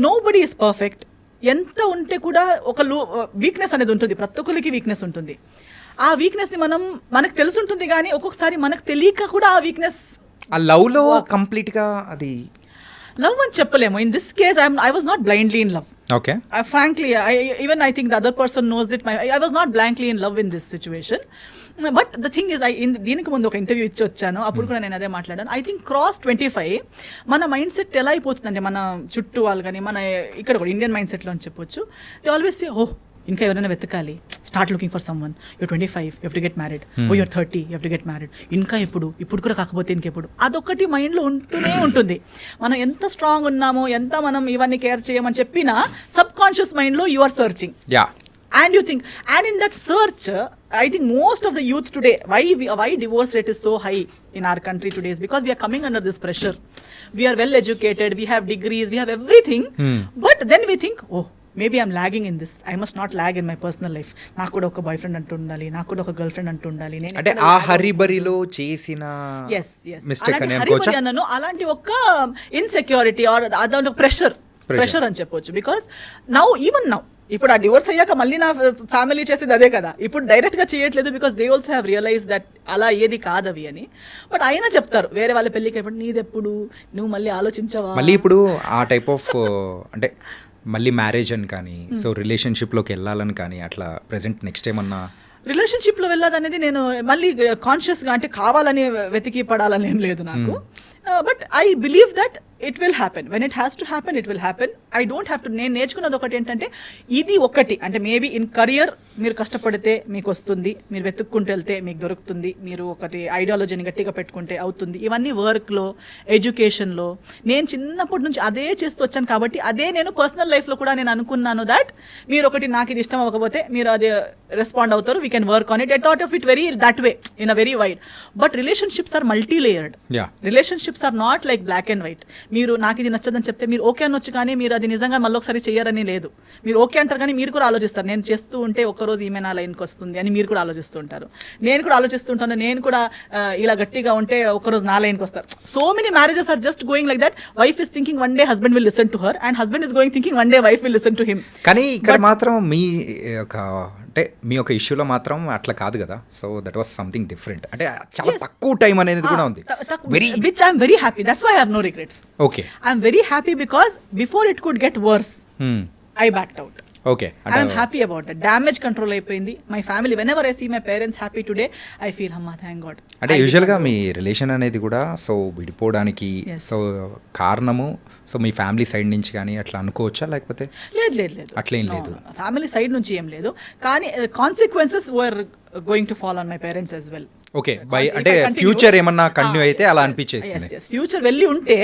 nobody is perfect. ఎంత ఉంటే కూడా ఒక weakness అనేది ఉంటుంది, ప్రతి ఒక్కరికి వీక్నెస్ ఉంటుంది. ఆ వీక్నెస్ని మనకు తెలుసుంటుంది, కానీ ఒక్కొక్కసారి మనకు తెలియక కూడా ఆ వీక్నెస్ ఆ లవ్లో కంప్లీట్గా అది లవ్ అని చెప్పలేము. In this case I was not blindly in love. Okay. Frankly, I think the other person knows that I was not blankly in love in this situation. But the thing is, దీనికి ముందు ఒక interview ఇచ్చి వచ్చాను, అప్పుడు కూడా నేను అదే మాట్లాడాను. ఐ థింక్ క్రాస్ 25 మన మైండ్ సెట్ ఎలా అయిపోతుందంటే, మన చుట్టూ వాళ్ళు కానీ మన ఇక్కడ కూడా ఇండియన్ మైండ్ సెట్లో అని చెప్పొచ్చు. దే ఆల్వేస్ సే, ఇంకా ఎవరైనా వెతకాలి, start looking for someone, your 25 you have to get married, your 30 you have to get married, ఇంకా ఇప్పుడు కూడా కాకపోతే ఇంకెప్పుడు. అదొకటి మైండ్లో ఉంటూనే ఉంటుంది. మనం ఎంత స్ట్రాంగ్ ఉన్నామో, ఎంత మనం ఇవన్నీ కేర్ చేయమని చెప్పినా సబ్ కాన్షియస్ మైండ్లో you are searching. And you think, and in that search, I think most of the youth today, why divorce rate is so high in our country today is because we are coming under this pressure. We are well educated, we have degrees, we have everything, but then we think, maybe I'm lagging in this, I must not lag in my personal life. నాకు కూడా ఒక boy friend అంటూ ఉండాలి, నాకు కూడా ఒక girl friend అంటూ ఉండాలి. నేను అంటే ఆ హరిబరిలో చేసిన మిస్టేక్ అని అనుకోవచ్చా? అన్నను అలాంటి ఒక ఇన్సెక్యూరిటీ ఆర్ అదొక ప్రెషర్ అని చెప్పొచ్చు. బికాస్ ఈవెన్ నౌ ఇప్పుడు ఆ డివోర్స్ అయ్యాక మళ్ళీ నా ఫ్యామిలీ చేసేది అదే కదా, ఇప్పుడు డైరెక్ట్గా చేయట్లేదు. Because they also have realise that అలా ఏది కాదవి అని. బట్ అయినా చెప్తారు వేరే వాళ్ళ పెళ్ళికి అయిపోయి నీదెప్పుడు, నువ్వు మళ్ళీ ఆలోచించవా? మళ్ళీ ఇప్పుడు ఆ టైప్ ఆఫ్ అంటే మళ్ళీ మ్యారేజ్ అని కానీ సో రిలేషన్షిప్లోకి వెళ్ళాలని కానీ అట్లా ప్రెసెంట్ నెక్స్ట్ ఏమన్నా రిలేషన్షిప్లో వెళ్ళాలనేది నేను మళ్ళీ కాన్షియస్గా అంటే కావాలని వెతికి పడాలని ఏం లేదు నాకు. But I believe that it will happen. When it has to happen it will happen. I don't have to. నేను నేర్చుకున్నది ఒకటి ఏంటంటే ఇది ఒకటి అంటే మేబీ ఇన్ కరియర్ మీరు కష్టపడితే మీకు వస్తుంది, మీరు వెతుక్కుంటూ వెళ్తే మీకు దొరుకుతుంది, మీరు ఒకటి ఐడియాలజీని గట్టిగా పెట్టుకుంటే అవుతుంది. ఇవన్నీ వర్క్లో, ఎడ్యుకేషన్లో నేను చిన్నప్పటి నుంచి అదే చేస్తూ వచ్చాను కాబట్టి అదే నేను పర్సనల్ లైఫ్లో కూడా నేను అనుకున్నాను దట్ మీరు ఒకటి నాకు ఇది ఇష్టం అవ్వకపోతే మీరు అదే రెస్పాండ్ అవుతారు, we can work on it. I thought of it very that way in a very wide. But relationships are multi layered. Relationships are not like black and white. మీరు నాకు ఇది నచ్చదని చెప్తే మీరు ఓకే అనొచ్చు, కానీ మీరు అది నిజంగా మళ్ళీ ఒకసారి చేయరని లేదు. మీరు ఓకే అంటారు కానీ మీరు కూడా ఆలోచిస్తారు, నేను చేస్తూ ఉంటే ఒక్కరోజు ఈమె నా లైన్కి వస్తుంది అని మీరు కూడా ఆలోచిస్తూ ఉంటారు. నేను కూడా ఆలోచిస్తుంటాను, నేను కూడా ఇలా గట్టిగా ఉంటే ఒకరోజు నా లైన్కి వస్తారు. So many marriages are just going like that. Wife is thinking one day husband will listen to her and husband is going thinking one day wife will listen to him. కానీ ఇక్కడ మాత్రం మీ ఒక అంటే మీ ఒక ఇష్యూలో మాత్రం అట్లా కాదు కదా. So that was something different. అంటే చాలా తక్కువ టైం అనేది కూడా ఉంది. Which I'm very happy. That's why I have no regrets. Okay. I'm very happy because before it could get worse, I backed out. Okay, I'm happy about that. Damage control అయిపోయింది. My family, whenever I see my parents happy today, I feel, Amma, thank God. అంటే యూజువల్గా మీ relation అనేది కూడా so విడిపోవడానికి so కారణము so మీ family side నుంచి కానీ అట్లా అనుకోవచ్చా, లేకపోతే లేదు అట్లేం లేదు? ఫ్యామిలీ సైడ్ నుంచి ఏం లేదు, కానీ consequences were going to fall on my parents as well. Okay, by అంటే ఫ్యూచర్ ఏమన్నా కంటిన్యూ అయితే అలా అనిపించేసింది. ఫ్యూచర్ వెళ్ళి ఉంటే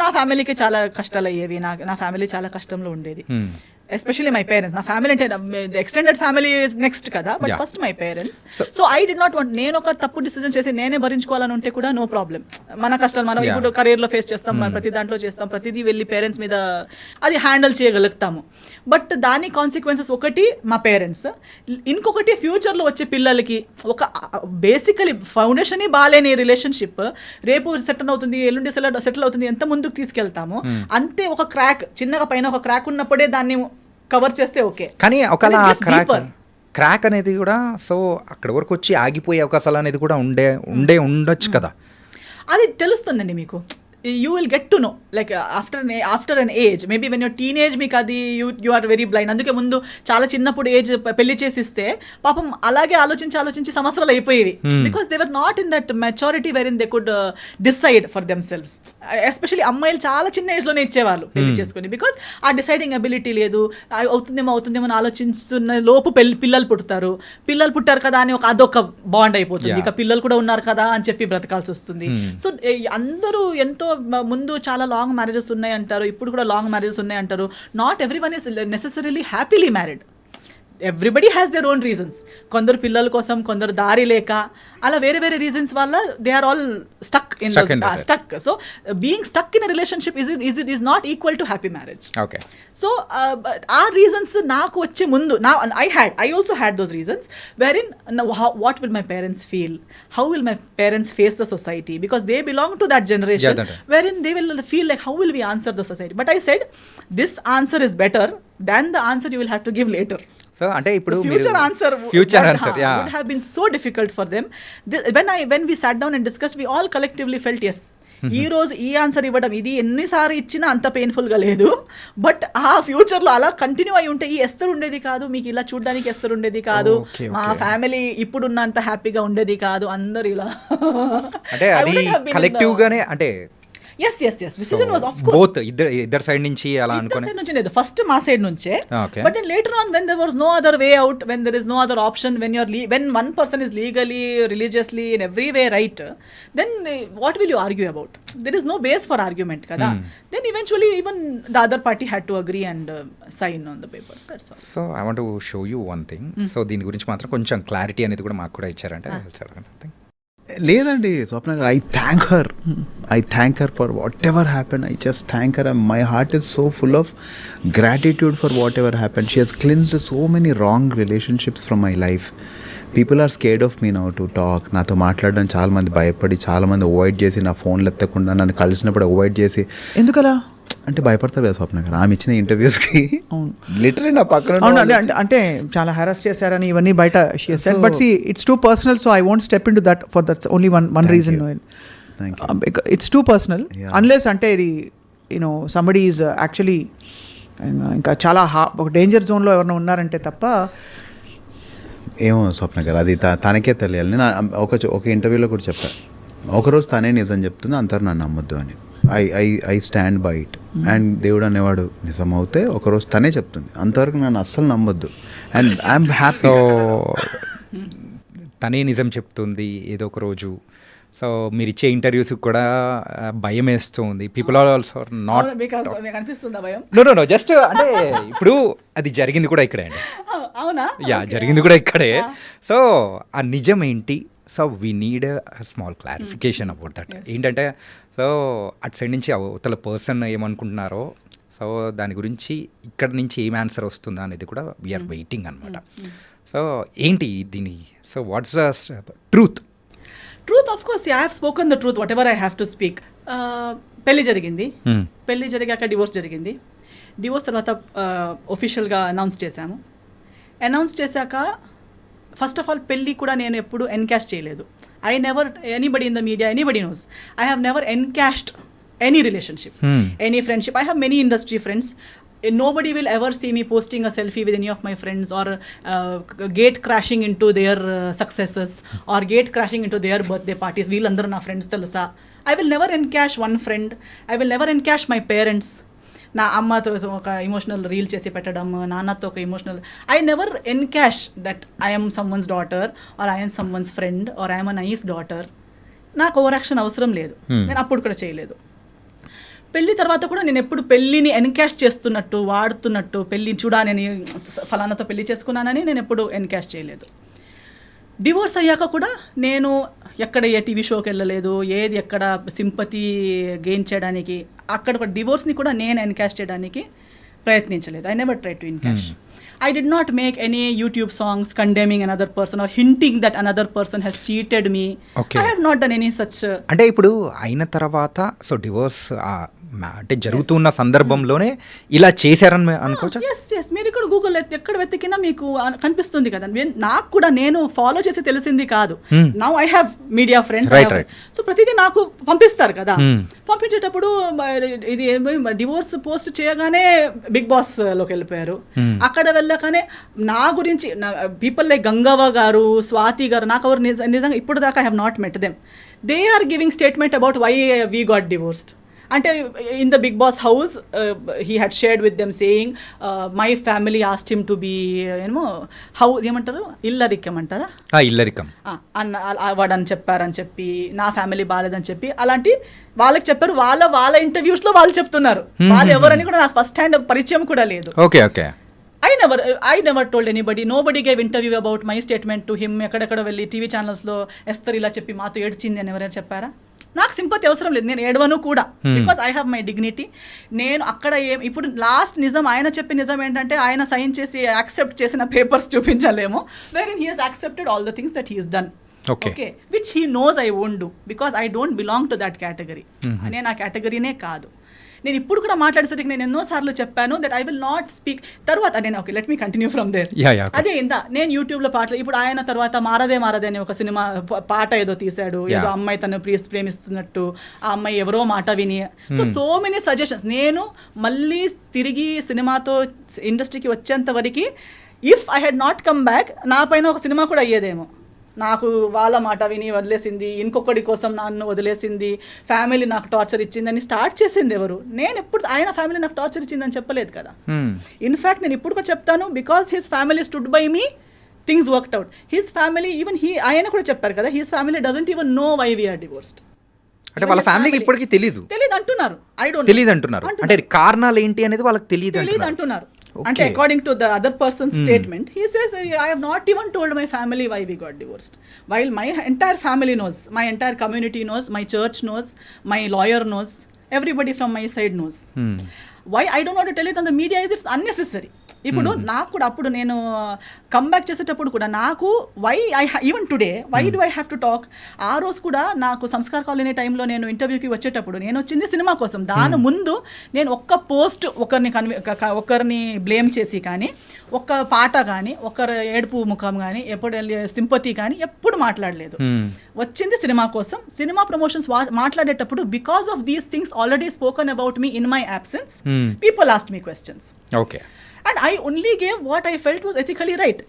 నా ఫ్యామిలీకి చాలా కష్టాలు అయ్యేవి, నా ఫ్యామిలీ చాలా కష్టంలో ఉండేది. Especially my parents. నా ఫ్యామిలీ అంటే ఎక్స్టెండెడ్ ఫ్యామిలీ నెక్స్ట్ కదా, but first my parents. So I did not want, నేను ఒక తప్పు డిసిజన్ చేసి నేనే భరించుకోవాలని ఉంటే కూడా నో ప్రాబ్లం. మన కష్టాలు మనం ఇప్పుడు కెరీర్లో ఫేస్ చేస్తాం, ప్రతి దాంట్లో చేస్తాం, ప్రతిదీ వెళ్ళి పేరెంట్స్ మీద అది హ్యాండిల్ చేయగలుగుతాము. బట్ దాని కాన్సిక్వెన్సెస్ ఒకటి మా పేరెంట్స్, ఇంకొకటి ఫ్యూచర్లో వచ్చే పిల్లలకి ఒక బేసికలీ ఫౌండేషన్ బాగాలేని రిలేషన్షిప్ రేపు సెటిల్ అవుతుంది, ఎల్లుండి సెటిల్ అవుతుంది, ఎంత ముందుకు తీసుకెళ్తాము అంతే. ఒక క్రాక్ చిన్నగా పైన ఒక క్రాక్ ఉన్నప్పుడే దాన్ని కవర్ చేస్తే ఓకే, కానీ ఒకవేళ క్రాక్ అనేది కూడా సో అక్కడ వరకు వచ్చి ఆగిపోయే అవకాశాలు అనేది కూడా ఉండొచ్చు కదా. అది తెలుస్తుందండి మీకు. You will get to know like after an age, maybe when you're teenage మీకు అది you are very blind. అందుకే ముందు చాలా చిన్నప్పుడు ఏజ్ పెళ్లి చేసిస్తే పాపం అలాగే ఆలోచించి సంవత్సరాలు అయిపోయేవి. Because they were not in that maturity wherein they could decide for themselves. Especially అమ్మాయిలు చాలా చిన్న ఏజ్లోనే ఇచ్చేవాళ్ళు పెళ్లి చేసుకుని, బికాస్ ఆ డిసైడింగ్ అబిలిటీ లేదు. అవుతుందేమో అని ఆలోచిస్తున్న లోపు పిల్లలు పుట్టారు కదా అని అదొక బాండ్ అయిపోతుంది. ఇక పిల్లలు కూడా ఉన్నారు కదా అని చెప్పి బ్రతకాల్సి వస్తుంది. సో అందరూ ఎంతో ముందు చాలా లాంగ్ మ్యారేజెస్ ఉన్నాయి అంటారు, ఇప్పుడు కూడా లాంగ్ మ్యారేజెస్ ఉన్నాయి అంటారు. Not everyone is necessarily happily married. Everybody has their own reasons. కొందరు పిల్లల కోసం, కొందరు దారి లేక, అలా వేరే రీజన్స్ వల్ల they are all stuck. So being stuck in a relationship is not equal to happy marriage. Okay, so ఆ రీజన్స్ నాకు వచ్చే ముందు I also had those reasons wherein what will my parents feel, how will my parents face the society, because they belong to that generation wherein they will feel like how will we answer the society. But I said this answer is better than the answer you will have to give later. So అంటే ఇప్పుడు future answer would have been so difficult for them. When we sat down and discussed, we all collectively felt yes, ఈ రోజు ఈ answer ఇవ్వడం ఇది ఎన్నిసార్లు ఇచ్చినా అంత పెయిన్ఫుల్గా లేదు. బట్ ఆ ఫ్యూచర్లో అలా కంటిన్యూ అయి ఉంటే ఈ ఎస్తరు ఉండేది కాదు, మీకు ఇలా చూడడానికి ఎస్తరు ఉండేది కాదు, మా ఫ్యామిలీ ఇప్పుడున్నంత హ్యాపీగా ఉండేది కాదు. అందరు ఇలా అంటే అది కలెక్టివ్ గానే అంటే yes decision was of course both ఇద్దరు సైడ్ నుంచి అలా అనుకోని సైడ్ నుంచి లేదు, ఫస్ట్ మా సైడ్ నుంచే. But then later on when there was no other way out, when there is no other option, when one person is legally, religiously, in every way right, then what will you argue about? There is no base for argument kada. Then eventually even the other party had to agree and sign on the papers. That's all. So I want to show you one thing. So దీని గురించి మాత్రం కొంచెం clarity అనేది కూడా మాకు కూడా ఇచ్చారంటే లేదండి Swapna garu, I thank her for whatever happen. I just thank her. My heart is so full of gratitude for whatever happen. She has cleansed so many wrong relationships from my life. People are scared of me now to talk. నాతో మాట్లాడడానికి చాలామంది భయపడి, చాలామంది avoid చేసి, నా ఫోన్లు ఎత్తకుండా నన్ను కలిసినప్పుడు అవాయిడ్ చేసి. ఎందుకలా అంటే భయపడతారు కదా స్వప్న గారు, ఆమె ఇచ్చిన ఇంటర్వ్యూస్కి. అవును, లిటరలీ నా పక్కన అవును, అంటే చాలా హెరాస్ చేశారని ఇవన్నీ బయట she said. But see it's too personal, so I won't step in to that for that's only one reason. It's too personal unless అంటే ఇది యూనో సంబడి ఈజ్ యాక్చువల్లీ ఇంకా చాలా ఒక డేంజర్ జోన్లో ఎవరైనా ఉన్నారంటే తప్ప. ఏమో స్వప్న గారు, అది తనకే తెలియాలి. నేను ఒక ఇంటర్వ్యూలో కూడా చెప్పాను, ఒకరోజు తనే నిజం చెప్తుంది, అంతరు నన్ను నమ్మొద్దు అని. I stand by it. And దేవుడు అనేవాడు నిజం అవుతే ఒకరోజు తనే చెప్తుంది, అంతవరకు నన్ను అస్సలు నమ్మొద్దు. And I'm happy. సో తనే నిజం చెప్తుంది ఏదో ఒక రోజు. సో మీరు ఇచ్చే ఇంటర్వ్యూస్ కూడా భయం వేస్తుంది. పీపుల్ ఆర్ ఆల్సో నాట్ అనిపిస్తుందా భయం? నో జస్ట్ అంటే ఇప్పుడు అది జరిగింది కూడా ఇక్కడే అండి. అవునా? యా, జరిగింది కూడా ఇక్కడే. సో ఆ నిజం ఏంటి? So we need small clarification about that. ఏంటంటే సో అటు సైడ్ నుంచి అవతల పర్సన్ ఏమనుకుంటున్నారో, సో దాని గురించి ఇక్కడ నుంచి ఏం ఆన్సర్ వస్తుందా అనేది కూడా వీఆర్ వెయిటింగ్ అనమాట. సో ఏంటి దీని, so what's the truth? Truth of course I have spoken the truth whatever I have to speak. పెళ్లి జరిగింది, పెళ్లి జరిగాక డివోర్స్ జరిగింది. డివోర్స్ తర్వాత ఒఫిషియల్గా అనౌన్స్ చేశాము. అనౌన్స్ చేశాక ఫస్ట్ ఆఫ్ ఆల్ పెళ్ళి కూడా నేను ఎప్పుడు ఎన్కాష్ చేయలేదు. I never, anybody in the media, anybody knows, I have never encashed any relationship, any friendship. I have many industry friends. Nobody will ever see me posting a selfie with any of my friends or gate crashing into their successes or gate crashing into their birthday parties. వీళ్ళందరూ నా friends తెలుసా? I will never encash one friend. I will never encash my parents. నా అమ్మతో ఒక emotional reel చేసి పెట్టడం, నాన్నతో ఒక emotional. I never encash that I'm someone's daughter or I'm someone's friend or I'm a nice daughter. నాకు over action అవసరం లేదు, నేను అప్పుడు కూడా చేయలేదు. పెళ్లి తర్వాత కూడా నేను ఎప్పుడు పెళ్ళిని ఎన్కాష్ చేస్తున్నట్టు, వాడుతున్నట్టు, పెళ్ళి చూడా నేను ఫలానాతో పెళ్లి చేసుకున్నానని నేను ఎప్పుడు ఎన్కాష్ చేయలేదు. డివోర్స్ అయ్యాక కూడా నేను ఎక్కడ ఏ టీవీ షోకి వెళ్ళలేదు, ఏది ఎక్కడ సింపతి గెయిన్ చేయడానికి, అక్కడ ఒక డివోర్స్ని కూడా నేను ఎన్కాష్ చేయడానికి ప్రయత్నించలేదు. I never try to encash. I did not make any YouTube songs condemning another person or hinting that another person has cheated me. Okay. I have not done any such. అంటే ఇప్పుడు అయిన తర్వాత so divorce అంటే జరుగుతున్న సందర్భంలోనే ఇలా చేశారని అనుకోవచ్చు. ఎస్, మీరు ఇక్కడ గూగుల్ ఎక్కడ వెతికినా మీకు కనిపిస్తుంది కదా. నాకు కూడా నేను ఫాలో చేసి తెలిసింది కాదు. Now I have media friends, so ప్రతిదీ నాకు పంపిస్తారు కదా. పంపించేటప్పుడు ఇది డివోర్స్ పోస్ట్ చేయగానే బిగ్ బాస్ లోకి వెళ్ళిపోయారు. అక్కడ వెళ్ళగానే నా గురించి పీపుల్ లైక్ గంగవ్వ గారు, స్వాతి గారు, నాకు ఎవరు నిజంగా ఇప్పుడు దాకా I have not met them. They are giving statement about why we got divorced. అంటే in the Bigg Boss house he had shared with them saying my family asked him to be ఏమో house ఏమంటారు, ఇల్లరికం అంటారా, ఇల్లరికం అన్న వాడని చెప్పారని చెప్పి, నా ఫ్యామిలీ బాగాలేదని చెప్పి అలాంటి వాళ్ళకి చెప్పారు. వాళ్ళ ఇంటర్వ్యూస్లో వాళ్ళు చెప్తున్నారు. వాళ్ళు ఎవరని కూడా నాకు ఫస్ట్ హ్యాండ్ పరిచయం కూడా లేదు. Okay okay. I never told anybody. Nobody gave interview about my statement to him. ఎక్కడెక్కడ వెళ్ళి టీవీ ఛానల్స్లో ఎస్తర్ ఇలా చెప్పి మాతో ఏడ్చింది అని ఎవరైనా చెప్పారా? నాకు సింపతి అవసరం లేదు, నేను ఏడవను కూడా. Because I have my dignity. నేను అక్కడ ఇప్పుడు లాస్ట్ నిజం ఆయన చెప్పిన నిజం ఏంటంటే ఆయన సైన్ చేసి యాక్సెప్ట్ చేసిన పేపర్స్ చూపించలేము, wherein he has accepted all the things that he has done. Okay, which he knows I won't do because I don't belong to that category. నేను ఆ కేటగిరీనే కాదు. నేను ఇప్పుడు కూడా మాట్లాడేసరికి నేను ఎన్నోసార్లు చెప్పాను that I will not speak. తర్వాత నేను okay let me continue from there. అదే నేను యూట్యూబ్లో పాటలు ఇప్పుడు ఆయన తర్వాత మారదే అని ఒక సినిమా పాట ఏదో తీశాడు, ఏదో అమ్మాయి తను ప్రేమిస్తున్నట్టు, ఆ అమ్మాయి ఎవరో మాట విని, సో మెనీ సజెషన్స్. నేను మళ్ళీ తిరిగి సినిమాతో ఇండస్ట్రీకి వచ్చేంత వరకు if I had not come back నా పైన ఒక సినిమా కూడా అయ్యేదేమో. నాకు వాళ్ళ మాట విని వదిలేసింది, ఇంకొకటి కోసం నన్ను వదిలేసింది, ఫ్యామిలీ నాకు టార్చర్ ఇచ్చిందని స్టార్ట్ చేసింది ఎవరు? నేను ఎప్పుడు ఆయన ఫ్యామిలీ నాకు టార్చర్ ఇచ్చిందని చెప్పలేదు కదా. ఇన్ఫ్యాక్ట్ నేను ఇప్పుడు కూడా చెప్తాను, because his family stood by me, things worked out. His family even ఆయన కూడా చెప్పారు కదా, his family doesn't even know why we are divorced. అంటే వాళ్ళ ఫ్యామిలీకి ఇప్పటికీ తెలియదు అంటున్నారు. ఐ డోంట్ తెలియదు అంటున్నారు. అంటే కారణాలు ఏంటి అనేది వాళ్ళకి తెలియదు అంటున్నారు. అంటే according to the other person statement he says I have not even told my family why we got divorced while my entire family knows, my entire community knows, my church knows, my lawyer knows, everybody from my side knows. Why I don't want to tell it on the media is it's unnecessary. ఇప్పుడు నాకు కూడా అప్పుడు నేను comeback చేసేటప్పుడు కూడా నాకు why even today why do I have to talk. ఆ రోజు కూడా నాకు సంస్కార్ కాలనీ టైంలో నేను ఇంటర్వ్యూకి వచ్చేటప్పుడు నేను వచ్చింది సినిమా కోసం. దాని ముందు నేను ఒక్క పోస్ట్ ఒకరిని బ్లేమ్ చేసి కానీ, ఒక్క పాట కానీ, ఒకరు ఏడుపు ముఖం కానీ, ఎప్పుడు సింపతి కానీ ఎప్పుడు మాట్లాడలేదు. వచ్చింది సినిమా కోసం. సినిమా ప్రమోషన్స్ మాట్లాడేటప్పుడు because of these things already spoken about me in my absence, people asked me questions. Okay. And I only gave what I felt was ethically right.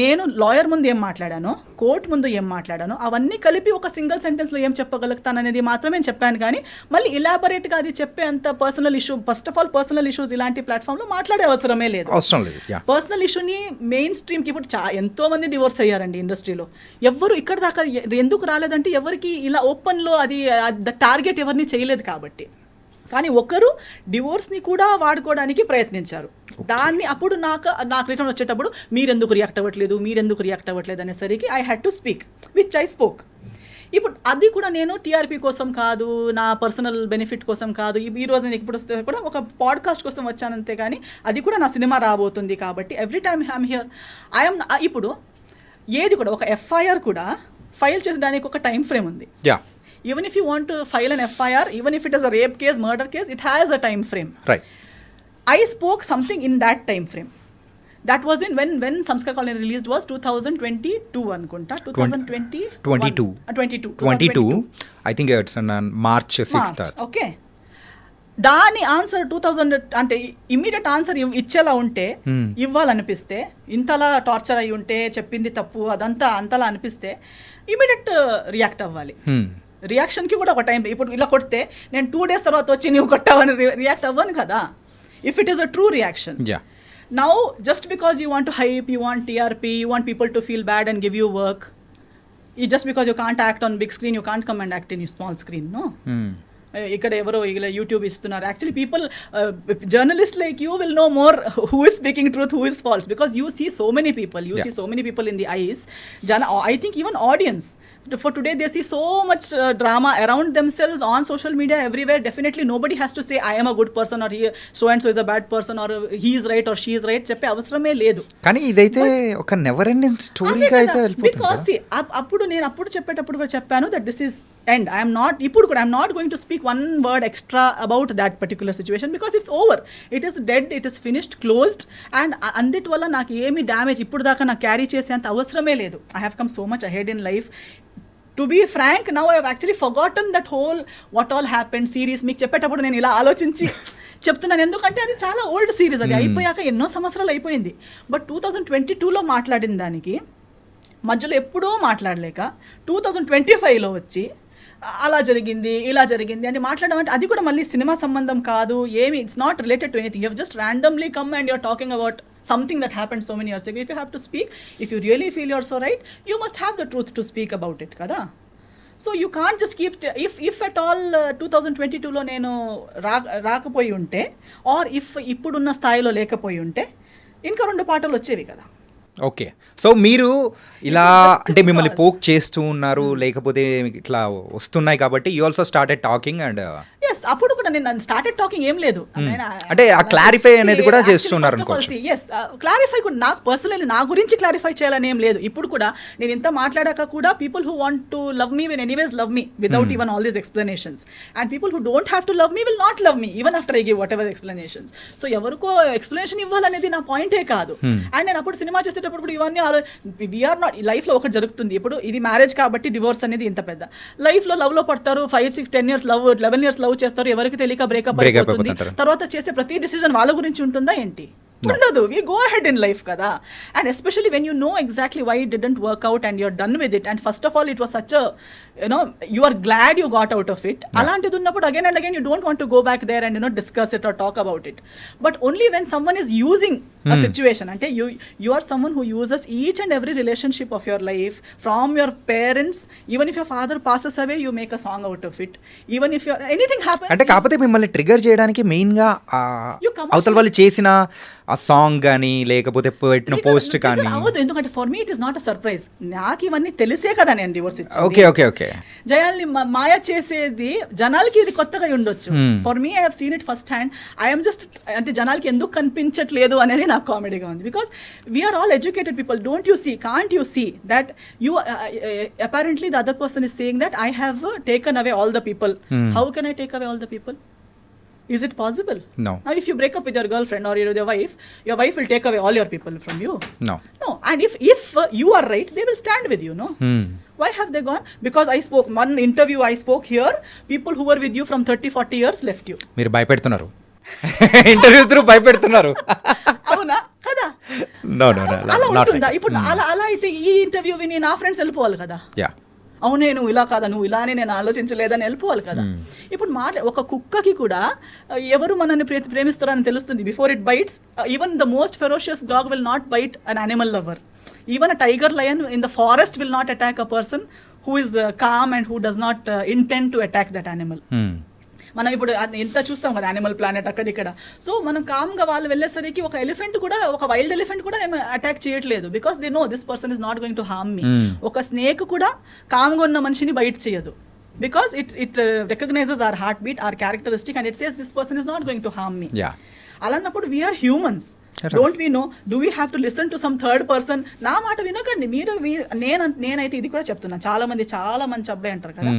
నేను లాయర్ ముందు ఏం మాట్లాడానో, court ముందు ఏం మాట్లాడానో అవన్నీ కలిపి ఒక సింగిల్ సెంటెన్స్లో ఏం చెప్పగలుగుతాననేది మాత్రమే చెప్పాను. కానీ మళ్ళీ ఇలాబరేట్గా అది చెప్పే అంత personal issue, first of all personal issues ఇలాంటి ప్లాట్ఫామ్లో మాట్లాడే అవసరమే లేదు. పర్సనల్ ఇష్యూని మెయిన్ స్ట్రీమ్కి ఇప్పుడు ఎంతో మంది డివోర్స్ అయ్యారండి ఇండస్ట్రీలో. ఎవరు ఇక్కడ దాకా ఎందుకు రాలేదంటే ఎవరికి ఇలా ఓపెన్లో అది టార్గెట్ ఎవరిని చేయలేదు కాబట్టి. కానీ ఒకరు డివోర్స్ని కూడా వాడుకోవడానికి ప్రయత్నించారు. దాన్ని అప్పుడు నాకు రిటర్న్ వచ్చేటప్పుడు మీరెందుకు రియాక్ట్ అవ్వట్లేదు అనేసరికి I had to speak which I spoke. ఇప్పుడు అది కూడా నేను టీఆర్పీ కోసం కాదు, నా పర్సనల్ బెనిఫిట్ కోసం కాదు. ఈ రోజు నేను ఇప్పుడు వస్తే కూడా ఒక పాడ్కాస్ట్ కోసం వచ్చానంతే. కానీ అది కూడా నా సినిమా రాబోతుంది కాబట్టి ఎవ్రీ టైమ్ ఐఎమ్ హియర్. ఇప్పుడు ఏది కూడా ఒక ఎఫ్ఐఆర్ కూడా ఫైల్ చేసడానికి ఒక టైం ఫ్రేమ్ ఉంది. Even if you want to file an FIR, even if it is a rape case, murder case, it has a time frame. Right. I spoke something in that time frame. That was in when Samskar Colony released was 2022 anukunta. 22. I think it's on March 6th. Okay. దాని answer 2000 అంటే immediate answer ఇచ్చేలా ఉంటే, ఇవ్వాలనిపిస్తే, ఇంతలా torture అయి ఉంటే, చెప్పింది తప్పు అదంతా అంతలా అనిపిస్తే ఇమ్మీడియట్ రియాక్ట్ అవ్వాలి. రియాక్షన్కి కూడా ఒక టైం. ఇప్పుడు ఇలా కొడితే నేను 2 days తర్వాత వచ్చి నువ్వు కొట్టావని రియాక్ట్ అవ్వను కదా. If it is a true reaction. Now just because you want to hype, you want TRP, you want people to feel bad and give you work, just because you can't act on big screen, you can't come and act in small screen. No, ఇక్కడ ఎవరో ఇలా YouTube ఇస్తున్నారు. Actually people, journalist like you will know more who is speaking truth, who is false, because you see so many people, see so many people in the eyes. I think even audience for today they see so much drama around themselves on social media everywhere. Definitely nobody has to say I am a good person or he so and so is a bad person or he is right or she is right చెప్పే అవసరమే లేదు. కానీ ఇదైతే ఒక never ending స్టోరీగా అయితే వెళ్ళిపోతుంది. Because అప్పుడు నేను చెప్పేటప్పుడు కూడా చెప్పాను that this is end. I am not going to speak one word extra about that particular situation because it's over. It is dead, it is finished, closed, and అందుటి వల్ల నాకు ఏమి డ్యామేజ్ ఇప్పుడు దాకా నాకు క్యారీ చేసేంత అవసరమే లేదు. I have come so much ahead in life. To be frank, now I have actually forgotten that whole what all happened series. మీకు చెప్పేటప్పుడు నేను ఇలా ఆలోచించి చెప్తున్నాను, ఎందుకంటే అది చాలా ఓల్డ్ సిరీస్. అది అయిపోయాక ఎన్నో సంవత్సరాలు అయిపోయింది. బట్ 2022లో మాట్లాడిన దానికి మధ్యలో ఎప్పుడో మాట్లాడలేక 2025లో వచ్చి అలా జరిగింది ఇలా జరిగింది అని మాట్లాడడం అంటే అది కూడా మళ్ళీ సినిమా సంబంధం కాదు ఏమి. It's not related to anything. You have just randomly come and you're talking about something that happened so many years ago. If you have to speak, if you really feel you're so right, you must have the truth to speak about it kada. So you can't just keep if at all 2022లో నేను రాకపోయి ఉంటే or if ఇప్పుడున్న స్థాయిలో లేకపోయి ఉంటే ఇంకా 2 పాటలు వచ్చేవి కదా. ఓకే, సో మీరు ఇలా అంటే మిమ్మల్ని పోక్ చేస్తూ ఉన్నారు, లేకపోతే ఇట్లా వస్తున్నాయి కాబట్టి you also started talking and yes అప్పుడు కూడా నేను స్టార్టెడ్ టాకింగ్ ఏం లేదు. అంటే ఆ క్లారిఫై అనేది కూడా చేస్తున్నారు అనుకోవచ్చు. ఎస్ క్లారిఫై కూడా నాకు పర్సనల్లీ నా గురించి క్లారిఫై చేయాలని ఏం లేదు. ఇప్పుడు కూడా నేను ఇంత మాట్లాడాక కూడా people who want to love me will anyways love me without even all these explanations, and people who don't have to love me will not love me even after I give what ever explanations. So ఎవరికో explanation ఇవ్వాలనేది నా పాయింటే కాదు. And నేను అప్పుడు cinema చేసేటప్పుడు కూడా ఇవన్నీ వీఆర్ నాట్ లైఫ్లో ఒకటి జరుగుతుంది. ఇప్పుడు ఇది మ్యారేజ్ కాబట్టి డివోర్స్ అనేది ఇంత పెద్ద లైఫ్లో లవ్లో పడతారు, 5, 6, 10 years లవ్, 11 years లవ్ చేస్తారు, ఎవరికి తెలియక బ్రేకప్ అయిపోతుంది. తర్వాత చేసే ప్రతి డిసిజన్ వాళ్ళ గురించి ఉంటుందా ఏంటి? ఉండదు. We go ahead in life కదా. And especially when you know exactly why it didn't work out and you're done with it, and first of all it was such you are glad you got out of it. అలాంటిది ఉన్నప్పుడు again and again you don't want to go back there and discuss it or talk about it. But only when someone is using a situation, అంటే you are someone who uses each and every relationship of your life from your parents. Even if your father passes away, you make a song out of it. Even if anything happens, అంటే కాకపోతే మిమ్మల్ని trigger చేయడానికి main గా అవతల వాళ్ళు చేసిన ఆ song కానీ లేకపోతే పెట్టిన పోస్ట్ కానీ? అవ్వదు, ఎందుకంటే for me it is not a surprise. నాకు ఇవన్నీ తెలిసే కదా నేను డివోర్స్ ఇచ్చాను. Okay okay okay. జయాల్ని మాయ చేసేది జనాలకి ఇది కొత్తగా ఉండొచ్చు. For me I have seen it first hand. I'm just అంటే జనాలకి ఎందుకు కనిపించట్లేదు అనేది నాకు కామెడీగా ఉంది. Because we're all educated people. Don't you see, can't you see that you apparently the other person is saying that I have taken away all the people. How can I take away all the people? Is it possible? No. Now if you break up with your girlfriend or your wife will take away all your people from you. No. And if you are right, they will stand with you, no? Why have they gone? Because I spoke one interview, I spoke here, people who were with you from 30-40 years left you. మీరు భయపెడుతున్నారు, interview through భయపెడుతున్నారు. అవునా కదా? No, అలా not ఉంటుందా? right. ఇప్పుడు అలా అయితే ఈ interview విని నా ఫ్రెండ్స్ వెళ్ళిపోవాలి కదా. Yeah. అవునే నువ్వు ఇలా కాదా, నువ్వు ఇలానే నేను ఆలోచించలేదని వెళ్ళిపోవాలి కదా. ఇప్పుడు ఒక కుక్కకి కూడా ఎవరు మనల్ని ప్రేమిస్తారని తెలుస్తుంది before it bites. Even the most ferocious dog will not bite an animal lover. Even a tiger lion in the forest will not attack a person who is calm and who does not intend to attack that animal. మనం ఇప్పుడు ఎంత చూస్తాం కదా animal planet అక్కడిక్కడ. So మనం కామ్గా వాళ్ళు వెళ్ళేసరికి ఒక ఎలిఫెంట్ కూడా, ఒక వైల్డ్ ఎలిఫెంట్ కూడా ఏమి అటాక్ చేయట్లేదు. Because they know this person is not going to harm me. ఒక స్నేక్ కూడా కామ్గా ఉన్న మనిషిని బైట్ చేయదు. Because it recognises our heartbeat, our characteristic, and it says this person is not going to harm me. అలాన్నప్పుడు we're humans. Don't we know, do we have to listen to some third person? నా మాట వినకండి మీరు. నేనైతే ఇది కూడా చెప్తున్నాను, చాలా మంచి అబ్బాయి అంటారు కదా,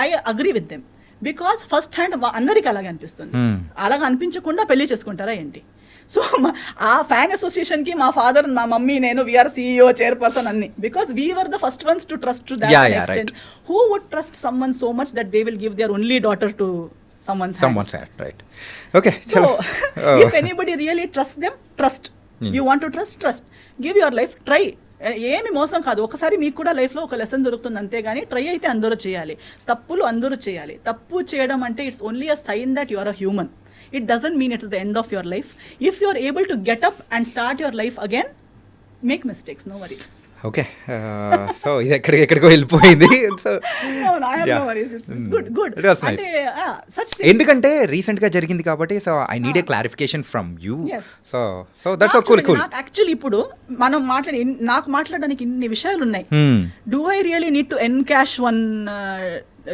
I agree with them. Because first hand అందరికి అలాగే అనిపిస్తుంది. అలాగ అనిపించకుండా పెళ్లి చేసుకుంటారా ఏంటి? సో ఆ ఫ్యాన్ అసోసియేషన్ కి మా ఫాదర్, మా మమ్మీ, నేను వీఆర్ CEO, చైర్పర్సన్ అన్ని. Because we were the first ones to trust to that extent. Who would trust someone so much that they will give their only daughter to someone's hand, right? Okay, so if anybody really trusts them, trust. You want to trust. Give your life, try. ఏమి మోసం కాదు. ఒకసారి మీకు కూడా లైఫ్లో ఒక lesson దొరుకుతుంది అంతే, కానీ ట్రై అయితే అందరూ చేయాలి. తప్పులు అందరూ చేయాలి. తప్పు చేయడం అంటే it's only a sign that you are a human. It doesn't mean it's the end of your life. If you are able to get up and start your life again, make mistakes, no worries. Okay, so ఇది ఎక్కడికో వెళ్ళిపోయింది. ఎందుకంటే recent గా జరిగింది కాబట్టి, so I need a clarification from you. So that's cool. Actually ఇప్పుడు మనం నాకు మాట్లాడడానికి ఇన్ని విషయాలు ఉన్నాయి. Do I really need to encash one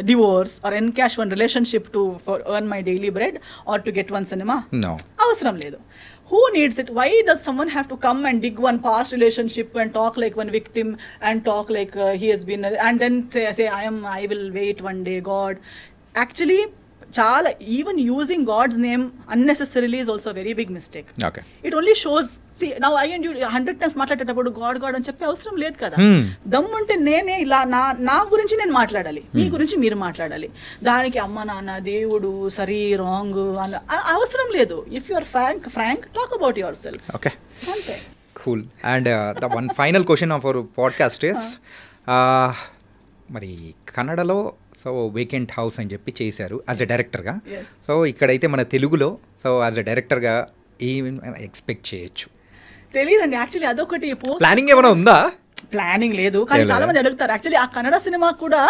divorce or encash one relationship for earn my daily bread or to get one cinema? No. Avasram ledu. Who needs it? Why does someone have to come and dig one past relationship and talk like one victim and talk like he has been, and then say I will wait one day, God? Actually, చాలా, even using God's name unnecessarily is also very big mistake. It only shows, see now I and you 100 times మాట్లాడేటప్పుడు God అని చెప్పే అవసరం లేదు కదా. దమ్ముంటే నేనే ఇలా నా గురించి నేను మాట్లాడాలి, మీ గురించి మీరు మాట్లాడాలి. దానికి అమ్మ నాన్న దేవుడు సరి రాంగ్ అవసరం లేదు. If you are frank talk about yourself. Okay, అంతే. Cool. And the one final question of our podcast is, మరి కన్నడలో సో వేకెంట్ హౌస్ అని చెప్పి చేశారు యాజ్ ఎ డైరెక్టర్గా. సో ఇక్కడైతే మన తెలుగులో సో యాజ్ ఎ డైరెక్టర్గా ఏమి ఎక్స్పెక్ట్ చేయొచ్చు? తెలియదండి యాక్చువల్లీ. అదొకటి ప్లానింగ్ ఏమైనా ఉందా? ప్లానింగ్ లేదు, కానీ చాలా మంది అడుగుతారు. యాక్చువల్లీ ఆ కన్నడ సినిమా కూడా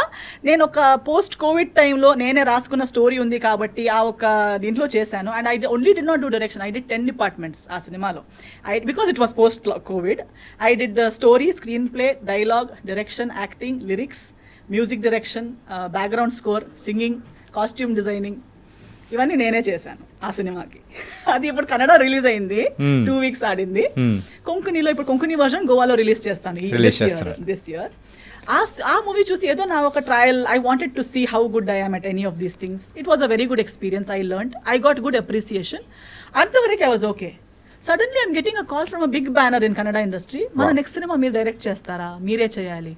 నేను ఒక పోస్ట్ కోవిడ్ టైంలో నేనే రాసుకున్న స్టోరీ ఉంది కాబట్టి ఆ ఒక దీంట్లో చేశాను. And I only did not do direction, I did 10 departments ఆ సినిమాలో. Because it was post Covid. I did story, screen play, dialogue, direction, acting, lyrics, music direction, background score, singing, costume designing, ఇవన్నీ నేనే చేశాను ఆ సినిమాకి. అది ఇప్పుడు Kannada release అయింది, 2 weeks ఆడింది. కొంకణిలో ఇప్పుడు కొంకణి వర్షన్ గోవాలో రిలీజ్ చేస్తాను దిస్ ఇయర్. ఆ మూవీ చూసి ఏదో నా ఒక trial, I wanted to see how good I am at any of these things. It was a very good experience. I learned, I got good appreciation. అంతవరకు I was okay. Suddenly I'm getting a call from a big banner in Kannada industry. మన next సినిమా మీరు direct చేస్తారా, మీరే చేయాలి.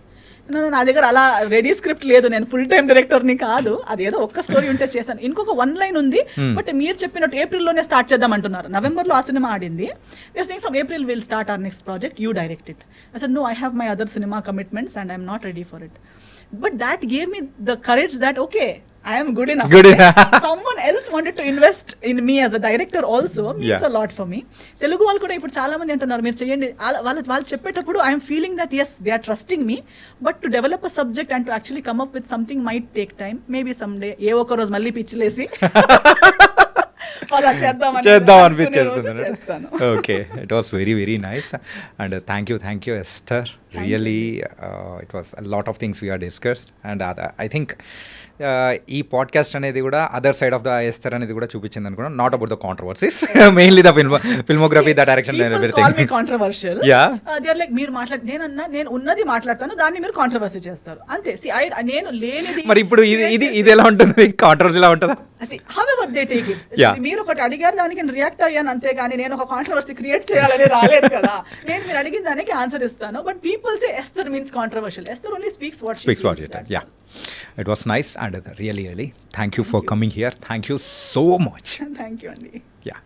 నా దగ్గర అలా రెడీ స్క్రిప్ట్ లేదు, నేను ఫుల్ టైం డైరెక్టర్ని కాదు. అదేదో ఒక్క స్టోరీ ఉంటే చేశాను. ఇంకొక 1 line ఉంది, బట్ మీరు చెప్పినట్టు ఏప్రిల్లోనే స్టార్ట్ చేద్దాం అంటున్నారు. నవంబర్లో ఆ సినిమా ఆడింది. They saying from April will start our next project, you direct it. I said no, I have my other cinema commitments and I'm not ready for it. But that gave me the courage that okay, I am good enough. Someone else wanted to invest in me as a director also means a lot for me. Telugu వాళ్ళు కూడా ఇప్పుడు చాలా మంది అంటున్నారు మీరు చేయండి. వాళ్ళు చెప్పేటప్పుడు I am feeling that yes, they are trusting me, but to develop a subject and to actually come up with something might take time. Maybe someday ఏ ఒక్క రోజు మళ్ళీ పిచ్చిలేసి అలా చేద్దాం అనిపించేస్తుంది. చేస్తాను. Okay, it was very very nice and thank you Esther, really it was lot of things we are discussed and I think ఈ podcast అనేది కూడా other side of the Esther అనేది కూడా చూపించింది అనుకున్నా, not about the controversies, mainly the filmography, the direction, controversial. They are like, మీరు నేను ఉన్నది మాట్లాడతాను, దాన్ని మీరు కాంట్రవర్సీ చేస్తారు అంతే. నేను లేనిది. మరి ఇప్పుడు ఇది ఎలా ఉంటుంది, కాంట్రవర్సీ ఎలా ఉంటుందా? however they take it. Yeah. మీరు ఒకటి అడిగారు, దానికి నేను రియాక్ట్ అయ్యాను అంతే, కానీ నేను ఒక కాంట్రవర్సీ క్రియేట్ చేయాలని రాలేదు కదా. నేను మీరు అడిగిన దానికి ఆన్సర్ ఇస్తాను. But people say ఎస్థర్ means controversial. ఎస్థర్ only speaks what she speaks. Yeah, it was nice and really thank you for coming here. Thank you so much. Thank you అండి. Yeah.